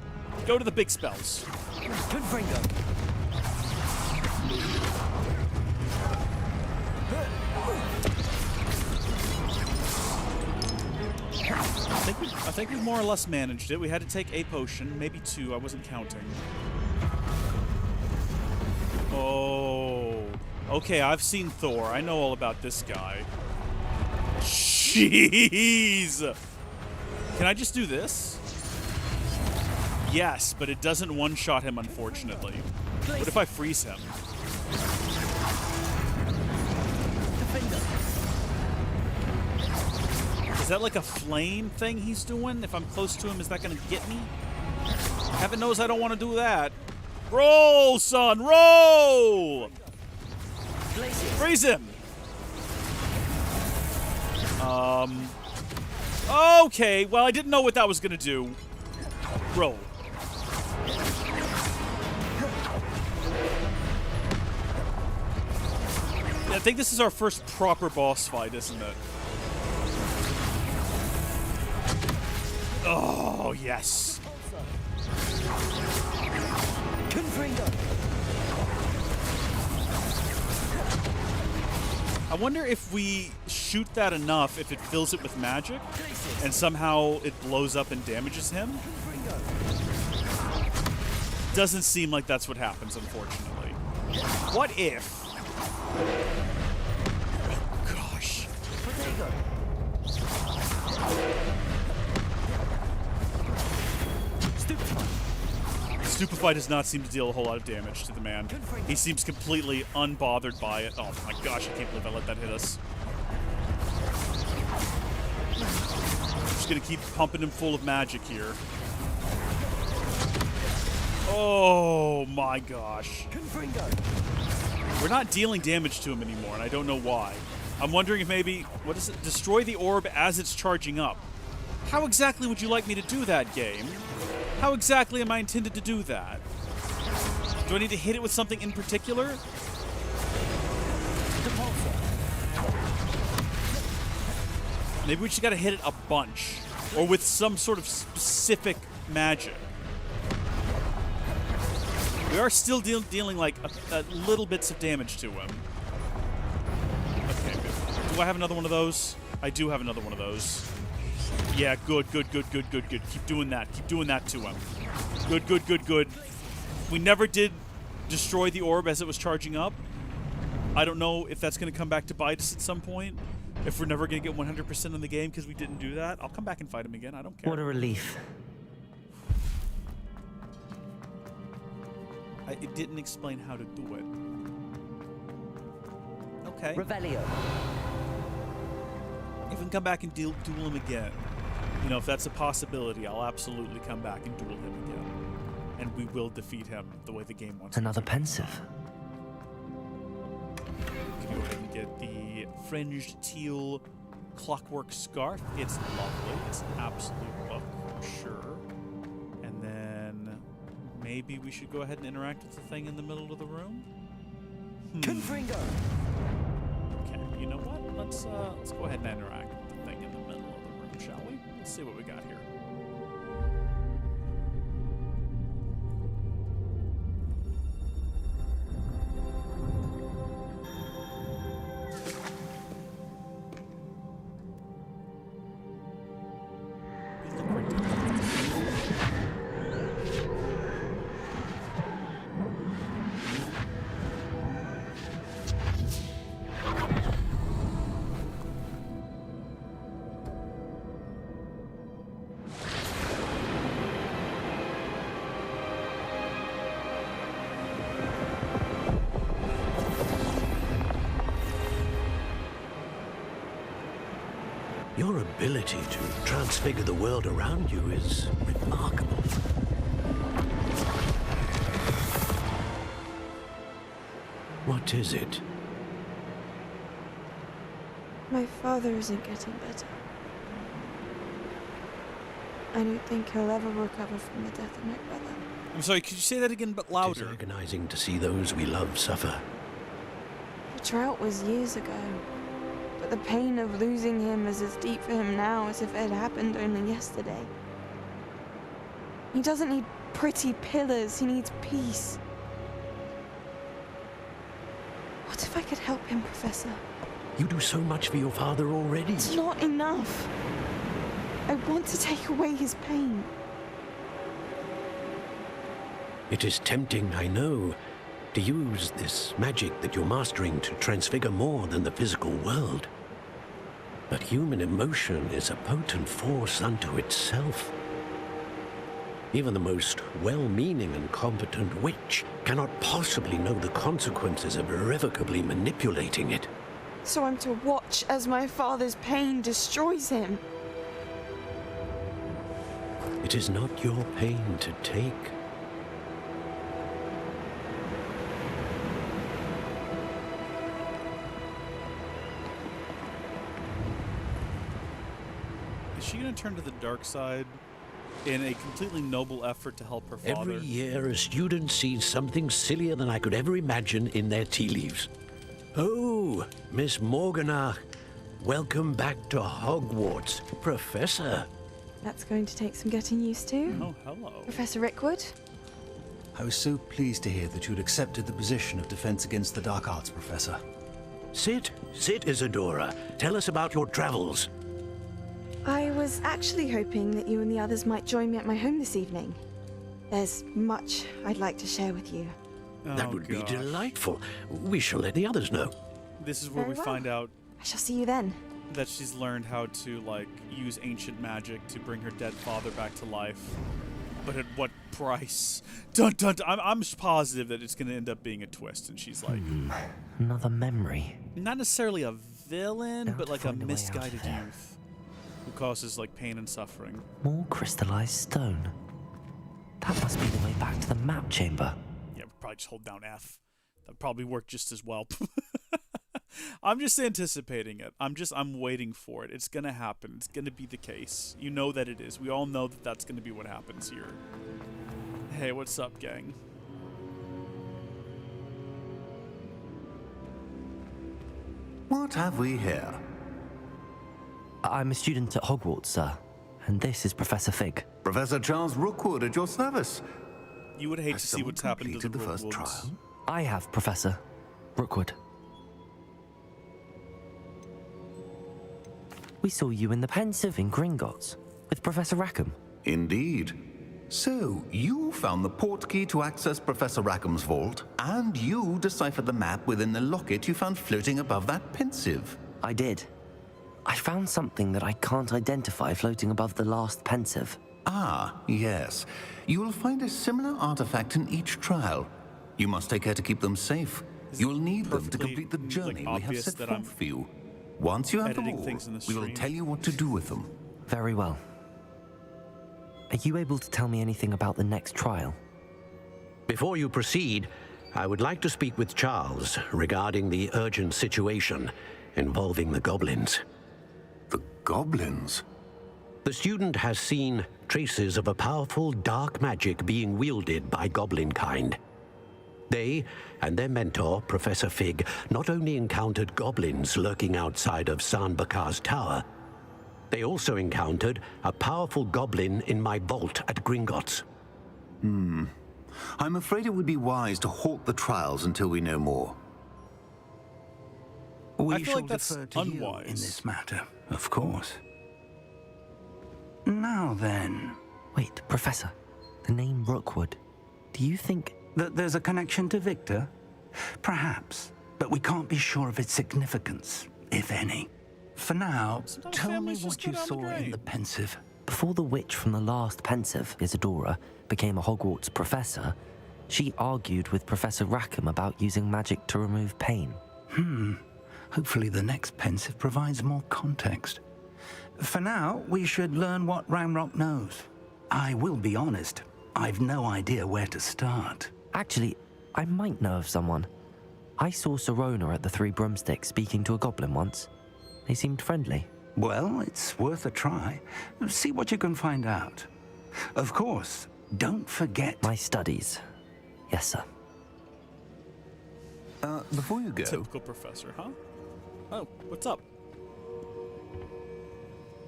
[SPEAKER 1] Go to the big spells. I think we more or less managed it. We had to take a potion, maybe 2. I wasn't counting. Oh. Okay, I've seen Thor. I know all about this guy. Jeez! Can I just do this? Yes, but it doesn't one-shot him, unfortunately. What if I freeze him? Is that like a flame thing he's doing? If I'm close to him, is that gonna get me? Heaven knows I don't want to do that. Roll, son, roll! Freeze him! Okay, well, I didn't know what that was gonna do. Roll. I think this is our first proper boss fight, isn't it? Oh, yes. I wonder if we shoot that enough, if it fills it with magic, and somehow it blows up and damages him. Doesn't seem like that's what happens, unfortunately. What if? Oh, gosh. Stupefy does not seem to deal a whole lot of damage to the man. He seems completely unbothered by it. Oh my gosh, I can't believe I let that hit us. I'm just gonna keep pumping him full of magic here. Oh my gosh. We're not dealing damage to him anymore, and I don't know why. I'm wondering if maybe, what is it? Destroy the orb as it's charging up. How exactly would you like me to do that, game? How exactly am I intended to do that? Do I need to hit it with something in particular? Maybe we just gotta hit it a bunch. Or with some sort of specific magic. We are still dealing like little bits of damage to him. Okay, good. Do I have another one of those? I do have another one of those. Yeah, good. Keep doing that. Keep doing that to him. Good. We never did destroy the orb as it was charging up. I don't know if that's going to come back to bite us at some point. If we're never going to get 100% in the game because we didn't do that, I'll come back and fight him again. I don't care.
[SPEAKER 2] What a relief.
[SPEAKER 1] It didn't explain how to do it. Okay.
[SPEAKER 10] Revelio.
[SPEAKER 1] If we can come back and duel him again, you know, if that's a possibility, I'll absolutely come back and duel him again. And we will defeat him the way the game wants.
[SPEAKER 2] Another pensive.
[SPEAKER 1] We can go ahead and get the fringed teal clockwork scarf. It's lovely. It's an absolute look, for sure. And then maybe we should go ahead and interact with the thing in the middle of the room.
[SPEAKER 10] Confringo.
[SPEAKER 1] Okay, you know what? Let's go ahead and interact with the thing in the middle of the room, shall we? Let's see what we got here.
[SPEAKER 11] Your ability to transfigure the world around you is remarkable. What is it?
[SPEAKER 14] My father isn't getting better. I don't think he'll ever recover from the death of my brother.
[SPEAKER 1] I'm sorry, could you say that again, but louder?
[SPEAKER 11] It is agonizing to see those we love suffer.
[SPEAKER 14] The drought was years ago. But the pain of losing him is as deep for him now as if it had happened only yesterday. He doesn't need pretty pillars, he needs peace. What if I could help him, Professor?
[SPEAKER 11] You do so much for your father already.
[SPEAKER 14] It's not enough. I want to take away his pain.
[SPEAKER 11] It is tempting, I know, to use this magic that you're mastering to transfigure more than the physical world. But human emotion is a potent force unto itself. Even the most well-meaning and competent witch cannot possibly know the consequences of irrevocably manipulating it.
[SPEAKER 14] So I'm to watch as my father's pain destroys him.
[SPEAKER 11] It is not your pain to take.
[SPEAKER 1] Is she going to turn to the dark side in a completely noble effort to help her father?
[SPEAKER 11] Every year, a student sees something sillier than I could ever imagine in their tea leaves. Oh, Miss Morganach, welcome back to Hogwarts, Professor.
[SPEAKER 14] That's going to take some getting used to.
[SPEAKER 1] Oh, hello.
[SPEAKER 14] Professor Rickwood?
[SPEAKER 15] I was so pleased to hear that you'd accepted the position of Defense Against the Dark Arts, Professor.
[SPEAKER 11] Sit, Isadora. Tell us about your travels.
[SPEAKER 14] I was actually hoping that you and the others might join me at my home this evening. There's much I'd like to share with you.
[SPEAKER 11] That would be delightful. We shall let the others know.
[SPEAKER 1] This is where
[SPEAKER 14] Very
[SPEAKER 1] we
[SPEAKER 14] well.
[SPEAKER 1] find out
[SPEAKER 14] I shall see you then.
[SPEAKER 1] that she's learned how to, like, use ancient magic to bring her dead father back to life. But at what price? Dun, dun, dun. I'm positive that it's going to end up being a twist, and she's like...
[SPEAKER 2] Another memory.
[SPEAKER 1] Not necessarily a villain,
[SPEAKER 2] Now
[SPEAKER 1] but
[SPEAKER 2] to
[SPEAKER 1] like a
[SPEAKER 2] find a way out
[SPEAKER 1] misguided
[SPEAKER 2] of there.
[SPEAKER 1] youth who causes, like, pain and suffering.
[SPEAKER 2] More crystallized stone. That must be the way back to the map chamber.
[SPEAKER 1] Yeah, we'd probably just hold down F. That'd probably work just as well. I'm just anticipating it. I'm waiting for it. It's gonna happen. It's gonna be the case. You know that it is. We all know that that's gonna be what happens here. Hey, what's up, gang?
[SPEAKER 3] What have we here?
[SPEAKER 2] I'm a student at Hogwarts, sir. And this is Professor Fig.
[SPEAKER 3] Professor Charles Rookwood at your service.
[SPEAKER 1] You would hate
[SPEAKER 3] Has
[SPEAKER 1] to see
[SPEAKER 3] someone
[SPEAKER 1] what's happened to the
[SPEAKER 3] completed the first
[SPEAKER 1] Rookwoods.
[SPEAKER 3] trial?
[SPEAKER 2] I have, Professor Rookwood. We saw you in the Pensive in Gringotts with Professor Rackham.
[SPEAKER 3] Indeed. So, you found the portkey to access Professor Rackham's vault, and you deciphered the map within the locket you found floating above that Pensive.
[SPEAKER 2] I did. I found something that I can't identify floating above the last Pensive.
[SPEAKER 3] Ah, yes. You will find a similar artifact in each trial. You must take care to keep them safe. You'll need them to complete the journey we have set forth for you. Once you have them all, we will tell you what to do with them.
[SPEAKER 2] Very well. Are you able to tell me anything about the next trial?
[SPEAKER 11] Before you proceed, I would like to speak with Charles regarding the urgent situation involving the goblins.
[SPEAKER 3] The goblins?
[SPEAKER 11] The student has seen traces of a powerful dark magic being wielded by goblin kind. They and their mentor, Professor Fig, not only encountered goblins lurking outside of San Bakar's tower, they also encountered a powerful goblin in my vault at Gringotts.
[SPEAKER 3] I'm afraid it would be wise to halt the trials until we know more.
[SPEAKER 6] We
[SPEAKER 1] feel
[SPEAKER 6] shall
[SPEAKER 1] like that's
[SPEAKER 6] defer to you
[SPEAKER 1] unwise.
[SPEAKER 6] in this matter, of course. Now then...
[SPEAKER 2] Wait, Professor. The name Rookwood. Do you think...
[SPEAKER 6] that there's a connection to Victor? Perhaps, but we can't be sure of its significance, if any. For now, tell me what you saw in the Pensive.
[SPEAKER 2] Before the witch from the last Pensive, Isadora, became a Hogwarts professor, she argued with Professor Rackham about using magic to remove pain.
[SPEAKER 6] Hopefully the next Pensive provides more context. For now, we should learn what Ranrock knows. I will be honest, I've no idea where to start.
[SPEAKER 2] Actually, I might know of someone. I saw Serona at the Three Broomsticks speaking to a goblin once. They seemed friendly.
[SPEAKER 6] Well, it's worth a try. See what you can find out. Of course, don't forget...
[SPEAKER 2] My studies. Yes, sir.
[SPEAKER 3] Before you go...
[SPEAKER 1] Typical professor, huh? Oh, what's up?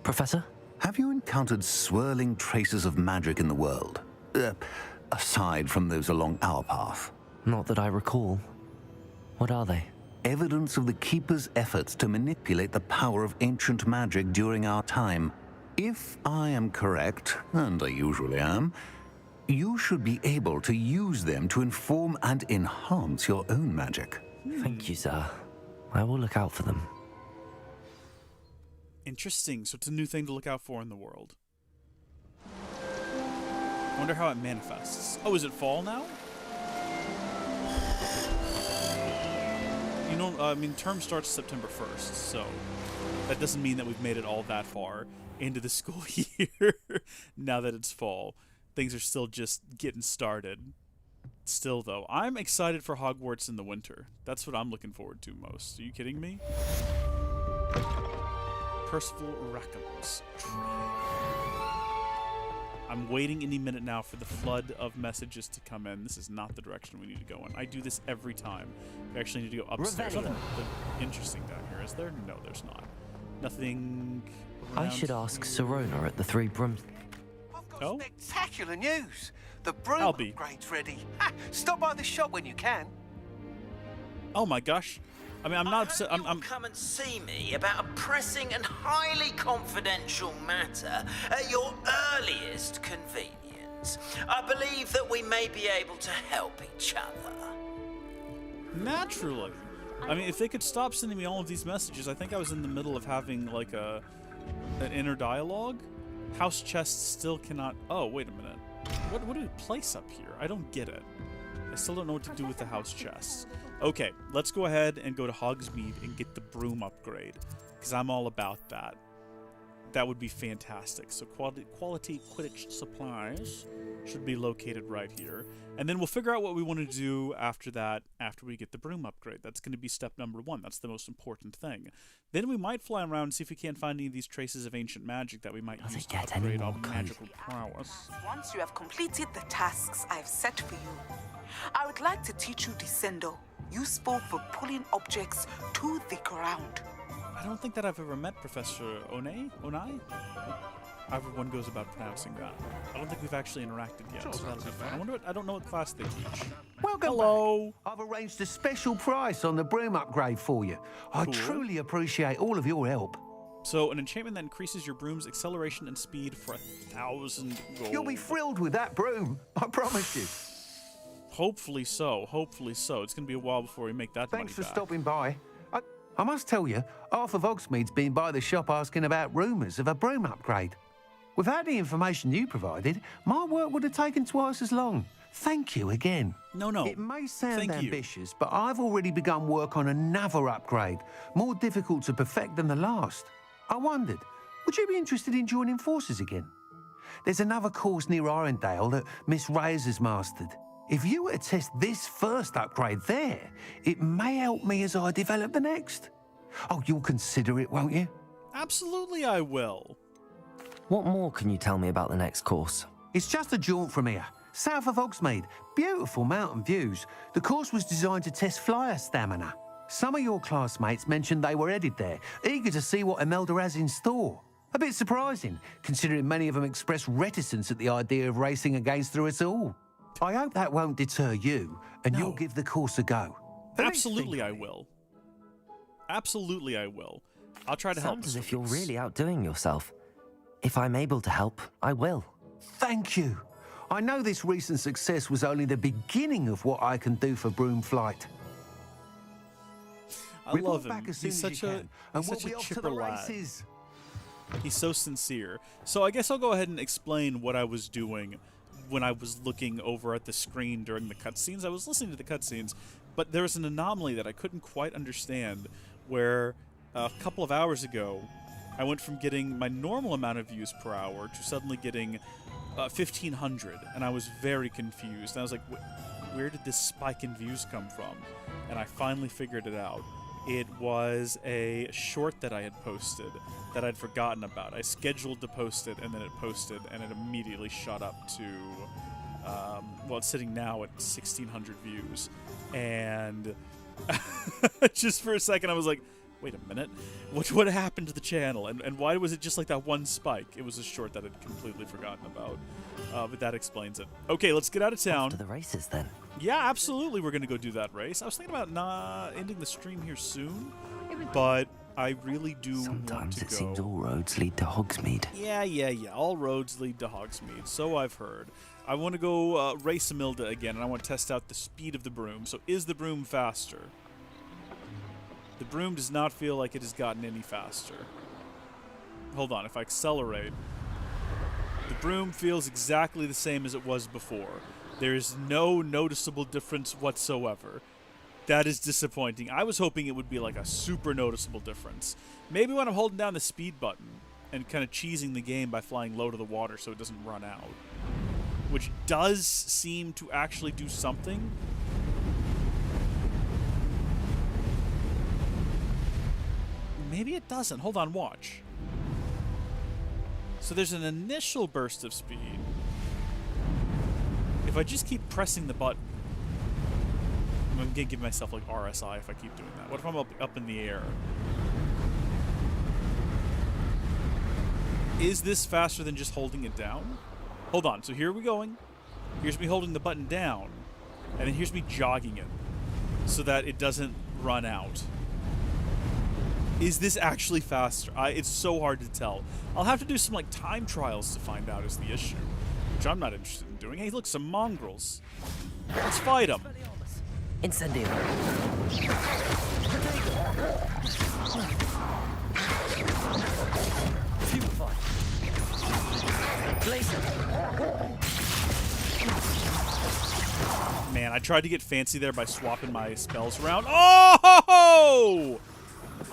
[SPEAKER 2] Professor?
[SPEAKER 3] Have you encountered swirling traces of magic in the world? Aside from those along our path?
[SPEAKER 2] Not that I recall. What are they?
[SPEAKER 3] Evidence of the Keeper's efforts to manipulate the power of ancient magic during our time. If I am correct, and I usually am, You should be able to use them to inform and enhance your own magic.
[SPEAKER 2] Thank you, sir. I will look out for them.
[SPEAKER 1] Interesting. So it's a new thing to look out for in the world. Wonder how it manifests. Oh, is it fall now? You know, I mean, term starts September 1st, so that doesn't mean that we've made it all that far into the school year now that it's fall. Things are still just getting started. Still, though, I'm excited for Hogwarts in the winter. That's what I'm looking forward to most. Are you kidding me? Percival Rackham's Trial. I'm waiting any minute now for the flood of messages to come in. This is not the direction we need to go in. I do this every time. We actually need to go upstairs. Nothing interesting down here, is there? No, there's not. Nothing
[SPEAKER 2] I should ask Sirona at the Three Brooms.
[SPEAKER 7] I've got spectacular news. The broom upgrade's ready. Ha! Stop by the shop when you can.
[SPEAKER 1] Oh my gosh. I mean, I'm not upset.
[SPEAKER 16] I'm come and see me about a pressing and highly confidential matter at your earliest convenience. I believe that we may be able to help each other.
[SPEAKER 1] Naturally. I mean, if they could stop sending me all of these messages, I think I was in the middle of having like an inner dialogue. House chests still cannot. Oh, wait a minute. What do we place up here? I don't get it. I still don't know what to do with the house chests. Okay, let's go ahead and go to Hogsmeade and get the broom upgrade, because I'm all about that. That would be fantastic. So quality Quidditch supplies should be located right here. And then we'll figure out what we want to do after that, after we get the broom upgrade. That's going to be step number 1. That's the most important thing. Then we might fly around and see if we can't find any of these traces of ancient magic that we might use to upgrade our magical prowess.
[SPEAKER 17] Once you have completed the tasks I've set for you, I would like to teach you Descendo, useful for pulling objects to the ground.
[SPEAKER 1] I don't think that I've ever met Professor Onai? However one goes about pronouncing that. I don't think we've actually interacted yet, so that'll be fun. I don't know what class they teach.
[SPEAKER 7] Welcome
[SPEAKER 1] Hello.
[SPEAKER 7] back. I've arranged a special price on the broom upgrade for you. I truly appreciate all of your help.
[SPEAKER 1] So, an enchantment that increases your broom's acceleration and speed for 1,000 gold.
[SPEAKER 7] You'll be thrilled with that broom, I promise you.
[SPEAKER 1] Hopefully so. Hopefully so. It's going to be a while before we make that money
[SPEAKER 7] Thanks for
[SPEAKER 1] back.
[SPEAKER 7] stopping by. I must tell you, half of Hogsmeade's been by the shop asking about rumours of a broom upgrade. Without the information you provided, my work would have taken twice as long. Thank you again.
[SPEAKER 1] No.
[SPEAKER 7] It may sound
[SPEAKER 1] Thank you.
[SPEAKER 7] ambitious, but I've already begun work on another upgrade, more difficult to perfect than the last. I wondered, would you be interested in joining forces again? There's another course near Arendelle that Miss Reyes has mastered. If you were to test this first upgrade there, it may help me as I develop the next. Oh, you'll consider it, won't you?
[SPEAKER 1] Absolutely I will.
[SPEAKER 2] What more can you tell me about the next course?
[SPEAKER 7] It's just a jaunt from here, south of Hogsmeade. Beautiful mountain views. The course was designed to test flyer stamina. Some of your classmates mentioned they were headed there, eager to see what Imelda has in store. A bit surprising, considering many of them expressed reticence at the idea of racing against her at all. I hope that won't deter you, and you'll give the course a go.
[SPEAKER 1] Absolutely I will. Absolutely I will. I'll try to help.
[SPEAKER 2] Sounds as if you're really outdoing yourself. If I'm able to help, I will.
[SPEAKER 7] Thank you. I know this recent success was only the beginning of what I can do for broom flight.
[SPEAKER 1] I love him. He's such a chipper lad. He's so sincere. So I guess I'll go ahead and explain what I was doing when I was looking over at the screen during the cutscenes. I was listening to the cutscenes, but there was an anomaly that I couldn't quite understand, where a couple of hours ago, I went from getting my normal amount of views per hour to suddenly getting 1,500, and I was very confused. And I was like, where did this spike in views come from? And I finally figured it out. It was a short that I had posted that I'd forgotten about. I scheduled to post it, and then it posted, and it immediately shot up to, well, it's sitting now at 1,600 views. And just for a second, I was like, wait a minute, what happened to the channel? And why was it just like that one spike? It was a short that I'd completely forgotten about. But that explains it. Okay, let's get out of town.
[SPEAKER 2] Off to the races, then.
[SPEAKER 1] Yeah, absolutely, we're going to go do that race. I was thinking about ending the stream here soon, but I really do want to go.
[SPEAKER 2] Sometimes it seems all roads lead to Hogsmeade.
[SPEAKER 1] Yeah. All roads lead to Hogsmeade, so I've heard. I want to go race Emilda again, and I want to test out the speed of the broom. So is the broom faster? The broom does not feel like it has gotten any faster. Hold on, if I accelerate, the broom feels exactly the same as it was before. There is no noticeable difference whatsoever. That is disappointing. I was hoping it would be like a super noticeable difference. Maybe when I'm holding down the speed button and kind of cheesing the game by flying low to the water so it doesn't run out. Which does seem to actually do something. Maybe it doesn't. Hold on, watch. So there's an initial burst of speed. If I just keep pressing the button, I'm going to give myself like RSI if I keep doing that. What if I'm up in the air? Is this faster than just holding it down? Hold on, so here we're going. Here's me holding the button down, and then here's me jogging it so that it doesn't run out. Is this actually faster? It's so hard to tell. I'll have to do some like time trials to find out is the issue, which I'm not interested in doing. Hey, look, some mongrels. Let's fight them.
[SPEAKER 2] Incendio. Purify. Blaze.
[SPEAKER 1] Man, I tried to get fancy there by swapping my spells around. Oh!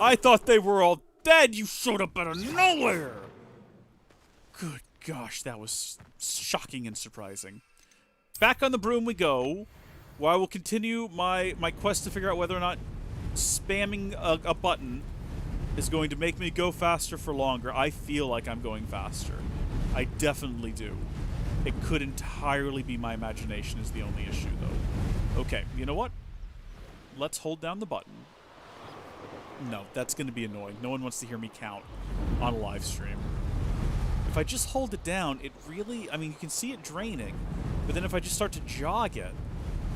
[SPEAKER 1] I thought they were all dead. You showed up out of nowhere. Good gosh, that was shocking and surprising. Back on the broom we go, where I will continue my quest to figure out whether or not spamming a button is going to make me go faster for longer. I feel like I'm going faster. I definitely do. It could entirely be my imagination is the only issue, though. Okay, you know what? Let's hold down the button. No, that's going to be annoying. No one wants to hear me count on a live stream. If I just hold it down, it really... I mean, you can see it draining. But then if I just start to jog it,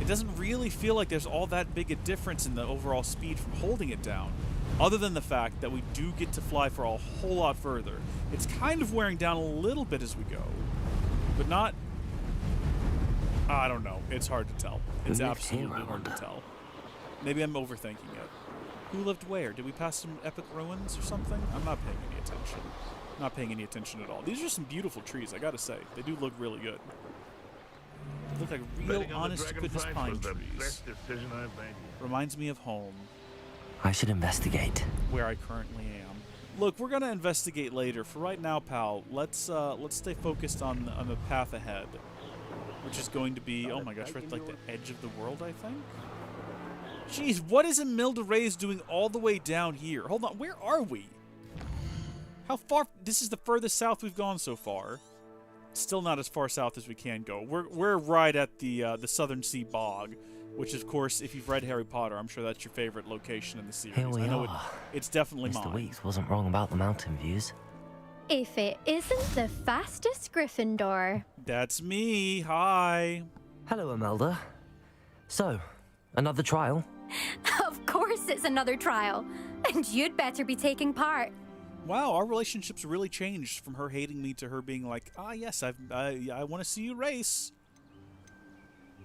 [SPEAKER 1] it doesn't really feel like there's all that big a difference in the overall speed from holding it down. Other than the fact that we do get to fly for a whole lot further. It's kind of wearing down a little bit as we go. But not... I don't know. It's hard to tell. It's absolutely hard to tell. Maybe I'm overthinking it. Who lived where? Did we pass some epic ruins or something? I'm not paying any attention. Not paying any attention at all. These are some beautiful trees, I gotta say. They do look really good. They look like real, honest-to-goodness pine trees. Reminds me of home.
[SPEAKER 2] I should investigate.
[SPEAKER 1] Where I currently am. Look, we're gonna investigate later. For right now, pal, let's stay focused on the path ahead, which is going to be, oh my gosh, right like the edge of the world, I think. Jeez, what is Emilda Reyes doing all the way down here? Hold on, where are we? How far? This is the furthest south we've gone so far. Still not as far south as we can go. We're right at the Southern Sea Bog, which, of course, if you've read Harry Potter, I'm sure that's your favorite location in the series.
[SPEAKER 2] Here we
[SPEAKER 1] are. It's definitely mine.
[SPEAKER 2] Mr. Weeks wasn't wrong about the mountain views.
[SPEAKER 18] If it isn't the fastest Gryffindor.
[SPEAKER 1] That's me. Hi.
[SPEAKER 2] Hello, Imelda. So, another trial?
[SPEAKER 18] Of course it's another trial. And you'd better be taking part.
[SPEAKER 1] Wow, our relationship's really changed from her hating me to her being like, yes, I want to see you race.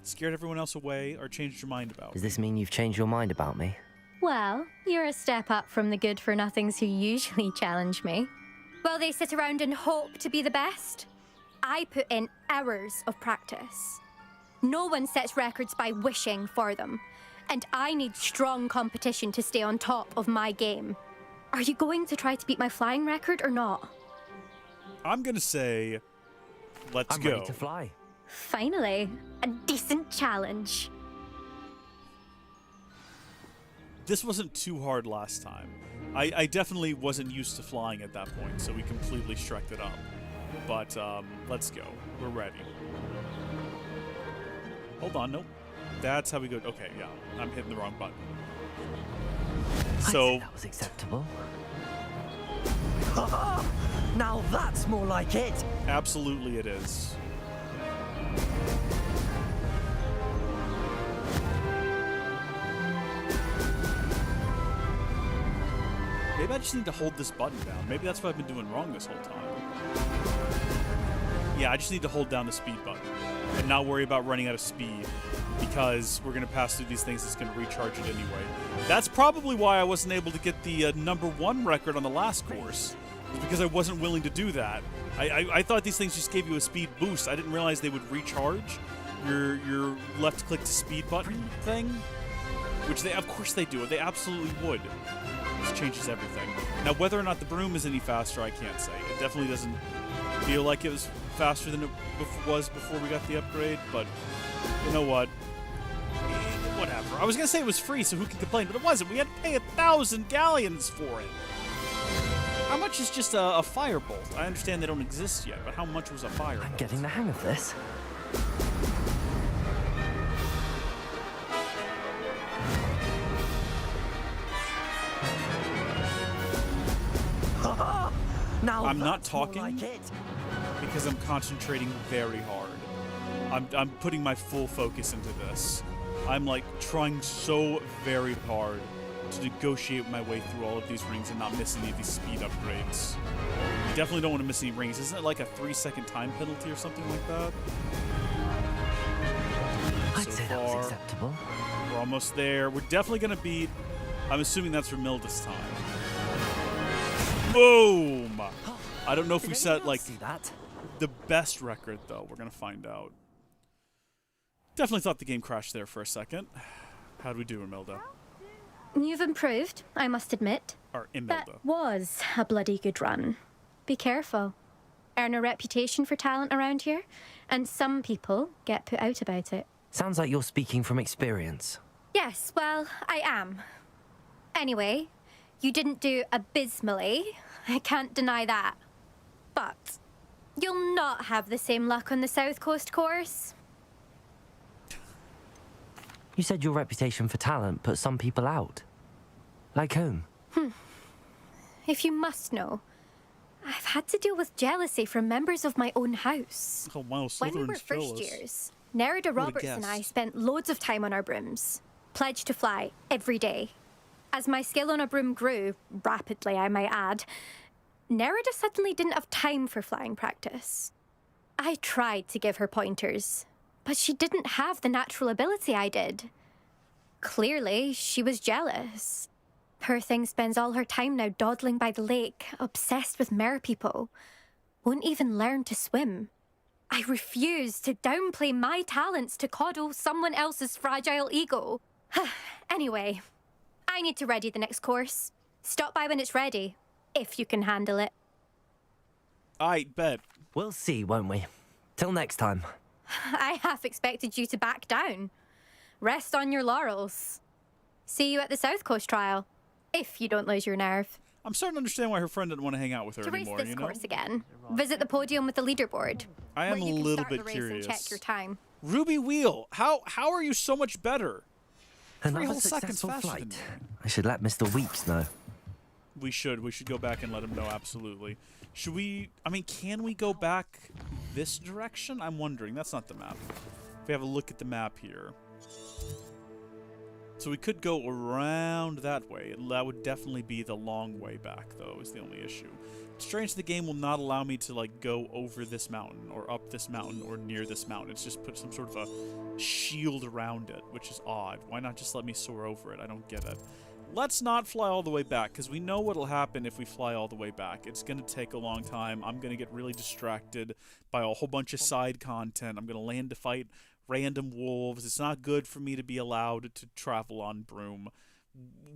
[SPEAKER 1] Scared everyone else away or changed your mind about
[SPEAKER 2] Does this mean you've changed your mind about me?
[SPEAKER 18] Well, you're a step up from the good-for-nothings who usually challenge me. While they sit around and hope to be the best, I put in hours of practice. No one sets records by wishing for them. And I need strong competition to stay on top of my game. Are you going to try to beat my flying record or not?
[SPEAKER 1] I'm gonna say, let's go.
[SPEAKER 2] I'm ready to fly.
[SPEAKER 18] Finally, a decent challenge.
[SPEAKER 1] This wasn't too hard last time. I definitely wasn't used to flying at that point, so we completely shreked it up. But, let's go. We're ready. Hold on, nope. That's how we go. Okay, yeah, I'm hitting the wrong button. So
[SPEAKER 2] that was acceptable. Now that's more like it.
[SPEAKER 1] Absolutely, it is. Maybe I just need to hold this button down. Maybe that's what I've been doing wrong this whole time. Yeah, I just need to hold down the speed button. and not worry about running out of speed, because we're going to pass through these things that's going to recharge it anyway. That's probably why I wasn't able to get the #1 record on the last course, because I wasn't willing to do that. I thought these things just gave you a speed boost. I didn't realize they would recharge your left click to speed button thing, which of course they do. They absolutely would. This changes everything. Now, whether or not the broom is any faster, I can't say. It definitely doesn't feel like it was faster than it was before we got the upgrade, but you know what? Whatever. I was going to say it was free, so who can complain, but it wasn't. We had to pay 1,000 galleons for it. How much is just a firebolt? I understand they don't exist yet, but how much was a firebolt?
[SPEAKER 2] I'm getting the hang of this. Now
[SPEAKER 1] I'm not talking because I'm concentrating very hard. I'm putting my full focus into this. I'm like trying so very hard to negotiate my way through all of these rings and not miss any of these speed upgrades. Definitely don't want to miss any rings. Isn't it like a 3-second time penalty or something like that?
[SPEAKER 2] I'd say that was acceptable.
[SPEAKER 1] We're almost there. We're definitely going to beat... I'm assuming that's Romilda's time. Boom! I don't know if we set, like, the best record, though. We're going to find out. Definitely thought the game crashed there for a second. How'd we do, Romilda?
[SPEAKER 18] You've improved, I must admit.
[SPEAKER 1] Or Imelda.
[SPEAKER 18] That was a bloody good run. Be careful. Earn a reputation for talent around here, and some people get put out about it.
[SPEAKER 2] Sounds like you're speaking from experience.
[SPEAKER 18] Yes, well, I am. Anyway, you didn't do abysmally. I can't deny that. But you'll not have the same luck on the South Coast course.
[SPEAKER 2] You said your reputation for talent put some people out. Like whom?
[SPEAKER 18] If you must know, I've had to deal with jealousy from members of my own house.
[SPEAKER 1] Oh, wow,
[SPEAKER 18] when we were first years, Nerida Roberts and I spent loads of time on our brooms, pledged to fly every day. As my skill on a broom grew, rapidly I might add, Nerida suddenly didn't have time for flying practice. I tried to give her pointers, but she didn't have the natural ability I did. Clearly, she was jealous. Poor thing spends all her time now dawdling by the lake, obsessed with mer people. Won't even learn to swim. I refuse to downplay my talents to coddle someone else's fragile ego. Anyway, I need to ready the next course. Stop by when it's ready, if you can handle it.
[SPEAKER 1] I bet.
[SPEAKER 2] We'll see, won't we? Till next time.
[SPEAKER 18] I half expected you to back down. Rest on your laurels. See you at the South Coast trial, if you don't lose your nerve.
[SPEAKER 1] I'm starting to understand why her friend didn't want to hang out with her anymore,
[SPEAKER 18] To race this
[SPEAKER 1] you know?
[SPEAKER 18] course again, visit the podium with the leaderboard.
[SPEAKER 1] I am
[SPEAKER 18] where you
[SPEAKER 1] a
[SPEAKER 18] can
[SPEAKER 1] little
[SPEAKER 18] start
[SPEAKER 1] bit
[SPEAKER 18] the race
[SPEAKER 1] curious.
[SPEAKER 18] And check your time.
[SPEAKER 1] Ruby Wheel, how are you so much better? 3
[SPEAKER 2] Another
[SPEAKER 1] whole seconds
[SPEAKER 2] successful
[SPEAKER 1] faster
[SPEAKER 2] flight.
[SPEAKER 1] than me.
[SPEAKER 2] I should let Mr. Weeks know.
[SPEAKER 1] We should go back and let him know, absolutely. Should we, I mean, can we go back this direction? I'm wondering, that's not the map. If we have a look at the map here. So we could go around that way. That would definitely be the long way back, though, is the only issue. It's strange the game will not allow me to, like, go over this mountain, or up this mountain, or near this mountain. It's just put some sort of a shield around it, which is odd. Why not just let me soar over it? I don't get it. Let's not fly all the way back, because we know what'll happen if we fly all the way back. It's going to take a long time. I'm going to get really distracted by a whole bunch of side content. I'm going to land to fight random wolves. It's not good for me to be allowed to travel on broom.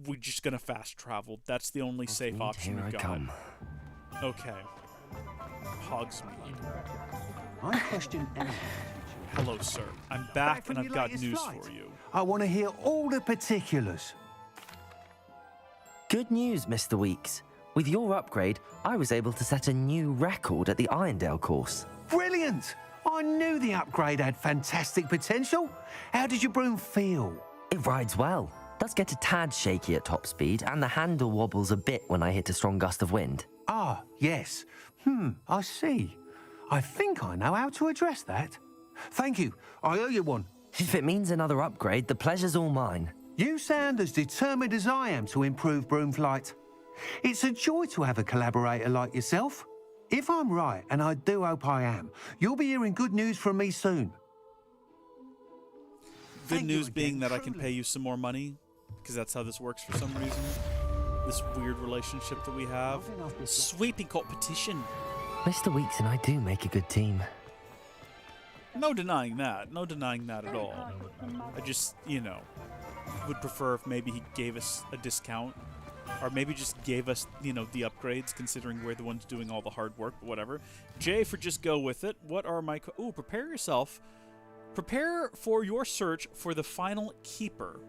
[SPEAKER 1] We're just going to fast travel. That's the only safe option we've got. Okay. Hogsmeade.
[SPEAKER 7] I question anything.
[SPEAKER 1] Hello, sir. I'm back and I've got news for you.
[SPEAKER 7] I want to hear all the particulars.
[SPEAKER 2] Good news, Mr. Weeks. With your upgrade, I was able to set a new record at the Irondale course.
[SPEAKER 7] Brilliant! I knew the upgrade had fantastic potential. How did your broom feel?
[SPEAKER 2] It rides well. Does get a tad shaky at top speed, and the handle wobbles a bit when I hit a strong gust of wind.
[SPEAKER 7] Ah, yes. I see. I think I know how to address that. Thank you. I owe you one.
[SPEAKER 2] If it means another upgrade, the pleasure's all mine.
[SPEAKER 7] You sound as determined as I am to improve broom flight. It's a joy to have a collaborator like yourself. If I'm right, and I do hope I am, you'll be hearing good news from me soon.
[SPEAKER 1] Good news being that I can pay you some more money, because that's how this works for some reason. This weird relationship that we have. Sweeping competition.
[SPEAKER 2] Mr. Weeks and I do make a good team.
[SPEAKER 1] No denying that. No denying that at all. I just, you know, would prefer if maybe he gave us a discount. Or maybe just gave us, you know, the upgrades, considering we're the ones doing all the hard work, but whatever. J for just go with it. What are my... Ooh, prepare yourself. Prepare for your search for the final keeper.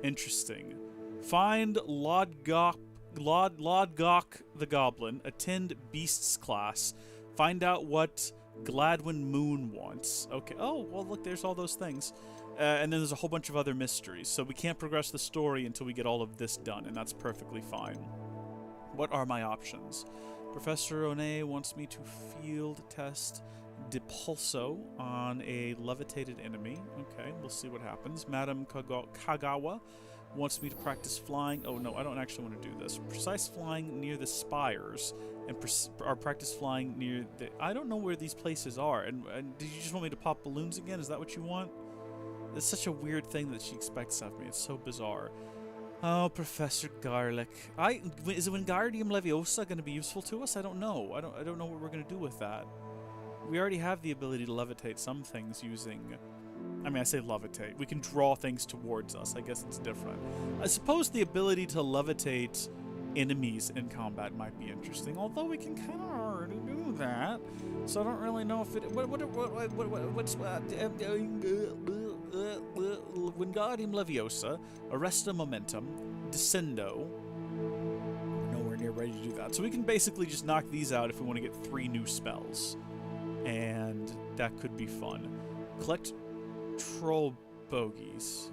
[SPEAKER 1] Interesting. Find Lodgok the Goblin. Attend Beasts class. Find out what Gladwin Moon wants. Okay. Oh, well, look, there's all those things. And then there's a whole bunch of other mysteries. So we can't progress the story until we get all of this done, and that's perfectly fine. What are my options? Professor One wants me to field test Depulso on a levitated enemy. Okay, we'll see what happens. Madame Kagawa wants me to practice flying. Oh, no, I don't actually want to do this. Precise flying near the spires and practice flying near the... I don't know where these places are. And did you just want me to pop balloons again? Is that what you want? It's such a weird thing that she expects of me. It's so bizarre. Oh, Professor Garlic. Is Wingardium Leviosa going to be useful to us? I don't know. I don't know what we're going to do with that. We already have the ability to levitate some things using... I mean, I say levitate. We can draw things towards us. I guess it's different. I suppose the ability to levitate enemies in combat might be interesting, although we can kind of already do that. So I don't really know if it... What's... Wingardium Leviosa, Arresta Momentum, Descendo. We're nowhere near ready to do that. So we can basically just knock these out if we want to get 3 new spells. And that could be fun. Collect troll bogies.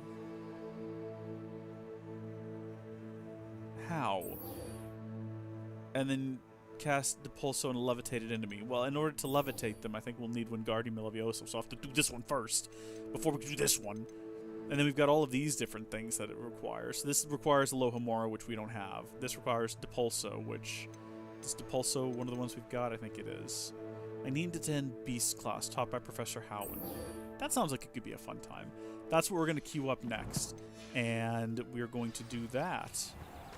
[SPEAKER 1] How? And then cast Depulso on a levitated enemy. Well, in order to levitate them, I think we'll need Wingardium Leviosa, so I'll have to do this one first, before we can do this one. And then we've got all of these different things that it requires. So this requires Alohomora, which we don't have. This requires Depulso, which... Is Depulso one of the ones we've got? I think it is. I need to attend Beast class, taught by Professor Howen. That sounds like it could be a fun time. That's what we're going to queue up next. And we're going to do that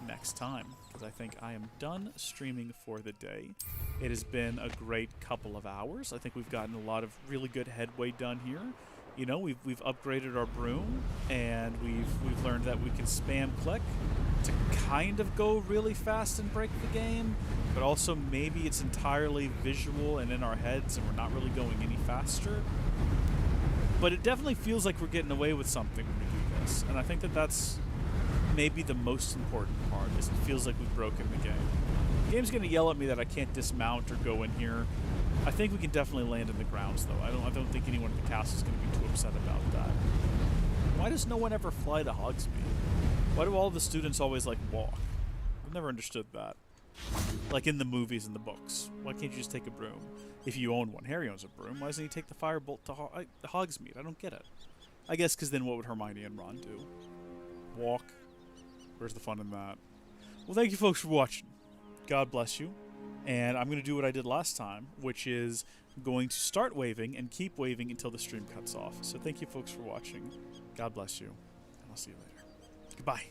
[SPEAKER 1] next time, because I think I am done streaming for the day. It has been a great couple of hours. I think we've gotten a lot of really good headway done here. You know, we've upgraded our broom, and we've learned that we can spam click to kind of go really fast and break the game, but also maybe it's entirely visual and in our heads and we're not really going any faster. But it definitely feels like we're getting away with something when we do this, and I think that that's maybe the most important part, is it feels like we've broken the game. The game's going to yell at me that I can't dismount or go in here. I think we can definitely land in the grounds, though. I don't think anyone at the castle is going to be too upset about that. Why does no one ever fly to Hogsmeade? Why do all the students always, like, walk? I've never understood that. Like in the movies and the books. Why can't you just take a broom? If you own one. Harry owns a broom. Why doesn't he take the firebolt to Hogsmeade? I don't get it. I guess because then what would Hermione and Ron do? Walk? Where's the fun in that? Well, thank you folks for watching. God bless you. And I'm going to do what I did last time, which is going to start waving and keep waving until the stream cuts off. So thank you folks for watching. God bless you. And I'll see you later. Goodbye.